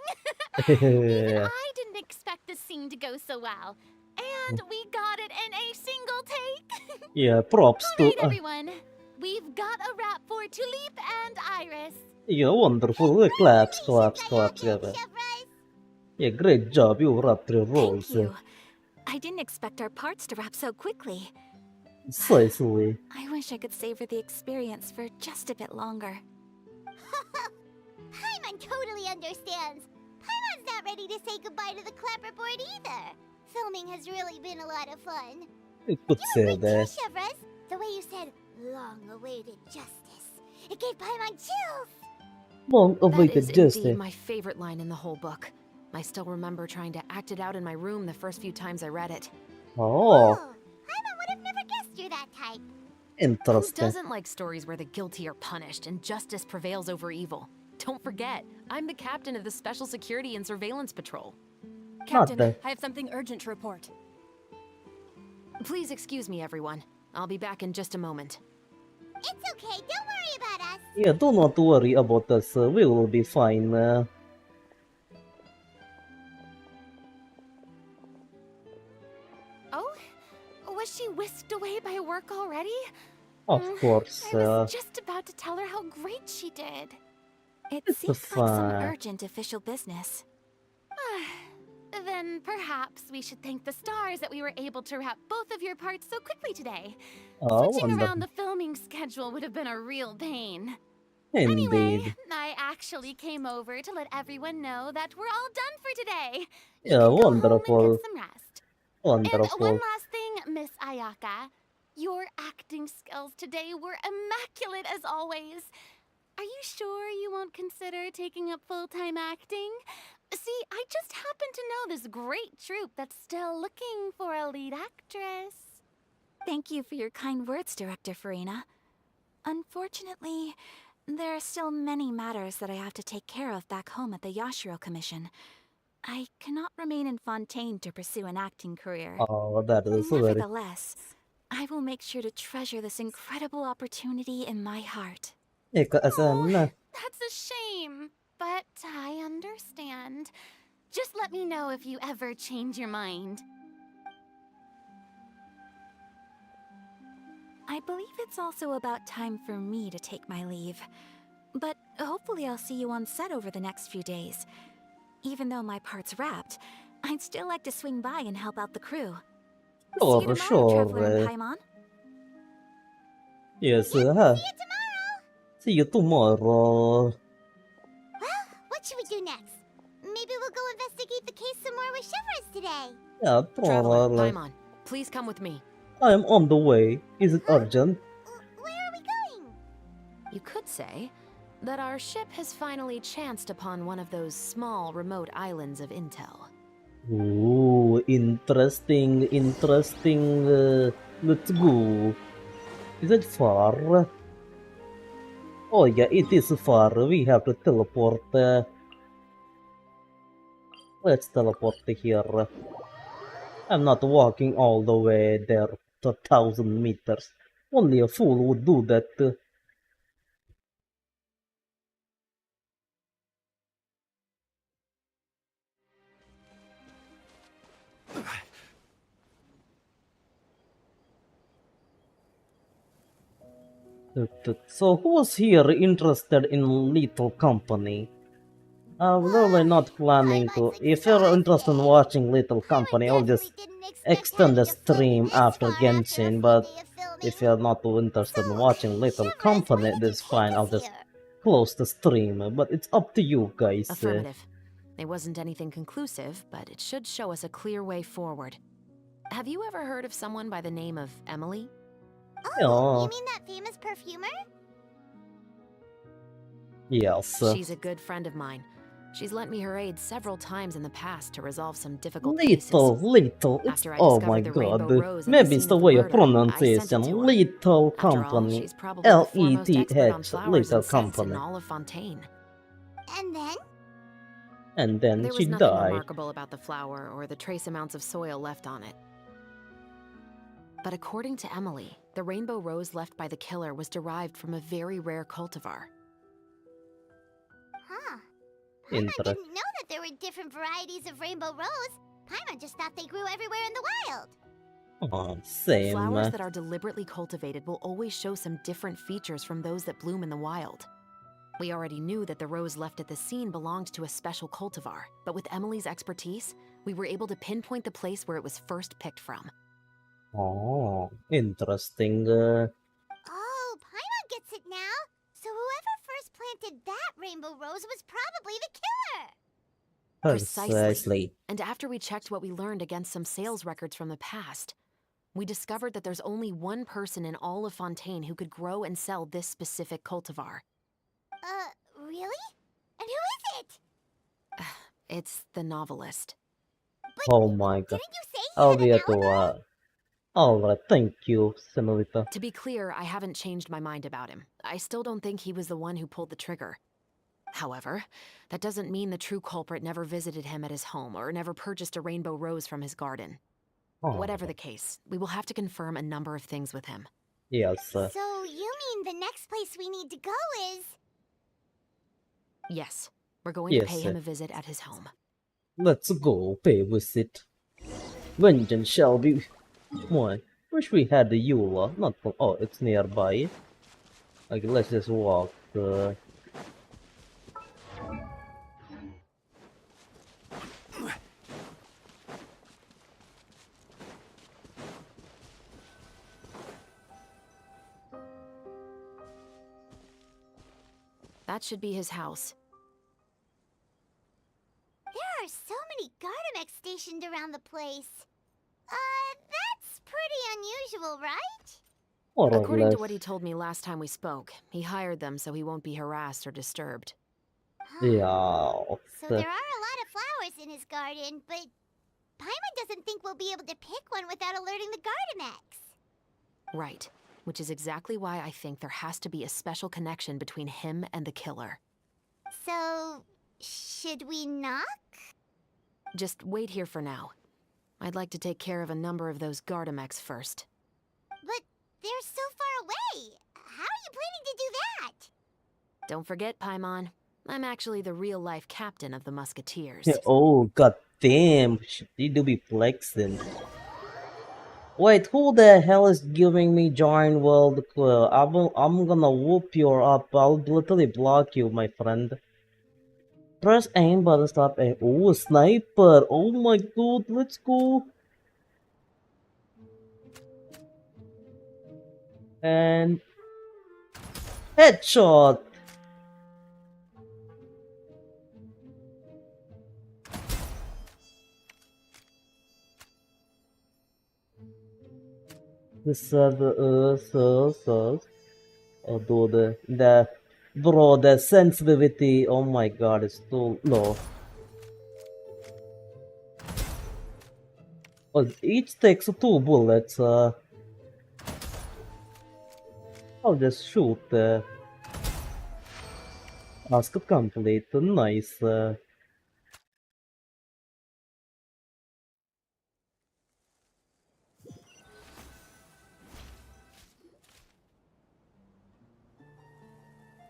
Yeah. I didn't expect the scene to go so well. And we got it in a single take. Yeah, props to. Alright, everyone. We've got a wrap for Tulip and Iris. Yeah, wonderful. Claps, claps, claps. Yeah, great job. You wrapped your roles. Thank you. I didn't expect our parts to wrap so quickly. Precisely. I wish I could savor the experience for just a bit longer. Paimon totally understands. Paimon Paimon's not ready to say goodbye to the clapperboard either. Filming has really been a lot of fun. You could say that. Chevres, the way you said long-awaited justice. It gave Paimon chills. Long-awaited That is justice. indeed my favorite line in the whole book. I still remember trying to act it out in my room the first few times I read it. Oh, Paimon would have never guessed you're that type. Who interesting. doesn't like stories where the guilty are punished and justice prevails over evil? Don't forget, I'm the captain of the Special Security and Surveillance Patrol. Captain, I have something urgent to report. Please excuse me, everyone. I'll be back in just a moment. It's okay, don't worry about us. Yeah, do not worry about us. We will be fine. Oh? Was she whisked away by work already? Of course. I was just about to tell her how great she did. It It's seems like some fine. urgent official business. Then perhaps we should thank the stars that we were able to wrap both of your parts so quickly today. Oh, Switching around wonderful. the filming schedule would have been a real pain. Indeed. Anyway, I actually came over to let everyone know that we're all done for today. Yeah, wonderful. Some rest. Wonderful. And one last thing, Miss Ayaka. Your acting skills today were immaculate as always. Are you sure you won't consider taking up full-time acting? See, I just happen to know this great troupe that's still looking for a lead actress. Thank you for your kind words, Director Farina. Unfortunately, there are still many matters that I have to take care of back home at the Yashiro Commission. I cannot remain in Fontaine to pursue an acting career. Oh, that is very... Nevertheless, I will make sure to treasure this incredible opportunity in my heart. That's a shame, but I understand. Just let me know if you ever change your mind. I believe it's also about time for me to take my leave. But hopefully I'll see you on set over the next few days. Even though my part's wrapped, I'd still like to swing by and help out the crew. Oh, see you for tomorrow, sure. Traveler and Paimon. Yes, See you tomorrow. Well, what should we do next? Maybe we'll go investigate the case some more with Chevres today. Yeah, Traveler, probably. Paimon, please come with me. I am on the way. Is it urgent? Where are we going? You could say that our ship has finally chanced upon one of those small, remote islands of intel. Ooh, interesting, interesting. Let's go. Is it far? Oh yeah, it is far. We have to teleport. Let's teleport here. I'm not walking all the way there to 1,000 meters. Only a fool would do that. So who's here interested in Little Company? I'm really not planning to. If you're interested in watching Little Company, I'll just extend the stream after Genshin, but if you're not too interested in watching Little Company, that's fine, I'll just close the stream, but it's up to you guys. Affirmative. It wasn't anything conclusive, but it should show us a clear way forward. Have you ever heard of someone by the name of Emily? Oh, you mean that famous perfumer? Yes. She's a good friend of mine. She's lent me her aid several times in the past to resolve some difficult Little, cases. it's, oh my god, maybe it's the way of pronunciation. Little Company, L-E-T-H, Little Company. All of Fontaine. And then? And then There she was nothing died. remarkable about the flower or the trace amounts of soil left on it. But according to Emily, the rainbow rose left by the killer was derived from a very rare cultivar. Huh. Paimon didn't know that there were different varieties of rainbow rose. Paimon just thought they grew everywhere in the wild. Oh, same. Flowers that are deliberately cultivated will always show some different features from those that bloom in the wild. We already knew that the rose left at the scene belonged to a special cultivar, but with Emily's expertise, we were able to pinpoint the place where it was first picked from. Oh, interesting. Oh, Paimon gets it now. So whoever first planted that rainbow rose was probably the killer. Precisely. And after we checked what we learned against some sales records from the past, we discovered that there's only one person in all of Fontaine who could grow and sell this specific cultivar. Really? And who is it? It's the novelist. Oh my god. I'll be at the Alright, thank you, Senorita. To be clear, I haven't changed my mind about him. I still don't think he was the one who pulled the trigger. However, that doesn't mean the true culprit never visited him at his home or never purchased a rainbow rose from his garden. Oh. Whatever the case, we will have to confirm a number of things with him. Yes. So you mean the next place we need to go is... Yes, we're going to pay him a visit at his home. Let's go pay a visit. Vengeance shall be... Why? Wish we had the Eula. Not from... Oh, it's nearby. Okay, let's just walk. That should be his house. There are so many Gardamex stationed around the place. That's pretty unusual, right? According to what he told me last time we spoke, he hired them so he won't be harassed or disturbed. Yeah. So there are a lot of flowers in his garden, but Paimon doesn't think we'll be able to pick one without alerting the Gardamex. Right, which is exactly why I think there has to be a special connection between him and the killer. So, should we knock? Just wait here for now. I'd like to take care of a number of those Gardamex first. But they're so far away. How are you planning to do that? Don't forget, Paimon. I'm actually the real-life captain of the Musketeers. Oh, god damn. You do be flexing. Wait, who the hell is giving me Giant World Quill? I'm gonna whoop you up. I'll literally block you, my friend. Press aim button, stop aim. Oh, sniper. Oh my god, let's go. And headshot. This although the sensitivity, oh my god, is too low. Well, each takes 2 bullets. I'll just shoot. Task complete. Nice.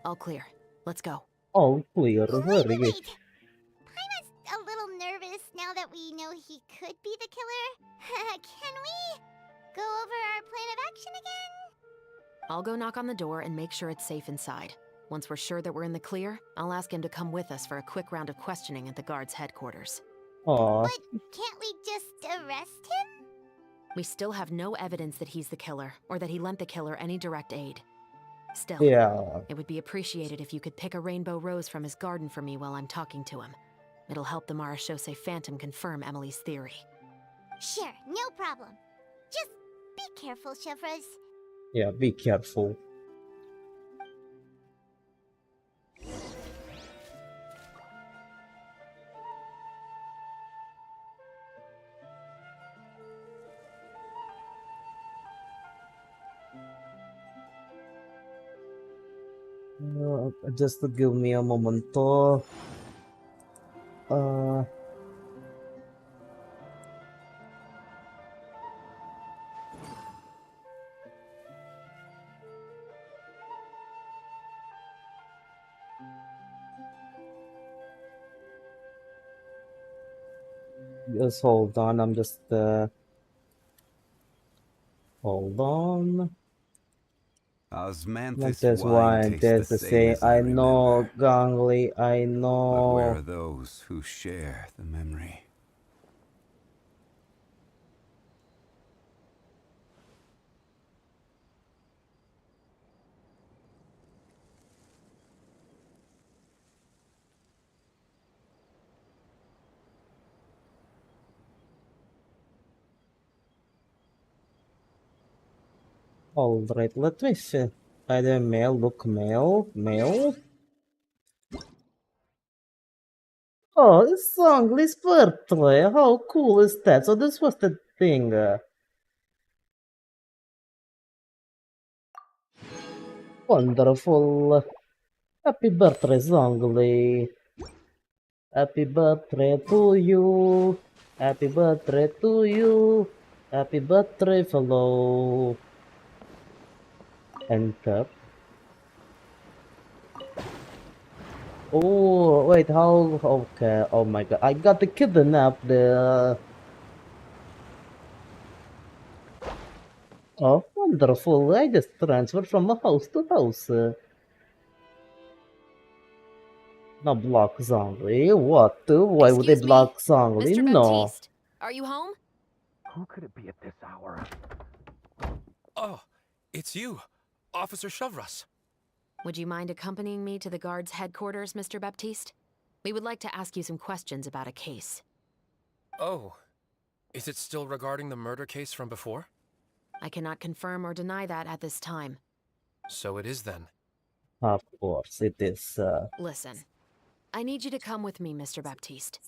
All clear. Let's go. All clear. Very good. Paimon's a little nervous now that we know he could be the killer. Can we go over our plan of action again? I'll go knock on the door and make sure it's safe inside. Once we're sure that we're in the clear, I'll ask him to come with us for a quick round of questioning at the guard's headquarters. Aww. But can't we just arrest him? We still have no evidence that he's the killer, or that he lent the killer any direct aid. Still, it would be appreciated if you could pick a rainbow rose from his garden for me while I'm talking to him. It'll help the Marechaussee Phantom confirm Emily's theory. Sure, no problem. Just be careful, Chevreuse. Yeah, be careful. Just to give me a moment. Just hold on. I'm just hold on. Osmanthus wine tastes the same. as I know, Gangly, I know. But where are those who share the memory? Alright, let me see. Either male, look male, male. Oh, it's Songly's birthday. How cool is that? So this was the thing. Wonderful. Happy birthday, Zongli. Happy birthday to you. Happy birthday to you. Happy birthday, fellow. Enter. Oh, wait, how? Okay, oh my god. I got the kidnap there. Oh, wonderful. I just transferred from house to house. Now block Zongli. What? Why would they block Zongli? Mr. No. Baptiste, are you home? Who could it be at this hour? Oh, it's you, Officer Shovras. Would you mind accompanying me to the guard's headquarters, Mr. Baptiste? We would like to ask you some questions about a case. Oh, is it still regarding the murder case from before? I cannot confirm or deny that at this time. So it is then. Of course, it is. Listen, I need you to come with me, Mr. Baptiste.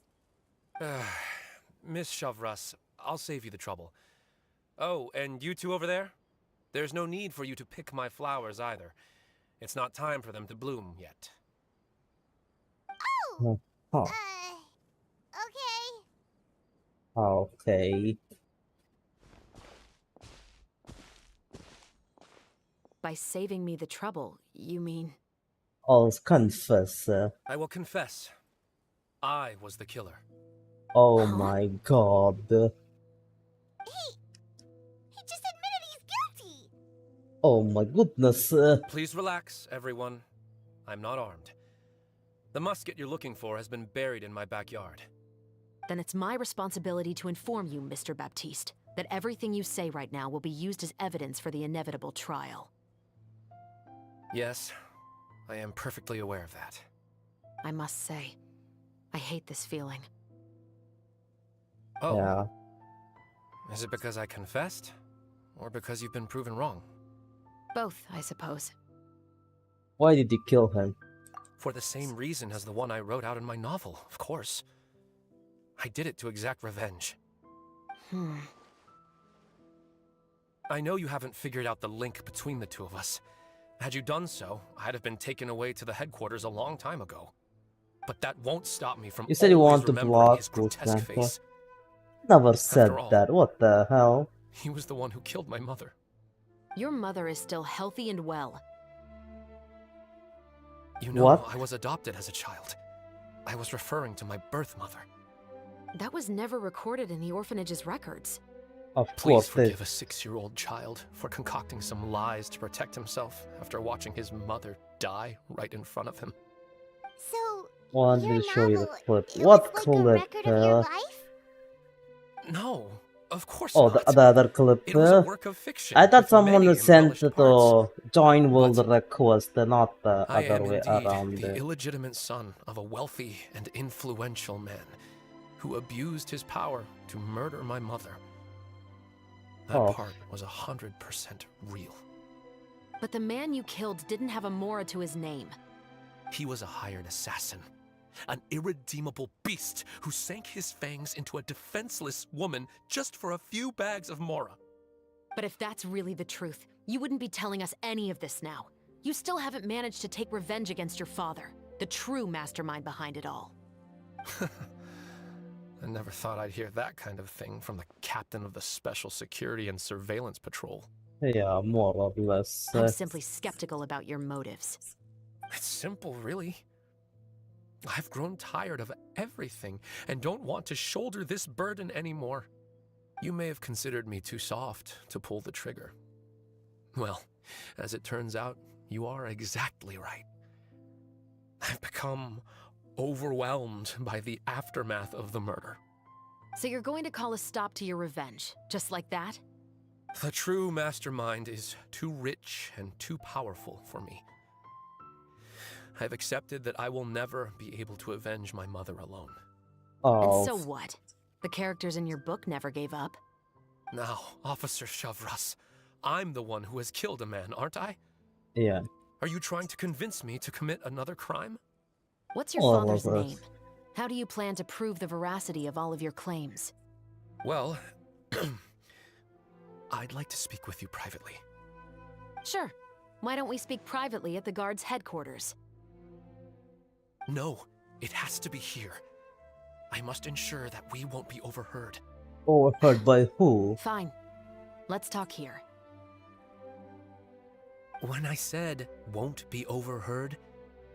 Miss Shovras, I'll save you the trouble. Oh, and you two over there? There's no need for you to pick my flowers either. It's not time for them to bloom yet. Oh. Okay. Okay. By saving me the trouble, you mean... I'll confess. I will confess. I was the killer. Oh my god. He just admitted he's guilty. Oh my goodness. Please relax, everyone. I'm not armed. The musket you're looking for has been buried in my backyard. Then it's my responsibility to inform you, Mr. Baptiste, that everything you say right now will be used as evidence for the inevitable trial. Yes, I am perfectly aware of that. I must say, I hate this feeling. Oh. Yeah. Is it because I confessed? Or because you've been proven wrong? Both, I suppose. Why did you kill him? For the same reason as the one I wrote out in my novel, of course. I did it to exact revenge. I know you haven't figured out the link between the two of us. Had you done so, I'd have been taken away to the headquarters a long time ago. But that won't stop me from You said you always want to remembering block his grotesque face. Never said After all, that. What the hell? He was the one who killed my mother. Your mother is still healthy and well. You know, What? I was adopted as a child. I was referring to my birth mother. That was never recorded in the orphanage's records. Of Please course, forgive a 6-year-old child for concocting some lies to protect himself after watching his mother die right in front of him. So, wanted your to show you the novel, clip. it What was like a clip? record of your life? No, of course Oh, not. the other clip. It was a work of fiction. I thought with someone many sent embellished to join world request, not the I other am way indeed around. the illegitimate son of a wealthy and influential man who abused his power to murder my mother. That part was 100% real. But the man you killed didn't have a Mora to his name. He was a hired assassin, an irredeemable beast who sank his fangs into a defenseless woman just for a few bags of Mora. But if that's really the truth, you wouldn't be telling us any of this now. You still haven't managed to take revenge against your father, the true mastermind behind it all. I never thought I'd hear that kind of thing from the captain of the Special Security and Surveillance Patrol. Yeah, more or less. I'm simply skeptical about your motives. It's simple, really. I've grown tired of everything and don't want to shoulder this burden anymore. You may have considered me too soft to pull the trigger. Well, as it turns out, you are exactly right. I've become overwhelmed by the aftermath of the murder. So you're going to call a stop to your revenge, just like that? The true mastermind is too rich and too powerful for me. I've accepted that I will never be able to avenge my mother alone. Oh. And so what? The characters in your book never gave up. Now, Officer Shovras, I'm the one who has killed a man, aren't I? Yeah. Are you trying to convince me to commit another crime? What's your father's name? How do you plan to prove the veracity of all of your claims? Well, I'd like to speak with you privately. Sure. Why don't we speak privately at the guard's headquarters? No, it has to be here. I must ensure that we won't be overheard. Overheard by who? Fine. Let's talk here. When I said won't be overheard,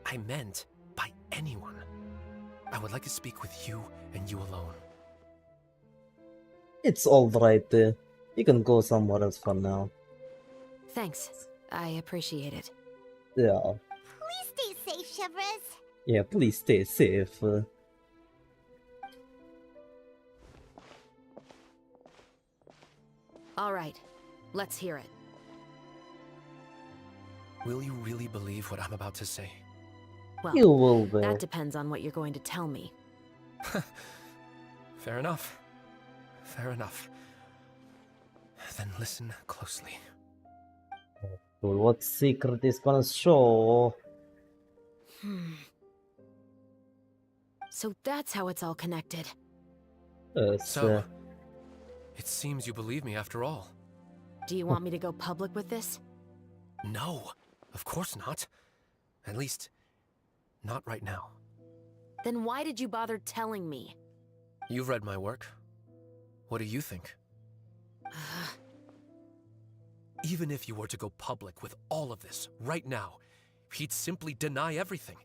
I meant by anyone. I would like to speak with you and you alone. It's alright. You can go somewhere else for now. Thanks. I appreciate it. Yeah. Please stay safe, Chevres. Yeah, please stay safe. All right. Let's hear it. Will you really believe what I'm about to say? Well, You will be. that depends on what you're going to tell me. Fair enough. Fair enough. Then listen closely. Well, what secret is gonna show? So that's how it's all connected. So, it seems you believe me after all. Do you want me to go public with this? No, of course not. At least, not right now. Then why did you bother telling me? You've read my work. What do you think? Even if you were to go public with all of this right now, he'd simply deny everything.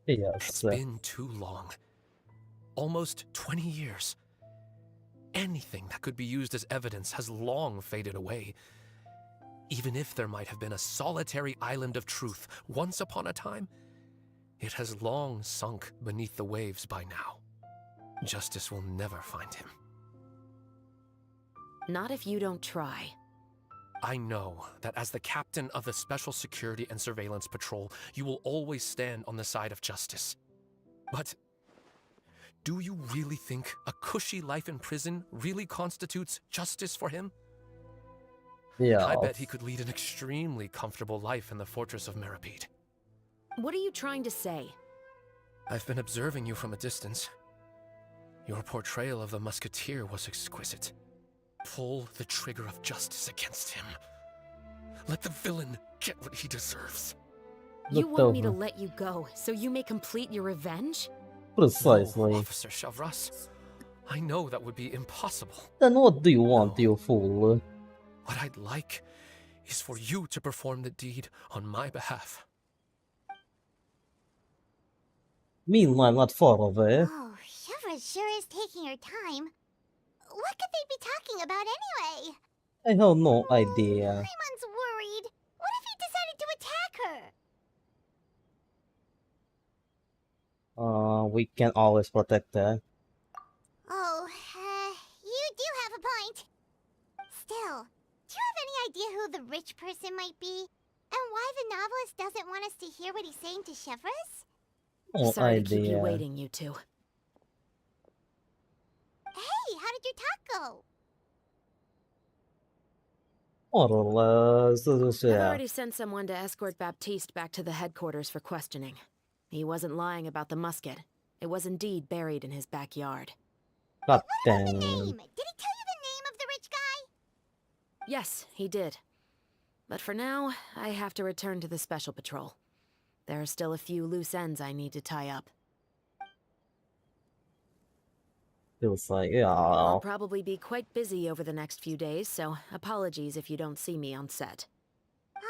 Yes. It's been too long. Almost 20 years. Anything that could be used as evidence has long faded away. Even if there might have been a solitary island of truth once upon a time, it has long sunk beneath the waves by now. Justice will never find him. Not if you don't try. I know that as the captain of the Special Security and Surveillance Patrol, you will always stand on the side of justice. But do you really think a cushy life in prison really constitutes justice for him? Yeah. I bet he could lead an extremely comfortable life in the fortress of Meripede. What are you trying to say? I've been observing you from a distance. Your portrayal of the musketeer was exquisite. Pull the trigger of justice against him. Let the villain get what he deserves. You want me to let you go so you may complete your revenge? Precisely. No, Officer Chavras. I know that would be impossible. Then what do you want, you fool? What I'd like is for you to perform the deed on my behalf. Meanwhile, not far away. Oh, Chevres sure is taking her time. What could they be talking about anyway? I have no idea. Raymon's worried. What if he decided to attack her? We can always protect her. Oh, you do have a point. Still, do you have any idea who the rich person might be? And why the novelist doesn't want us to hear what he's saying to Chevres? No Sorry idea. to keep you waiting, you two. Hey, how did your talk go? More or less, I've yeah. already sent someone to escort Baptiste back to the headquarters for questioning. He wasn't lying about the musket. It was indeed buried in his backyard. God damn. Did he tell you the name of the rich guy? Yes, he did. But for now, I have to return to the Special Patrol. There are still a few loose ends I need to tie up. Feels like, yeah. I'll probably be quite busy over the next few days, so apologies if you don't see me on set.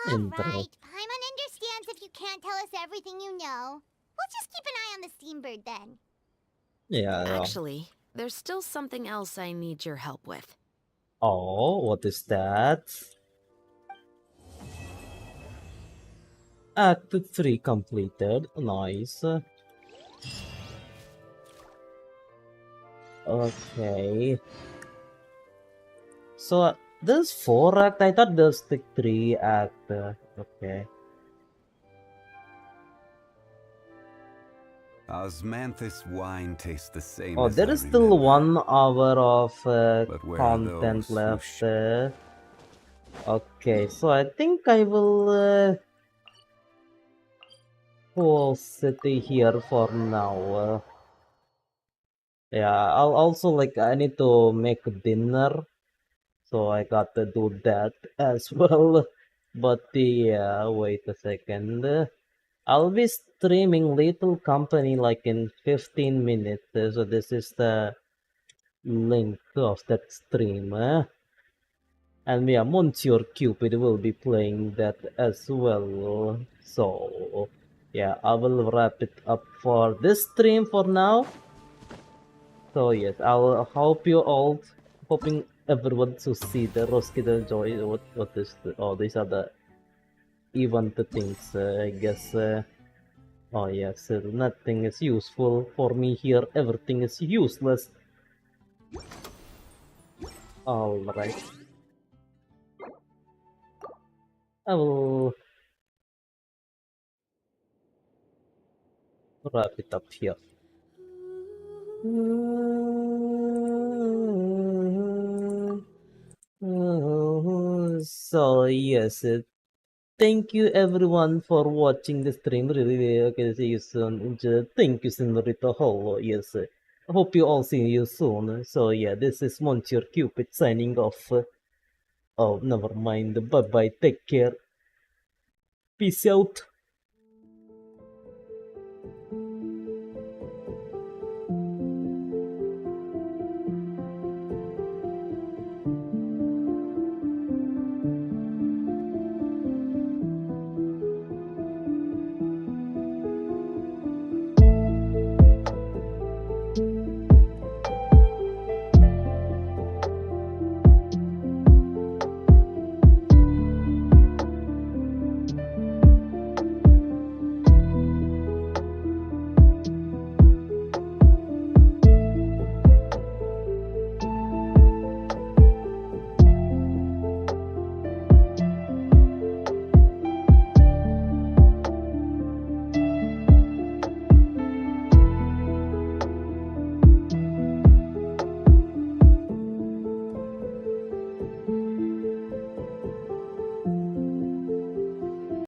Alright, Paimon understands if you can't tell us everything you know. We'll just keep an eye on the Steambird then. Yeah. Actually, there's still something else I need your help with. Oh, what is that? Act 3 completed. Nice. Okay. So, there's 4 act. I thought there's the 3 act. Okay. Osmanthus wine tastes the same. Oh, as there I is still remember. 1 hour of But where are content those who left. Okay, so I think I will pause it here for now. Yeah, I'll also like I need to make dinner, so I got to do that as well. But yeah, wait a second. I'll be streaming Little Company like in 15 minutes. So this is the link of that stream. And yeah, Monsieur Cupid will be playing that as well. So yeah, I will wrap it up for this stream for now. So yes, I'll hope you all, hoping everyone to see the Roskilde Joy. What is oh, these are the event things, I guess. Oh yes, nothing is useful for me here. Everything is useless. All right, I will wrap it up here. So yes, thank you everyone for watching the stream. Really, okay, see you soon. Thank you, Senorita Hollow. Yes, I hope you all see you soon. So yeah, this is Monsieur Cupid signing off. Oh, never mind. Bye bye. Take care. Peace out.